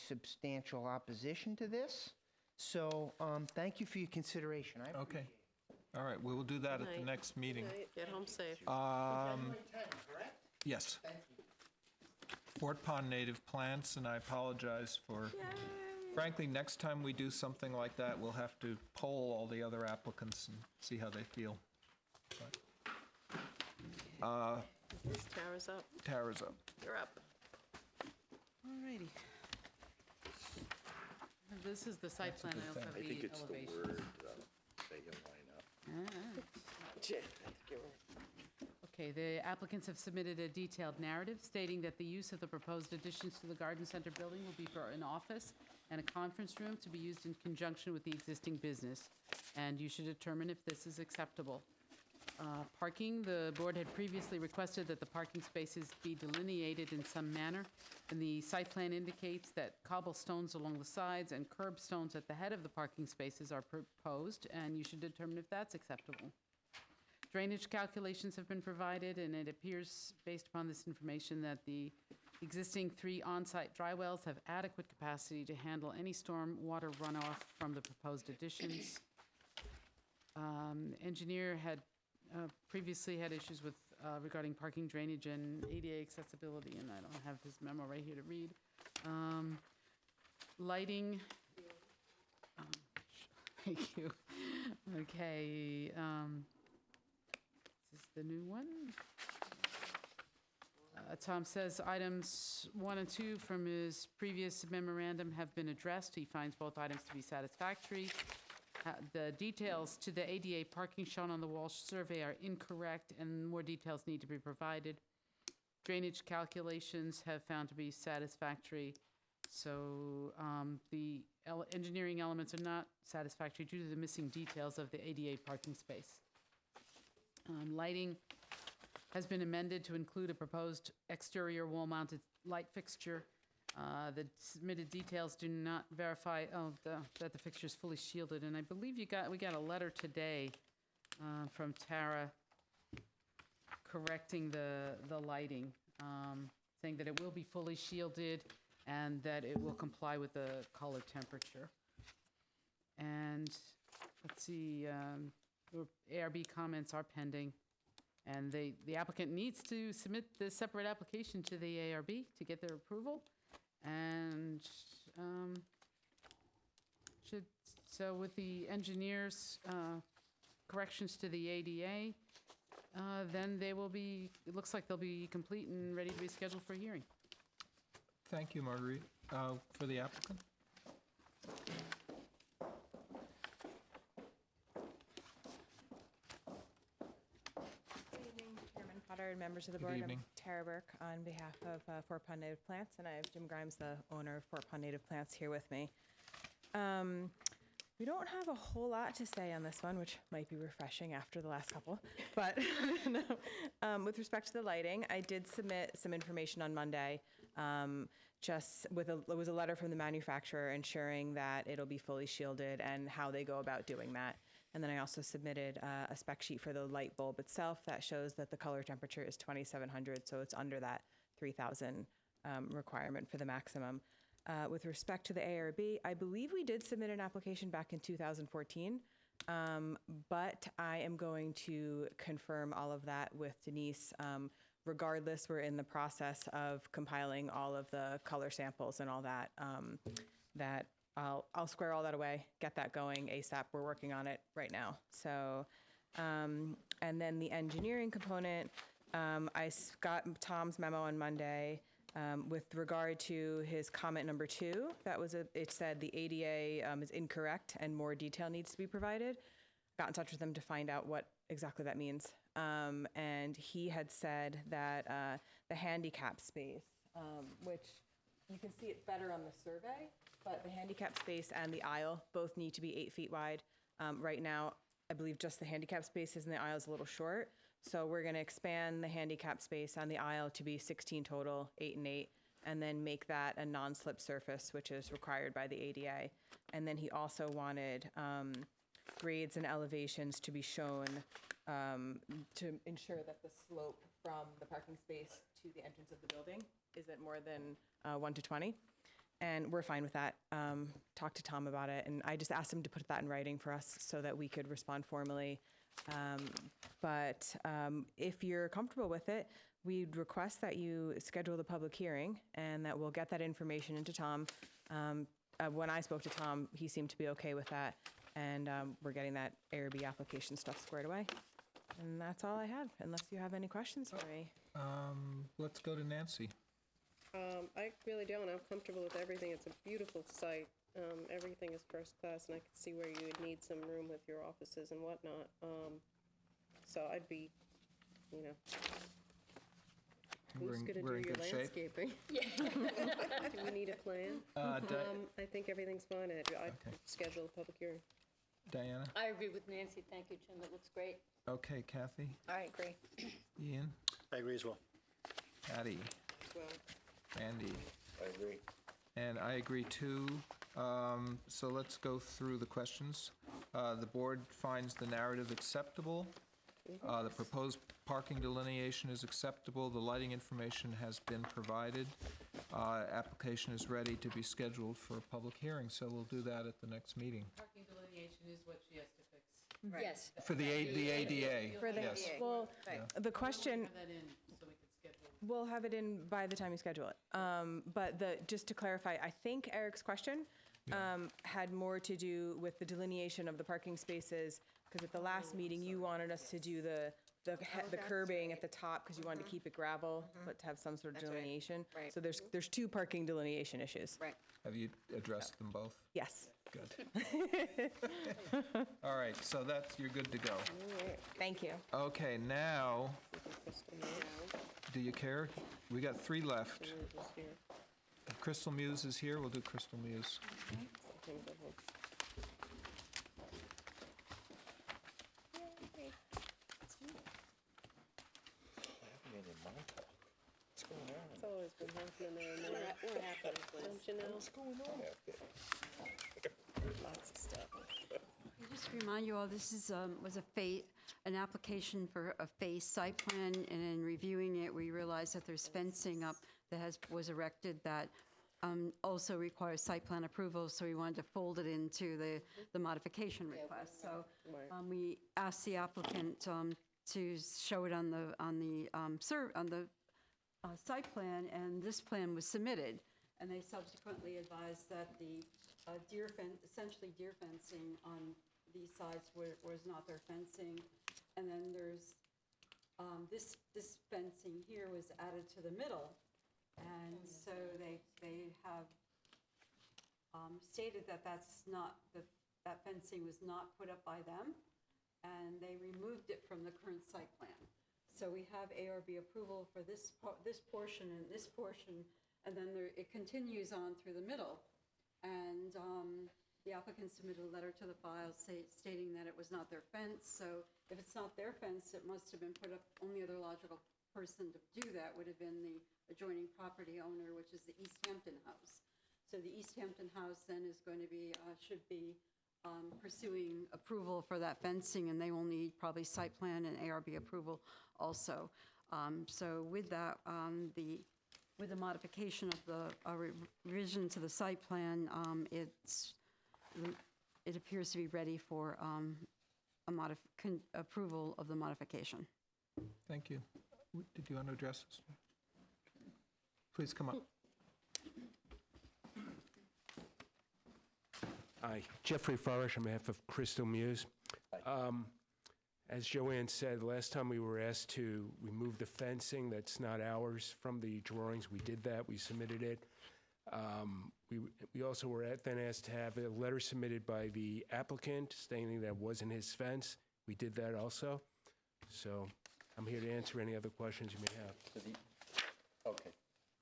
substantial opposition to this, so thank you for your consideration. I appreciate Okay. All right, we will do that at the Night. next meeting. Get home safe. it. January 10th, correct? Yes. Thank you. Fort Pond native plants, and I apologize for, frankly, next time we do something like that, we'll have to poll all the other applicants and see how they feel. But, This Tara's up. Tara's up. You're up. Alrighty. This is the site plan, I also have the I think it's the elevation. word that you line up. Okay, the applicants have submitted a detailed narrative stating that the use of the proposed additions to the garden center building will be for an office and a conference room to be used in conjunction with the existing business, and you should determine if this is acceptable. Parking, the board had previously requested that the parking spaces be delineated in some manner, and the site plan indicates that cobblestones along the sides and curbstones at the head of the parking spaces are proposed, and you should determine if that's acceptable. Drainage calculations have been provided, and it appears, based upon this information, that the existing 3 on-site dry wells have adequate capacity to handle any storm water runoff from the proposed additions. Engineer had previously had issues with regarding parking, drainage, and ADA accessibility, and I don't have his memo right here to read. Lighting. Thank you. Okay. Is this the new one? Tom says items 1 and 2 from his previous memorandum have been addressed. He finds both items to be satisfactory. The details to the ADA parking shown on the Walsh survey are incorrect, and more details need to be provided. Drainage calculations have found to be satisfactory, so the engineering elements are not satisfactory due to the missing details of the ADA parking space. Lighting has been amended to include a proposed exterior wall-mounted light fixture. The submitted details do not verify that the fixture is fully shielded, and I believe we got a letter today from Tara correcting the lighting, saying that it will be fully shielded and that it will comply with the color temperature. And let's see, the ARB comments are pending, and the applicant needs to submit the separate application to the ARB to get their approval. And so with the engineers' corrections to the ADA, then they will be, it looks like they'll be complete and ready to be scheduled for hearing. Thank you, Marguerite. For the applicant? Chairman Potter and members of the Good board. evening. I'm Tara Burke on behalf of Fort Pond Native Plants, and I have Jim Grimes, the owner of Fort Pond Native Plants, here with me. We don't have a whole lot to say on this one, which might be refreshing after the last couple. But no. With respect to the lighting, I did submit some information on Monday, just with it was a letter from the manufacturer ensuring that it'll be fully shielded and how they go about doing that. And then I also submitted a spec sheet for the light bulb itself that shows that the color temperature is 2700, so it's under that 3000 requirement for the maximum. With respect to the ARB, I believe we did submit an application back in 2014, but I am going to confirm all of that with Denise. Regardless, we're in the process of compiling all of the color samples and all that, that I'll square all that away, get that going ASAP. We're working on it right now. So, and then the engineering component, I got Tom's memo on Monday. With regard to his comment number 2, it said the ADA is incorrect and more detail needs to be provided. Got in touch with him to find out what exactly that means. And he had said that the handicap space, which you can see it better on the survey, but the handicap space and the aisle both need to be 8 feet wide. Right now, I believe just the handicap spaces and the aisle is a little short. So we're going to expand the handicap space on the aisle to be 16 total, 8 and 8, and then make that a non-slip surface, which is required by the ADA. And then he also wanted grades and elevations to be shown to ensure that the slope from the parking space to the entrance of the building isn't more than 1 to 20. And we're fine with that. Talked to Tom about it, and I just asked him to put that in writing for us so that we could respond formally. But if you're comfortable with it, we'd request that you schedule the public hearing and that we'll get that information into Tom. When I spoke to Tom, he seemed to be okay with that, and we're getting that ARB application stuff squared away. And that's all I had, unless you have any questions for me. Let's go to Nancy. I really don't. I'm comfortable with everything. It's a beautiful site. Everything is first class, and I could see where you would need some room with your offices and whatnot. So I'd be, you know, who's going to do your landscaping? Yeah. Do we need a plan? I think everything's fine. I'd schedule a public hearing. Diana? I agree with Nancy. Thank you, Jim. It looks great. Okay, Kathy? I agree. Ian? I agree as well. Patty? Well, Andy? I agree. And I agree too. So let's go through the questions. The board finds the narrative acceptable. The proposed parking delineation is acceptable. The lighting information has been provided. Application is ready to be scheduled for a public hearing, so we'll do that at the next meeting. Parking delineation is what she has to fix. Yes. For the ADA, For the, yes. well, the question, Have that in so we could schedule. we'll have it in by the time you schedule it. But just to clarify, I think Eric's question had more to do with the delineation of the parking spaces, because at the last meeting, you wanted us to do the curbing at the top, because you wanted to keep it gravel, but to have some sort of That's right. delineation. Right. So there's 2 parking delineation issues. Right. Have you addressed them both? Yes. Good. All right, so you're good to go. Thank you. Okay, now, do you care? We got 3 left. Crystal Muse is here. We'll do Crystal Muse. What's going on? it's always been happening there. What happened? Don't you know? What's going on out there? Lots of stuff. Just to remind you all, this is, was an application for a phase site plan, and in reviewing it, we realized that there's fencing up that was erected that also requires site plan approval, so we wanted to fold it into the modification request. So we asked the applicant to show it on the site plan, and this plan was submitted. And they subsequently advised that the essentially deer fencing on these sides was not their fencing. And then there's, this fencing here was added to the middle. And so they have stated that that fencing was not put up by them, and they removed it from the current site plan. So we have ARB approval for this portion and this portion, and then it continues on through the middle. And the applicant submitted a letter to the file stating that it was not their fence. So if it's not their fence, it must have been put up. Only other logical person to do that would have been the adjoining property owner, which is the East Hampton house. So the East Hampton house then is going to be, should be pursuing approval for that fencing, and they will need probably site plan and ARB approval also. So with that, with the modification of the revision to the site plan, it appears to be ready for approval of the modification. Thank you. Did you want to address this? Please come up. Hi, Jeffrey Farish on behalf of Crystal Muse. As Joanne said, last time we were asked to remove the fencing that's not ours from the drawings. We did that. We submitted it. We also were then asked to have a letter submitted by the applicant stating that wasn't his fence. We did that also. So I'm here to answer any other questions you may have. Okay.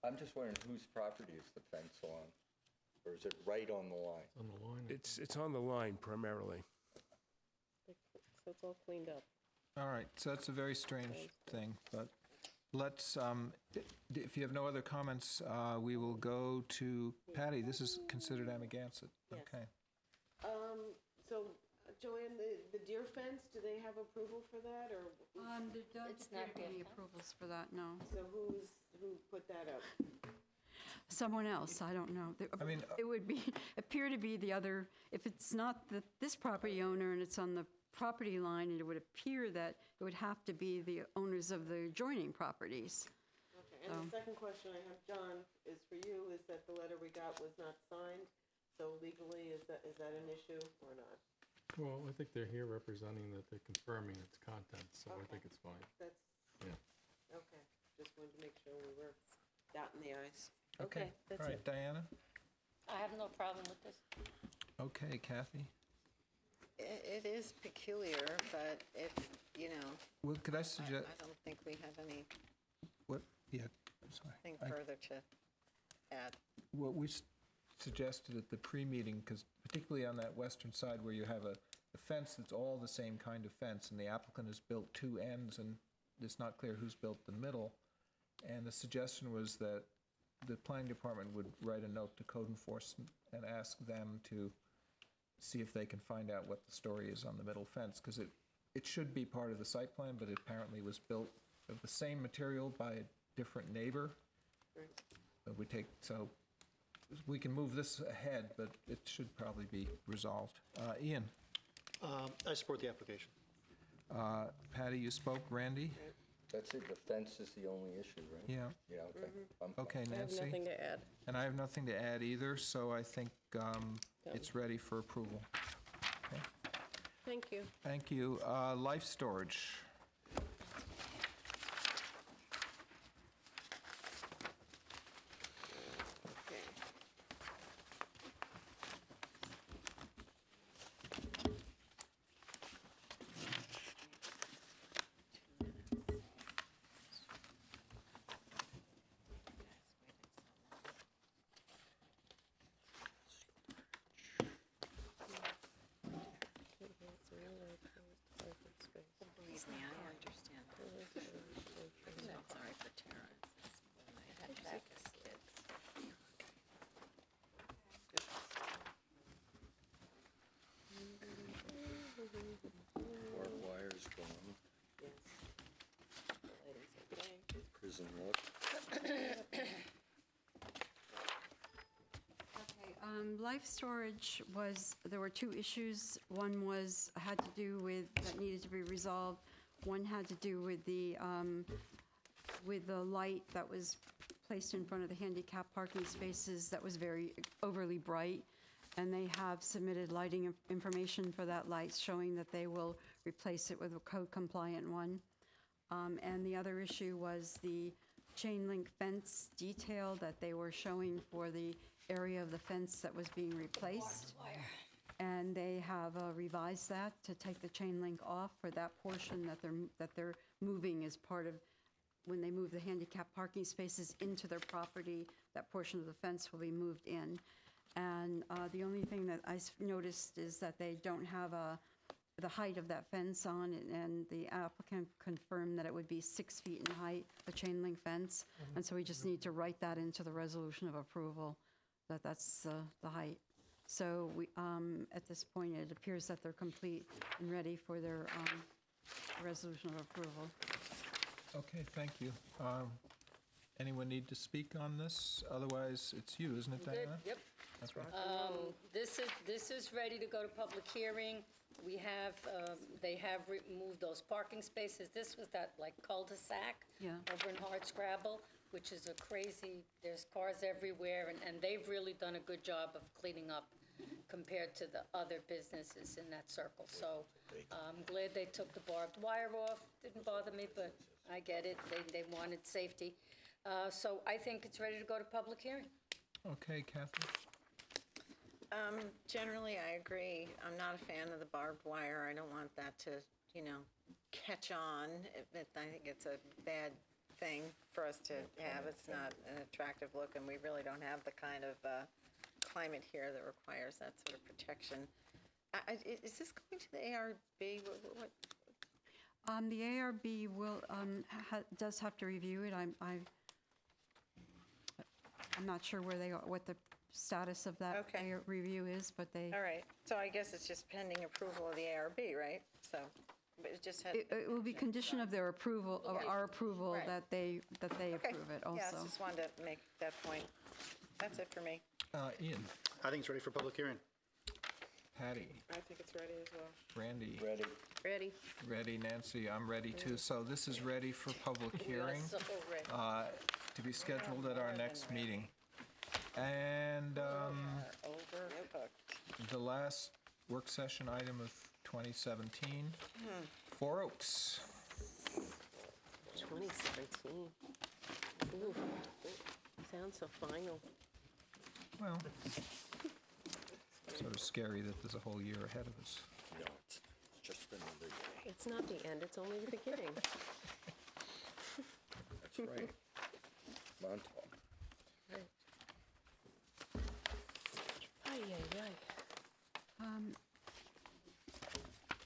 I'm just wondering whose property is the fence on? Or is it right on the line? On the line. It's on the line primarily. So it's all cleaned up. All right, so that's a very strange thing, but let's, if you have no other comments, we will go to Patty. This is considered Amagansett. Yes. Okay. So, Joanne, the deer fence, do they have approval for that, or? There don't It's appear not to be any their fault. approvals for that, no. So who put that up? Someone else, I don't know. I mean, It would be, appear to be the other, if it's not this property owner and it's on the property line, it would appear that it would have to be the owners of the adjoining properties. Okay, and the second question I have, John, is for you, is that the letter we got was not signed, so legally, is that an issue or not? Well, I think they're here representing that they're confirming its contents, so I think it's fine. That's, Yeah. okay, just wanted to make sure we were dotting the i's. okay. That's All right, it. Diana? I have no problem with this. Okay, Kathy? It is peculiar, but if, Well, could I I suggest, don't think we have what, yeah, I'm sorry. anything I- further to add. What we suggested at the pre-meeting, because particularly on that western side where you have a fence that's all the same kind of fence, and the applicant has built two ends, and it's not clear who's built the middle, and the suggestion was that the planning department would write a note to code enforcement and ask them to see if they can find out what the story is on the middle fence, because it should be part of the site plan, but it apparently was built of the same material by a different neighbor. So we can move this ahead, but it should probably be resolved. Ian? I support the application. Patty, you spoke. Randy? That's it, the fence is the only issue, right? Yeah. Yeah, okay. I'm fine. Okay, I have Nancy? nothing to add. And I have nothing to add either, so I think it's ready for approval. Okay. Thank you. Thank you. Life storage. Okay. Believe me, I understand. I felt sorry for Tara. When I had back as kids. Barbed wire's gone, Yes. The lighting's okay. prison look. Okay, life storage there were two issues. One had to do with, that needed to be resolved. One had to do with the light that was placed in front of the handicap parking spaces that was very overly bright. And they have submitted lighting information for that light, showing that they will replace it with a code-compliant one. And the other issue was the chain link fence detail that they were showing for the area of the fence that was being replaced. And they have revised that to take the chain link off for that portion that they're moving as part of, when they move the handicap parking spaces into their property, that portion of the fence will be moved in. And the only thing that I noticed is that they don't have the height of that fence on, and the applicant confirmed that it would be 6 feet in height, a chain link fence. And so we just need to write that into the resolution of approval, that that's the height. So we, at this point, it appears that they're complete and ready for their resolution of approval. Okay, thank you. Anyone need to speak on this? Otherwise, it's you, isn't it, Good, Diana? yep. Okay. This is ready to go to public hearing. We have, they have removed those parking spaces. This was that like cul-de-sac Yeah. over in Hardscrabble, which is a crazy, there's cars everywhere, and they've really done a good job of cleaning up compared to the other businesses in that circle. So I'm glad they took the barbed wire off. Didn't bother me, but I get it. They wanted safety. So I think it's ready to go to public hearing. Okay, Kathy? Generally, I agree. I'm not a fan of the barbed wire. I don't want that to, catch on. I think it's a bad thing for us to have. It's not an attractive look, and we really don't have the kind of climate here that requires that sort of protection. Is this going to the ARB? What? The ARB will, does have to review it. I'm not sure where they are, what the status of that Okay. review is, but they. All right, so I guess it's just pending approval of the ARB, right? So, but it just had. It will be condition of their approval, of our approval, Right. that they Okay. approve it also. Yeah, I just wanted to make that point. That's it for me. Ian, I think it's ready for public hearing. Patty, I think it's ready as well. Randy, Ready? Ready? ready, Nancy, I'm ready too. So this is ready for public hearing, So ready. to be scheduled at our next meeting. And Overcooked. the last work session item of 2017, Four Oaks. 2017. Ooh, sounds so final. Well, sort of scary that there's a whole year ahead of us. No, it's just another day. It's not the end, it's only the beginning. That's right. Montauk. Ay, ay, ay.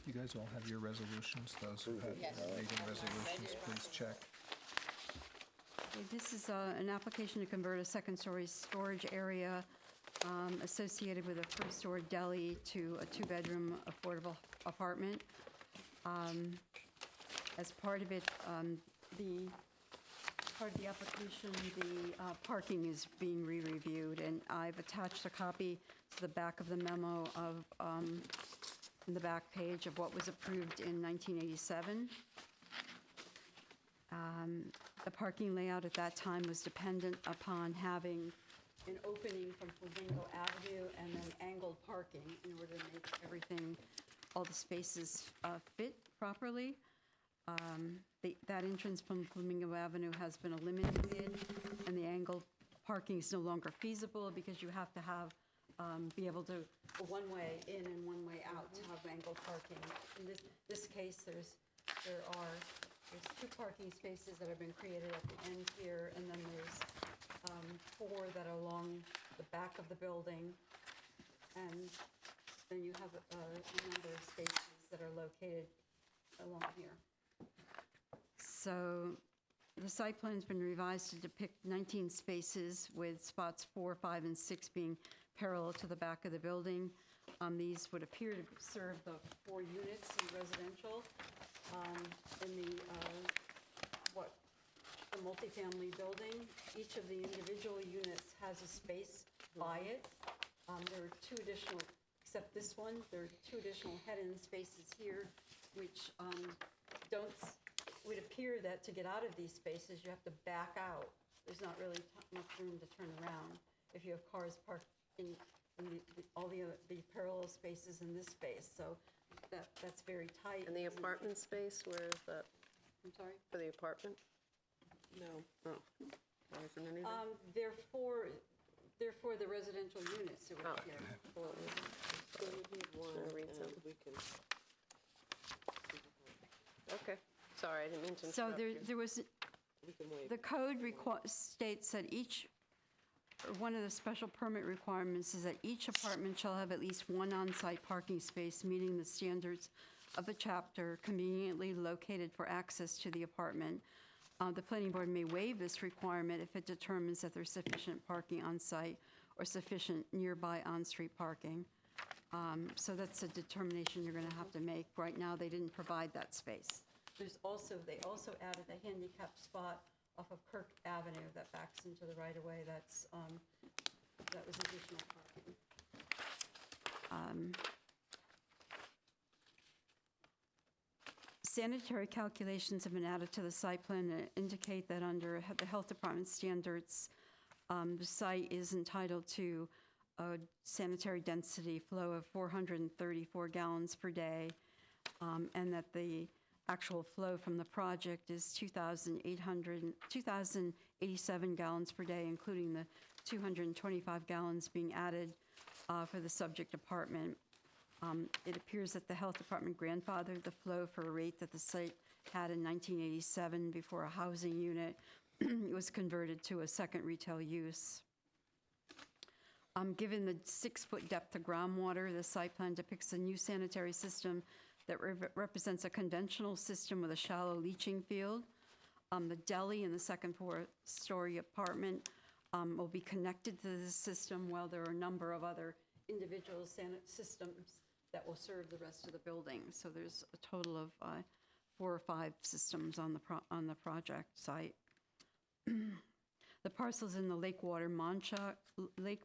You guys all have your resolutions, those who have meeting resolutions, please check. This is an application to convert a second-story storage area associated with a first-story deli to a two-bedroom affordable apartment. As part of it, part of the application, the parking is being re-reviewed, and I've attached a copy to the back of the memo of, the back page of what was approved in 1987. The parking layout at that time was dependent upon having an opening from Flamingo Avenue and then angled parking in order to make everything, all the spaces fit properly. That entrance from Flamingo Avenue has been eliminated, and the angled parking is no longer feasible because you have to have, be able to, a one-way in and one-way out to have angled parking. In this case, there's two parking spaces that have been created at the end here, and then there's four that are along the back of the building, and then you have a number of spaces that are located along here. So the site plan's been revised to depict 19 spaces with spots 4, 5, and 6 being parallel to the back of the building. These would appear to serve the 4 units in residential. In the multifamily building, each of the individual units has a space by it. There are 2 additional, except this one, there are 2 additional head-in spaces here, which would appear that to get out of these spaces, you have to back out. There's not really much room to turn around if you have cars parked in all the parallel spaces in this space. So that's very tight. And the apartment space, where is that? I'm sorry? For the apartment? No. Oh. There isn't anything? They're for the residential units that were here. Well, so we need one, and we can... Okay, sorry, I didn't mean to So interrupt you. there was, We can wait. the code states that one of the special permit requirements is that each apartment shall have at least one on-site parking space meeting the standards of the chapter, conveniently located for access to the apartment. The planning board may waive this requirement if it determines that there's sufficient parking on-site or sufficient nearby on-street parking. So that's a determination you're going to have to make. Right now, they didn't provide that space. They also added a handicap spot off of Kirk Avenue that backs into the right-of-way. That was additional parking. Sanitary calculations have been added to the site plan that indicate that under the health department standards, the site is entitled to a sanitary density flow of 434 gallons per day, and that the actual flow from the project is 2,087 gallons per day, including the 225 gallons being added for the subject apartment. It appears that the health department grandfathered the flow for a rate that the site had in 1987 before a housing unit was converted to a second retail use. Given the 6-foot depth to groundwater, the site plan depicts a new sanitary system that represents a conventional system with a shallow leaching field. The deli in the second-story apartment will be connected to this system, while there are a number of other individual systems that will serve the rest of the building. So there's a total of 4 or 5 systems on the project site. The parcel's in the Lake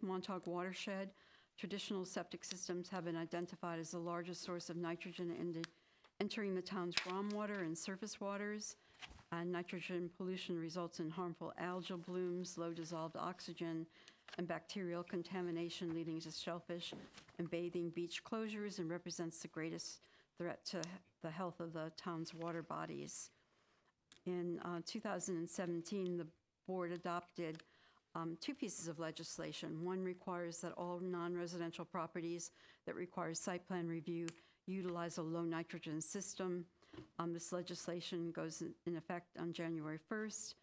Montauk watershed. Traditional septic systems have been identified as the largest source of nitrogen entering the town's groundwater and surface waters. Nitrogen pollution results in harmful algal blooms, low dissolved oxygen, and bacterial contamination, leading to shellfish and bathing beach closures, and represents the greatest threat to the health of the town's water bodies. In 2017, the board adopted 2 pieces of legislation. One requires that all non-residential properties that require site plan review utilize a low nitrogen system. This legislation goes in effect on January 1st,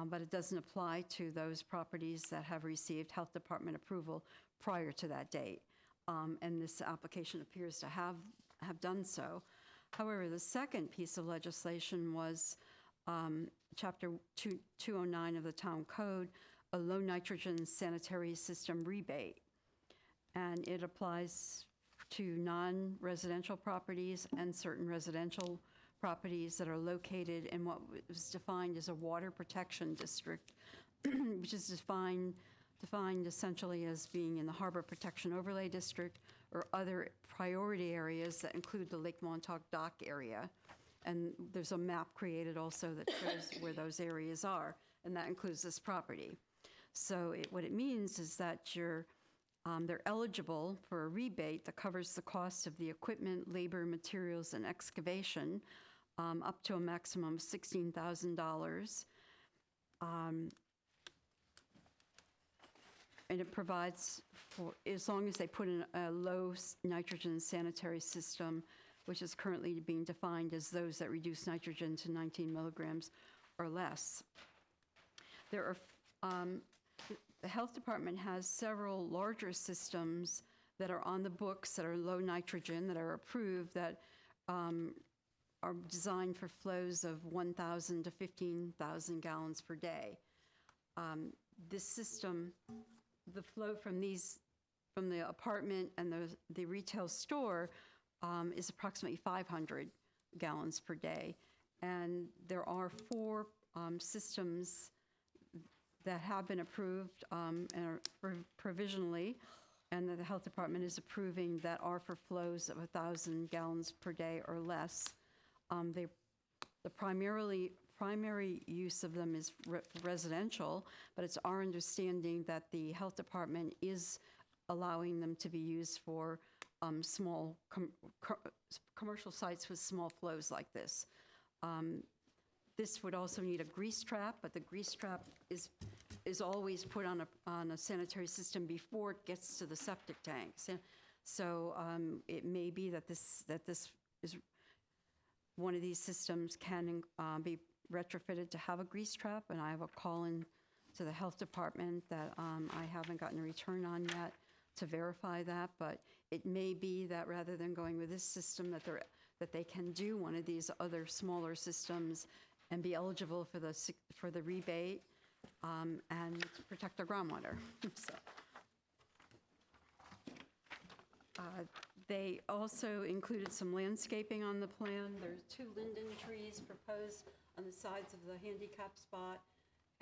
but it doesn't apply to those properties that have received health department approval prior to that date. And this application appears to have done so. However, the second piece of legislation was Chapter 209 of the Town Code, a low nitrogen sanitary system rebate. And it applies to non-residential properties and certain residential properties that are located in what was defined as a water protection district, which is defined essentially as being in the Harbor Protection Overlay District or other priority areas that include the Lake Montauk dock area. And there's a map created also that shows where those areas are, and that includes this property. So what it means is that they're eligible for a rebate that covers the cost of the equipment, labor, materials, and excavation, up to a maximum of $16,000. And it provides for, as long as they put in a low nitrogen sanitary system, which is currently being defined as those that reduce nitrogen to 19 milligrams or less. There are, the health department has several larger systems that are on the books that are low nitrogen, that are approved, that are designed for flows of 1,000 to 15,000 gallons per day. This system, the flow from the apartment and the retail store is approximately 500 gallons per day. And there are 4 systems that have been approved and are provisionally, and that the health department is approving, that are for flows of 1,000 gallons per day or less. The primary use of them is residential, but it's our understanding that the health department is allowing them to be used for small commercial sites with small flows like this. This would also need a grease trap, but the grease trap is always put on a sanitary system before it gets to the septic tanks. So it may be that this is one of these systems can be retrofitted to have a grease trap, and I have a call in to the health department that I haven't gotten a return on yet to verify that, but it may be that rather than going with this system, that they can do one of these other smaller systems and be eligible for the rebate and to protect our groundwater. They also included some landscaping on the plan. There's 2 linden trees proposed on the sides of the handicap spot,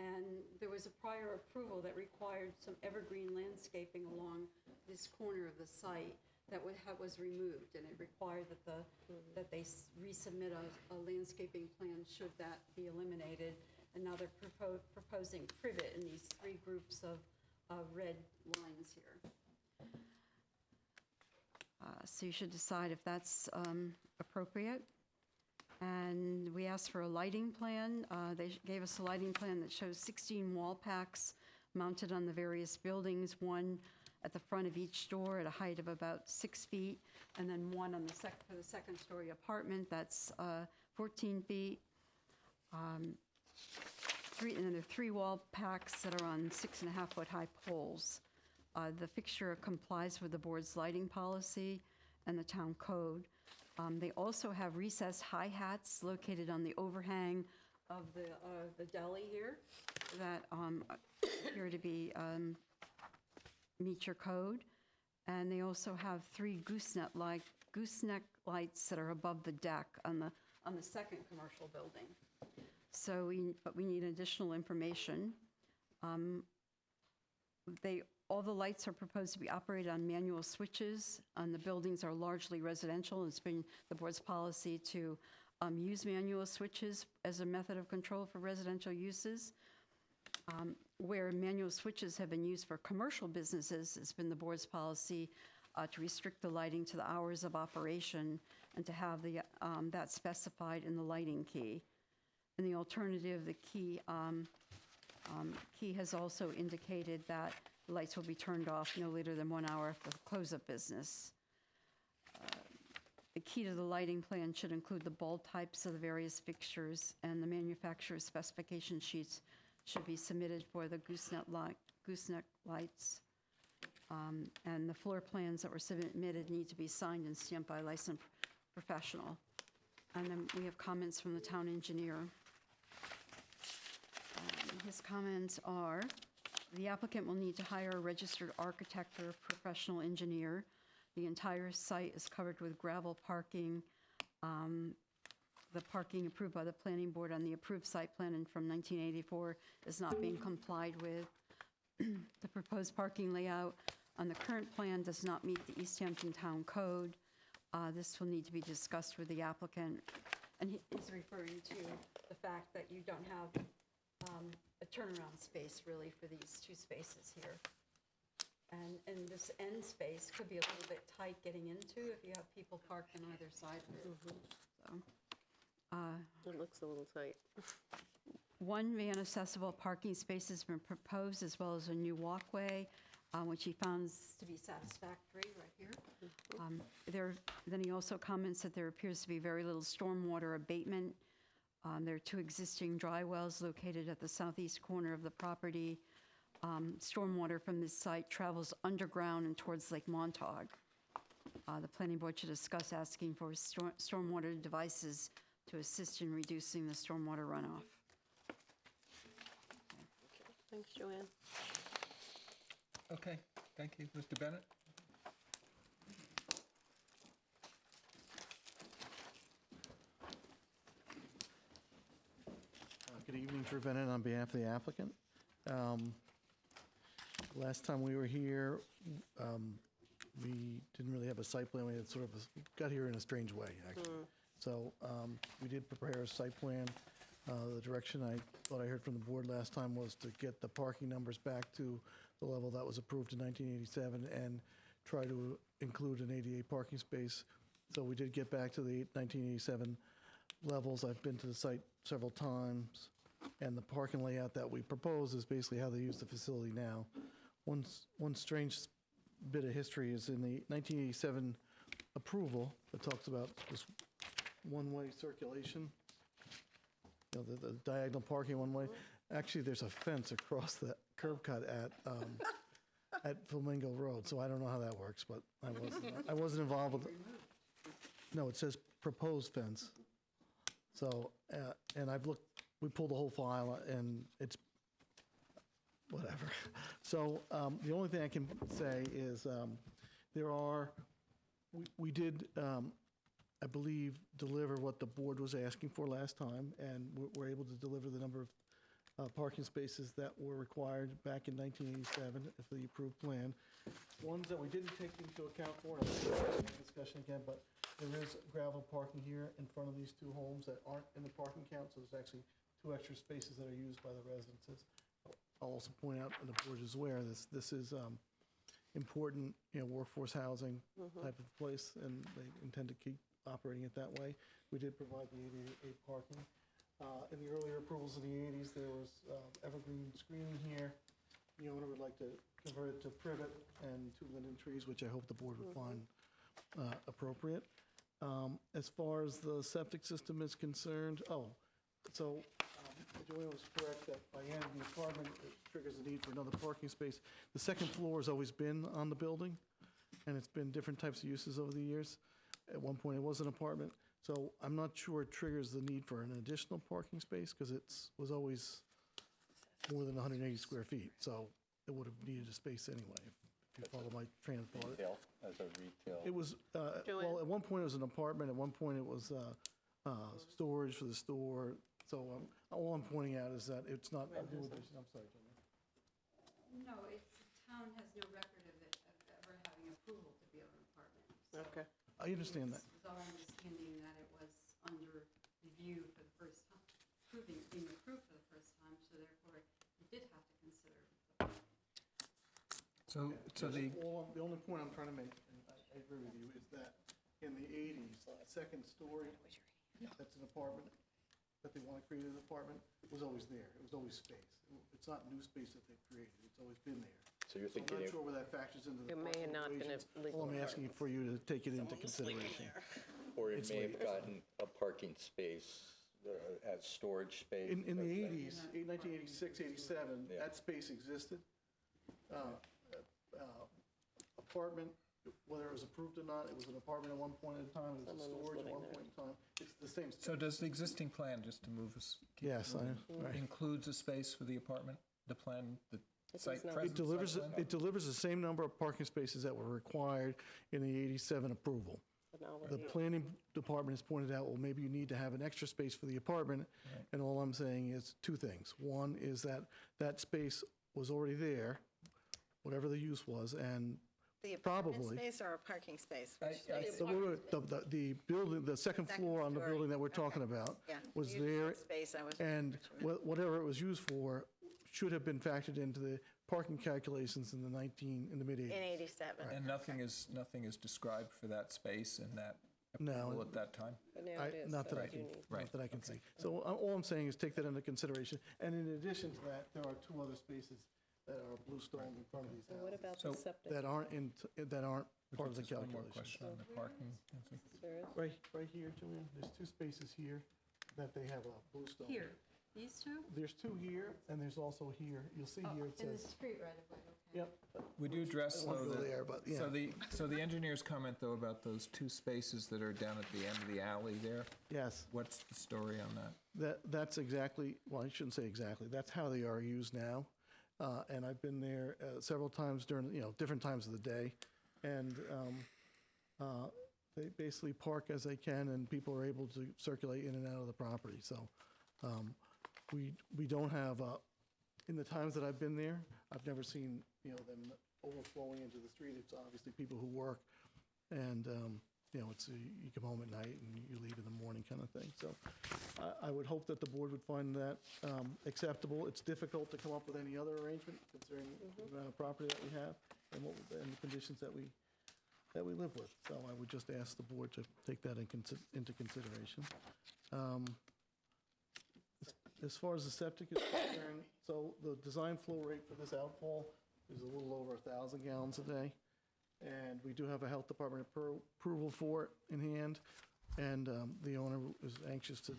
and there was a prior approval that required some evergreen landscaping along this corner of the site that was removed, and it required that they resubmit a landscaping plan should that be eliminated. And now they're proposing privet in these 3 groups of red lines here. So you should decide if that's appropriate. And we asked for a lighting plan. They gave us a lighting plan that shows 16 wall packs mounted on the various buildings, 1 at the front of each door at a height of about 6 feet, and then 1 on for the second-story apartment that's 14 feet. And then there are 3 wall packs that are on 6.5-foot high poles. The fixture complies with the board's lighting policy and the town code. They also have recessed hi-hats located on the overhang of the deli here that appear to be meet your code. And they also have 3 gooseneck lights that are above the deck on the second commercial building. So but we need additional information. All the lights are proposed to be operated on manual switches, and the buildings are largely residential. It's been the board's policy to use manual switches as a method of control for residential uses. Where manual switches have been used for commercial businesses, it's been the board's policy to restrict the lighting to the hours of operation and to have that specified in the lighting key. In the alternative, the key has also indicated that the lights will be turned off no later than 1 hour after the close of business. The key to the lighting plan should include the bulb types of the various fixtures, and the manufacturer's specification sheets should be submitted for the gooseneck lights. And the floor plans that were submitted need to be signed and stamped by a licensed professional. And then we have comments from the town engineer. His comments are, the applicant will need to hire a registered architect or professional engineer. The entire site is covered with gravel parking. The parking approved by the planning board on the approved site plan and from 1984 is not being complied with. The proposed parking layout on the current plan does not meet the East Hampton Town Code. This will need to be discussed with the applicant. And he's referring to the fact that you don't have a turnaround space really for these 2 spaces here. And this end space could be a little bit tight getting into if you have people parked on either side of it. So, It looks a little tight. 1 van accessible parking space has been proposed, as well as a new walkway, which he found to be satisfactory right here. Then he also comments that there appears to be very little stormwater abatement. There are 2 existing dry wells located at the southeast corner of the property. Stormwater from this site travels underground and towards Lake Montauk. The planning board should discuss asking for stormwater devices to assist in reducing the stormwater runoff. Thanks, Joanne. Okay, thank you. Mr. Bennett? Good evening, Drew Bennett on behalf of the applicant. Last time we were here, we didn't really have a site plan. We had sort of got here in a strange way, actually. So we did prepare a site plan. The direction I thought I heard from the board last time was to get the parking numbers back to the level that was approved in 1987 and try to include an ADA parking space. So we did get back to the 1987 levels. I've been to the site several times, and the parking layout that we propose is basically how they use the facility now. One strange bit of history is in the 1987 approval that talks about this one-way circulation, you know, the diagonal parking one-way. Actually, there's a fence across the curb cut at Flamingo Road, so I don't know how that works, but I wasn't involved with it. No, it says proposed fence. So, and I've looked, we pulled the whole file, and it's whatever. So the only thing I can say is we did, I believe, deliver what the board was asking for last time, and we're able to deliver the number of parking spaces that were required back in 1987 if the approved plan. Ones that we didn't take into account for, and I'll have a discussion again, but there is gravel parking here in front of these 2 homes that aren't in the parking count, so there's actually 2 extra spaces that are used by the residences. I'll also point out, and the board is aware, this is important, workforce housing type of place, and they intend to keep operating it that way. We did provide the 88 parking. In the earlier approvals in the 80s, there was evergreen screening here. The owner would like to convert it to privet and 2 linden trees, which I hope the board would find appropriate. As far as the septic system is concerned, Joanne was correct that by adding the apartment, it triggers the need for another parking space. The second floor has always been on the building, and it's been different types of uses over the years. At one point, it was an apartment, so I'm not sure it triggers the need for an additional parking space, because was always more than 180 square feet, so it would have needed a space anyway, if you follow my train of thought. Retail, as a retail. It was, well, at one point it was an apartment, at one point it was storage for the store. So all I'm pointing out is that it's not a new addition. I'm sorry, Jimmy. No, the town has no record of it, of ever having approval to be an apartment. So Okay. I understand that. It was our understanding that it was under review for the first time, being approved for the first time, so therefore you did have to consider it. So the only point I'm trying to make, and I agree with you, is that in the 80s, the second story, that's an apartment, that they want to create an apartment, was always there. It was always space. It's not new space that they've created. It's always been there. So you're I'm thinking not sure where that factors into the It may parking have not been a equations. legal All I'm asking for you to take it into consideration. or it It's may have late. gotten a parking space as storage space? In the 80s, 1986, 87, Yeah. that space existed. Apartment, whether it was approved or not, it was an apartment at one point in time, it was a Someone was storage at living one there. point in time. It's the same. So does the existing plan, just to move us? keep Yes, moving, right. includes a space for the apartment? The plan, the site, does not. present site plan? It delivers the same number of parking spaces that were required in the 87 approval. But now we're The here. planning department has pointed out, well, maybe you need to have an extra space for the apartment, and all I'm saying is two things. One is that that space was already there, whatever the use was, and The apartment probably. space or a parking space? The building, the second floor on the story. building that we're talking about Yeah, was you said there, space, I was. and whatever it was used for should have been factored into the parking calculations in the mid-'80s. In 87. And nothing is described for that space and that No. approval at that time? But now it is, Not so that I we do can, need- Right. not that I can see. So all I'm saying is take that into consideration. And in addition to that, there are two other spaces that are bluestone in front of these And what houses about So- the septic? that aren't part of the Just one more calculation. question on the parking. There is? Right here, Joanne, there's two spaces here that they have a bluestone. Here, these two? There's two here, and there's also here. You'll see here it In the says, street right away, okay. yep. Would you address, I won't though, go that- there, but, yeah. so the engineer's comment, though, about those two spaces that are down at the end of the alley there, Yes, what's the story on that? that's exactly, well, I shouldn't say exactly, that's how they are used now. And I've been there several times during, different times of the day. And they basically park as they can, and people are able to circulate in and out of the property. So we don't have, in the times that I've been there, I've never seen, them overflowing into the street. It's obviously people who work, and, it's, you come home at night and you leave in the morning kind of thing. So I would hope that the board would find that acceptable. It's difficult to come up with any other arrangement considering the amount of property that we have and the conditions that we live with. So I would just ask the board to take that into consideration. As far as the septic is concerned, so the design flow rate for this outfall is a little over 1,000 gallons a day. And we do have a health department approval for it in hand. And the owner is anxious to,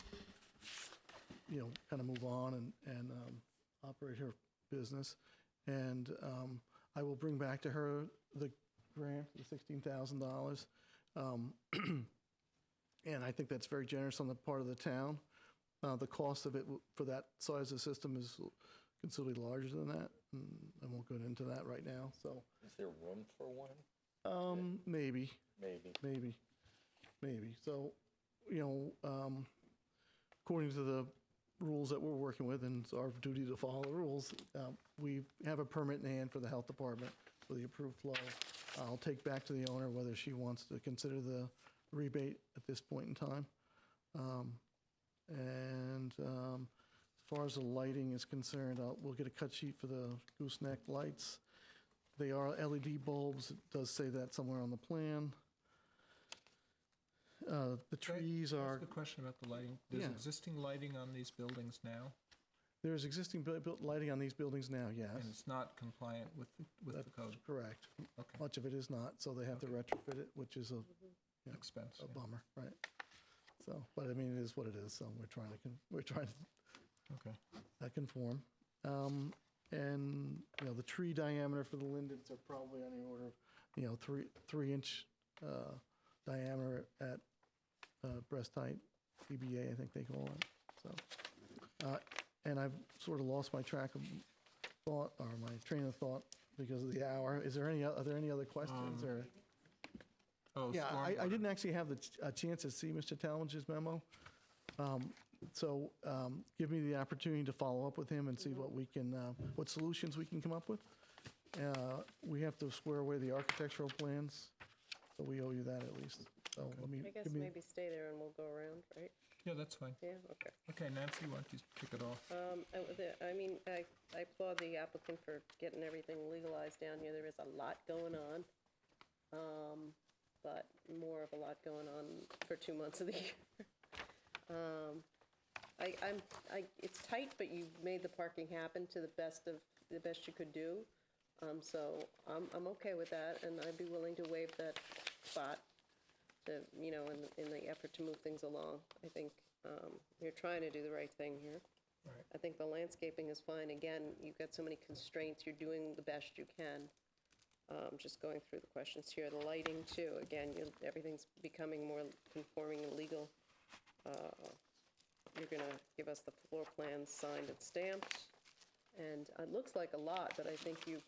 kind of move on and operate her business. And I will bring back to her the grant, the $16,000. And I think that's very generous on the part of the town. The cost of it for that size of system is considerably larger than that. And I won't go into that right now, so. Is there room for one? Maybe. Maybe. So, according to the rules that we're working with, and it's our duty to follow the rules, we have a permit in hand for the health department for the approved flow. I'll take back to the owner whether she wants to consider the rebate at this point in time. As far as the lighting is concerned, we'll get a cut sheet for the gooseneck lights. They are LED bulbs. It does say that somewhere on the plan. The trees are, Ask a question about the lighting. There's Yeah. existing lighting on these buildings now, there's existing built lighting on these buildings now, yes. and it's not compliant with the code? Correct. Okay. Much of it is not, so they have to retrofit it, which is a expense. a bummer, right? So, but I mean, it is what it is, so we're trying to Okay. conform. And, the tree diameter for the lindens are probably on the order of, 3-inch diameter at breast height, EBA, I think they call it, so. And I've sort of lost my track of thought, or my train of thought, because of the hour. Are there any other questions, or? Oh, Yeah, I stormwater. didn't actually have a chance to see Mr. Tallinger's memo. So give me the opportunity to follow up with him and see what solutions we can come up with. We have to square away the architectural plans, so we owe you that at least. So let me, I guess give me, maybe stay there and we'll go around, right? Yeah, that's fine. Yeah, okay. Okay, Nancy, why don't you kick it off? I mean, I applaud the applicant for getting everything legalized down here. There is a lot going on, but more of a lot going on for 2 months of the year. It's tight, but you've made the parking happen to the best you could do. So I'm okay with that, and I'd be willing to waive that spot to, in the effort to move things along. I think you're trying to do the right thing here. Right. I think the landscaping is fine. Again, you've got so many constraints. You're doing the best you can. Just going through the questions here. The lighting, too. Again, everything's becoming more conforming and legal. You're going to give us the floor plans signed and stamped. And it looks like a lot, but I think you're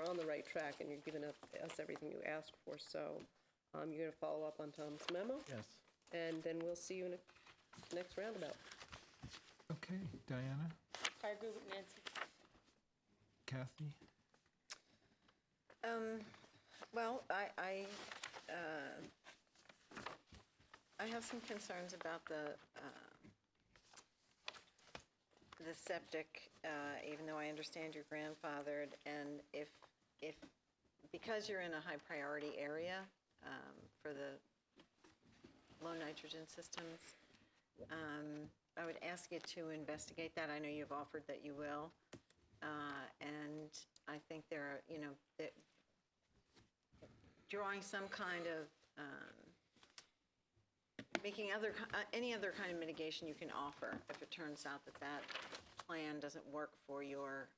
on the right track, and you're giving us everything you asked for. So you're going to follow up on Tom's memo, yes. and then we'll see you in the next roundabout. Okay, Diana, I agree with Nancy. Kathy? Well, I have some concerns about the septic, even though I understand you're grandfathered, and if because you're in a high priority area for the low nitrogen systems, I would ask you to investigate that. I know you've offered that you will, and I think there are, that drawing some kind of making any other kind of mitigation you can offer if it turns out that plan doesn't work for your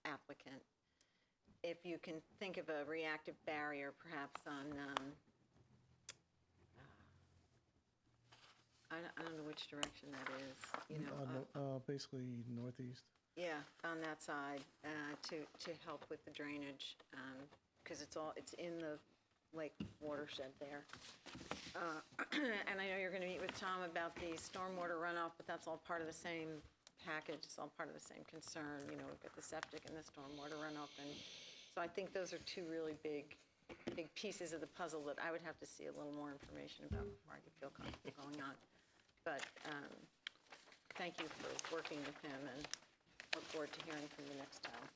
applicant. If you can think of a reactive barrier, perhaps on, I don't know which direction that is, Basically northeast. yeah, on that side, to help with the drainage, because it's in the lake watershed there. And I know you're going to meet with Tom about the stormwater runoff, but that's all part of the same package. It's all part of the same concern. We've got the septic and the stormwater runoff, and so I think those are two really big pieces of the puzzle that I would have to see a little more information about before I could feel comfortable going on. But thank you for working with him, and look forward to hearing from you next time.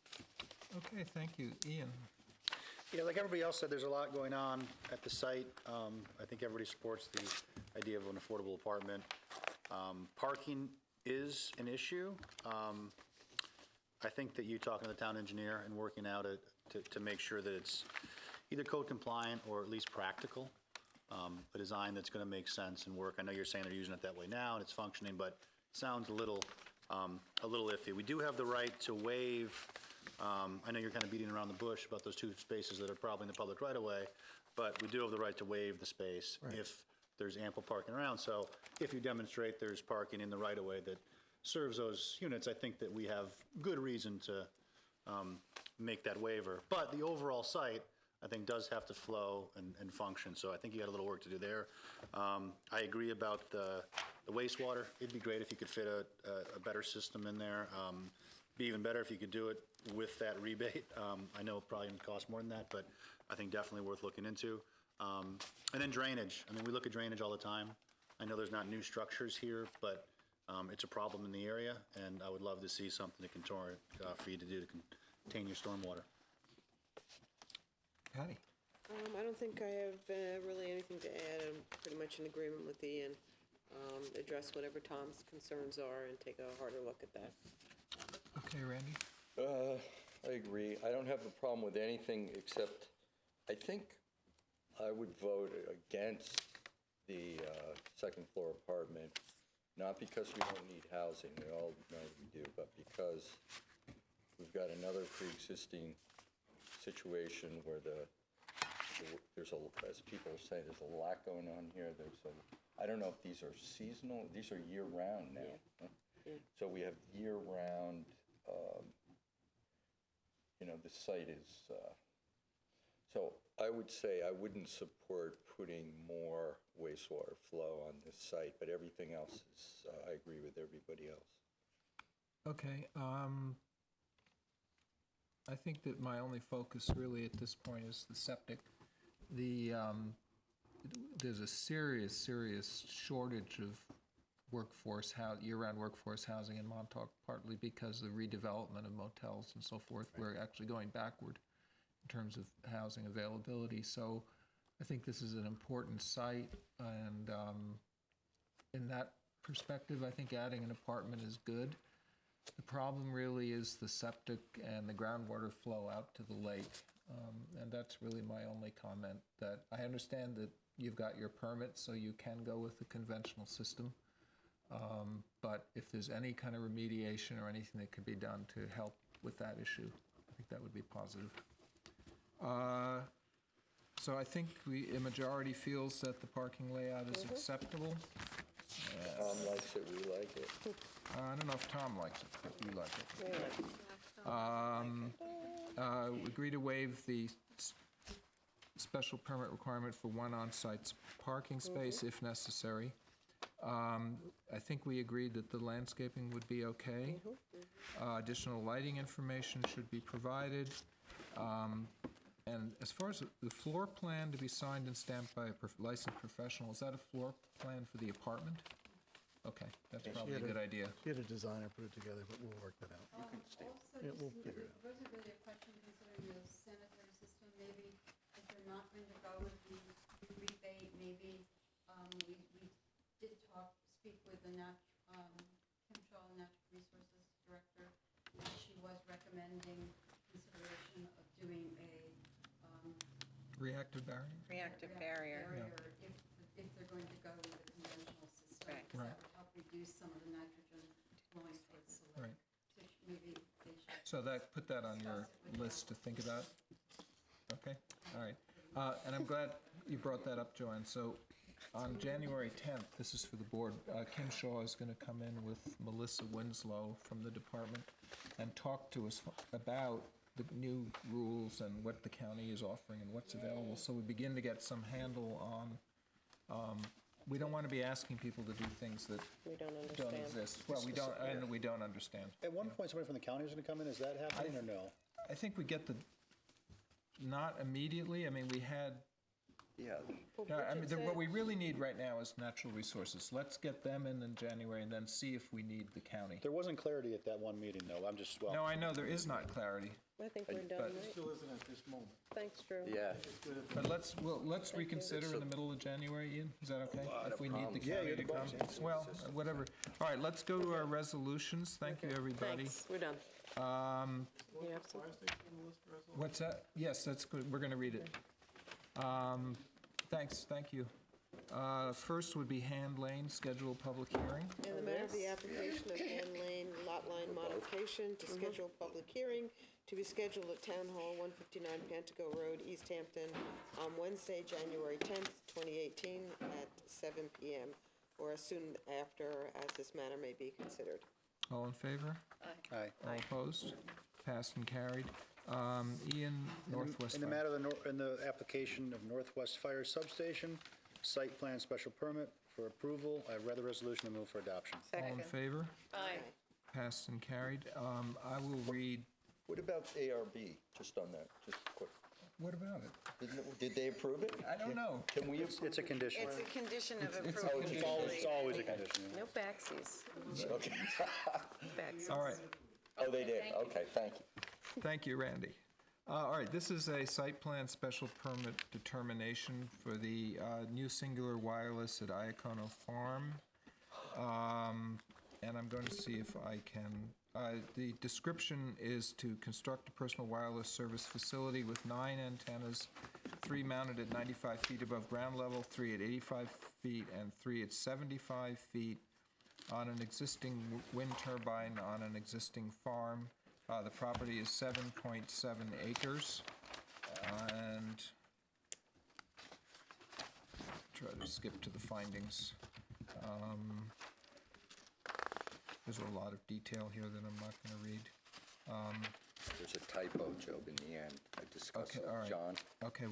Okay, thank you. Ian? Yeah, like everybody else said, there's a lot going on at the site. I think everybody supports the idea of an affordable apartment. Parking is an issue. I think that you talking to the town engineer and working out to make sure that it's either code compliant or at least practical, a design that's going to make sense and work. I know you're saying they're using it that way now and it's functioning, but it sounds a little iffy. We do have the right to waive. I know you're kind of beating around the bush about those 2 spaces that are probably in the public right-of-way, but we do have the right to waive the space if there's ample parking around. So if you demonstrate there's parking in the right-of-way that serves those units, I think that we have good reason to make that waiver. But the overall site, I think, does have to flow and function. So I think you got a little work to do there. I agree about the wastewater. It'd be great if you could fit a better system in there. Be even better if you could do it with that rebate. I know it probably costs more than that, but I think definitely worth looking into. And then drainage. I mean, we look at drainage all the time. I know there's not new structures here, but it's a problem in the area, and I would love to see something for you to do to contain your stormwater. Patty? I don't think I have really anything to add. I'm pretty much in agreement with Ian. Address whatever Tom's concerns are and take a harder look at that. Okay, Randy? I agree. I don't have a problem with anything except I think I would vote against the second floor apartment, not because we don't need housing, we all know we do, but because we've got another pre-existing situation where there's as people say, there's a lot going on here. I don't know if these are seasonal, these are year-round now. Yeah. Huh? So we have year-round, the site is, so I would say I wouldn't support putting more wastewater flow on this site, but everything else is, I agree with everybody else. Okay, I think that my only focus really at this point is the septic. There's a serious shortage of year-round workforce housing in Montauk, partly because of the redevelopment of motels and so forth. We're actually going backward in terms of housing availability. So I think this is an important site, and in that perspective, I think adding an apartment is good. The problem really is the septic and the groundwater flow out to the lake, and that's really my only comment. That I understand that you've got your permit, so you can go with the conventional system, but if there's any kind of remediation or anything that could be done to help with that issue, I think that would be positive. So I think a majority feels that the parking layout is acceptable. Tom likes it, we like it. I don't know if Tom likes it, but we like it. Agree to waive the special permit requirement for one on-site parking space if necessary. I think we agreed that the landscaping would be okay. Additional lighting information should be provided. And as far as the floor plan to be signed and stamped by a licensed professional, is that a floor plan for the apartment? Okay, that's probably a good idea. She had a designer put it together, but we'll work that out. Yeah, we'll figure it out. Wasn't really a question considering the sanitary system, maybe if they're not going to go with the rebate, maybe we did speak with the Kim Shaw, Natural Resources Director, and she was recommending consideration of doing a Reactive barrier? Reactive barrier. if they're going to go with the conventional system. Right. That would help reduce some of the nitrogen flowing towards the lake. Right. So maybe they should. So put that on your list to think about. Okay, all right. And I'm glad you brought that up, Joanne. So on January 10th, this is for the board, Kim Shaw is going to come in with Melissa Winslow from the department and talk to us about the new rules and what the county is offering and what's available. So we begin to get some handle on, we don't want to be asking people to do things that We don't don't understand. exist. Well, we don't understand. At one point, somebody from the county was going to come in. Is that happening or no? I think we get not immediately. I mean, we had, what we really need right now is natural resources. Let's get them in January and then see if we need the county. There wasn't clarity at that one meeting, though. No, I know there is not clarity. I think we're done, But- right? Still isn't at this moment. Thanks, Drew. Yeah. But let's reconsider in the middle of January, Ian. Is that okay? If we need the county to come? Well, whatever. All right, let's go to our resolutions. Thank you, everybody. Thanks, we're done. You have some? What's that? Yes, that's good. We're going to read it. Thank you. First would be Hand Lane, schedule public hearing. In the matter of the application of Hand Lane lot line modification to schedule public hearing to be scheduled at Town Hall, 159 Pantago Road, East Hampton, on Wednesday, January 10th, 2018, at 7 p.m., or as soon after as this matter may be considered. All in favor? Aye. All opposed? Passed and carried. Ian, Northwest In the Fire. matter of in the application of Northwest Fire Substation, site plan special permit for approval, I read the resolution and move for adoption. All in favor? Aye. Passed and carried. I will read. What about ARB, just on that, just quick? What about it? Did they approve it? I don't know. Can we? It's a condition. It's a condition of It's a approval. condition. It's always a condition. No backsies. Okay. Backsies. All right. Oh, they did? Okay, thank you. Thank you, Randy. All right, this is a site plan special permit determination for the new Singular Wireless at Iacono Farm. And I'm going to see if I can The description is to construct a personal wireless service facility with 9 antennas, 3 mounted at 95 feet above ground level, 3 at 85 feet, and 3 at 75 feet on an existing wind turbine on an existing farm. The property is 7.7 acres, and try to skip to the findings. There's a lot of detail here that I'm not going to read. There's a typo, Job, in the end. I discussed it all with right. John. Okay,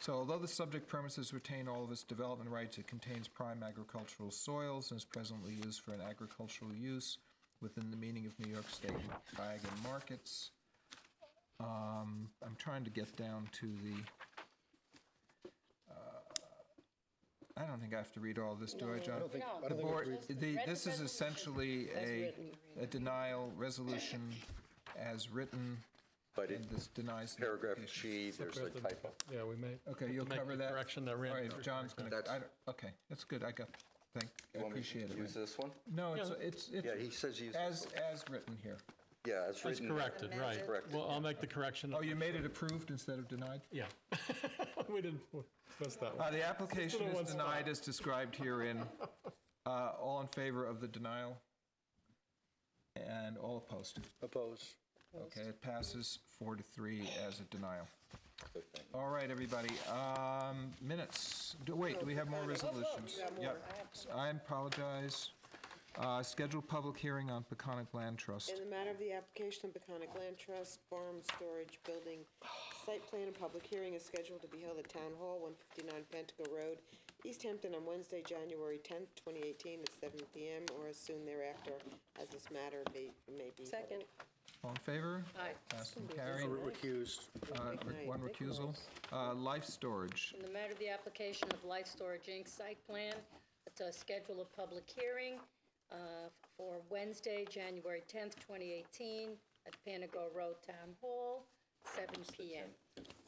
so although the subject premises retain all of its development rights, it contains prime agricultural soils and is presently used for an agricultural use within the meaning of New York State ag and markets. I'm trying to get down to the, I don't think I have to read all this, do I, John? No. The board, Just read the this is resolution essentially as a written. denial resolution as written, But and this denies the paragraph application. G, there's a typo. Yeah, we may. Okay, have you'll to make cover the that? correction that All Randy. right, John's gonna, okay, that's good, I appreciate it. Use this one? No, it's Yeah, he says use this as written here. Yeah, as It's written. corrected, right. Corrected, Well, I'll make the correction. Oh, you made it approved instead of denied? Yeah. We didn't miss that one. The application Just in is one spot. denied as described herein. All in favor of the denial? And all opposed? Oppose. Okay, it passes 4-3 as a denial. All right, everybody, minutes. Wait, do we have more resolutions? Yep, I apologize. Scheduled public hearing on Peconic Land Trust. In the matter of the application of Peconic Land Trust, farm storage building, site plan and public hearing is scheduled to be held at Town Hall, 159 Pentago Road, East Hampton, on Wednesday, January 10th, 2018, at 7 p.m. or as soon thereafter, as this matter may be. Second. All in favor? Aye. Passed and carried. Recused. One recusal. Life storage. In the matter of the application of Life Storage Inc. site plan, it's a schedule of public hearing for Wednesday, January 10th, 2018, at Panago Road Town Hall, 7 p.m.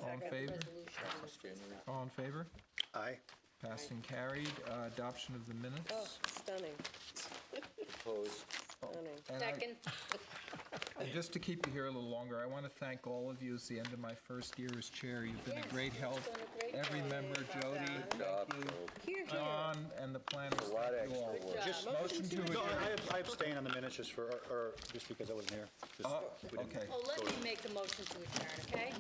All in Got the favor? resolution. All in favor? Aye. Passed and carried. Adoption of the Oh, minutes. stunning, Opposed. stunning. And Second. And just to keep you here a little longer, I want to thank all of you. It's the end of my first year as chair. You've been a great help. done a great Every job. member, Jody, Good job, thank you. Job. Here, John, and the planners, A lot of thank you all. extra work. Just motion to No, adjourn. I abstain on the minutes just for, or just because I wasn't here. Just- we didn't- Okay. Oh, let me make the motion to adjourn, okay?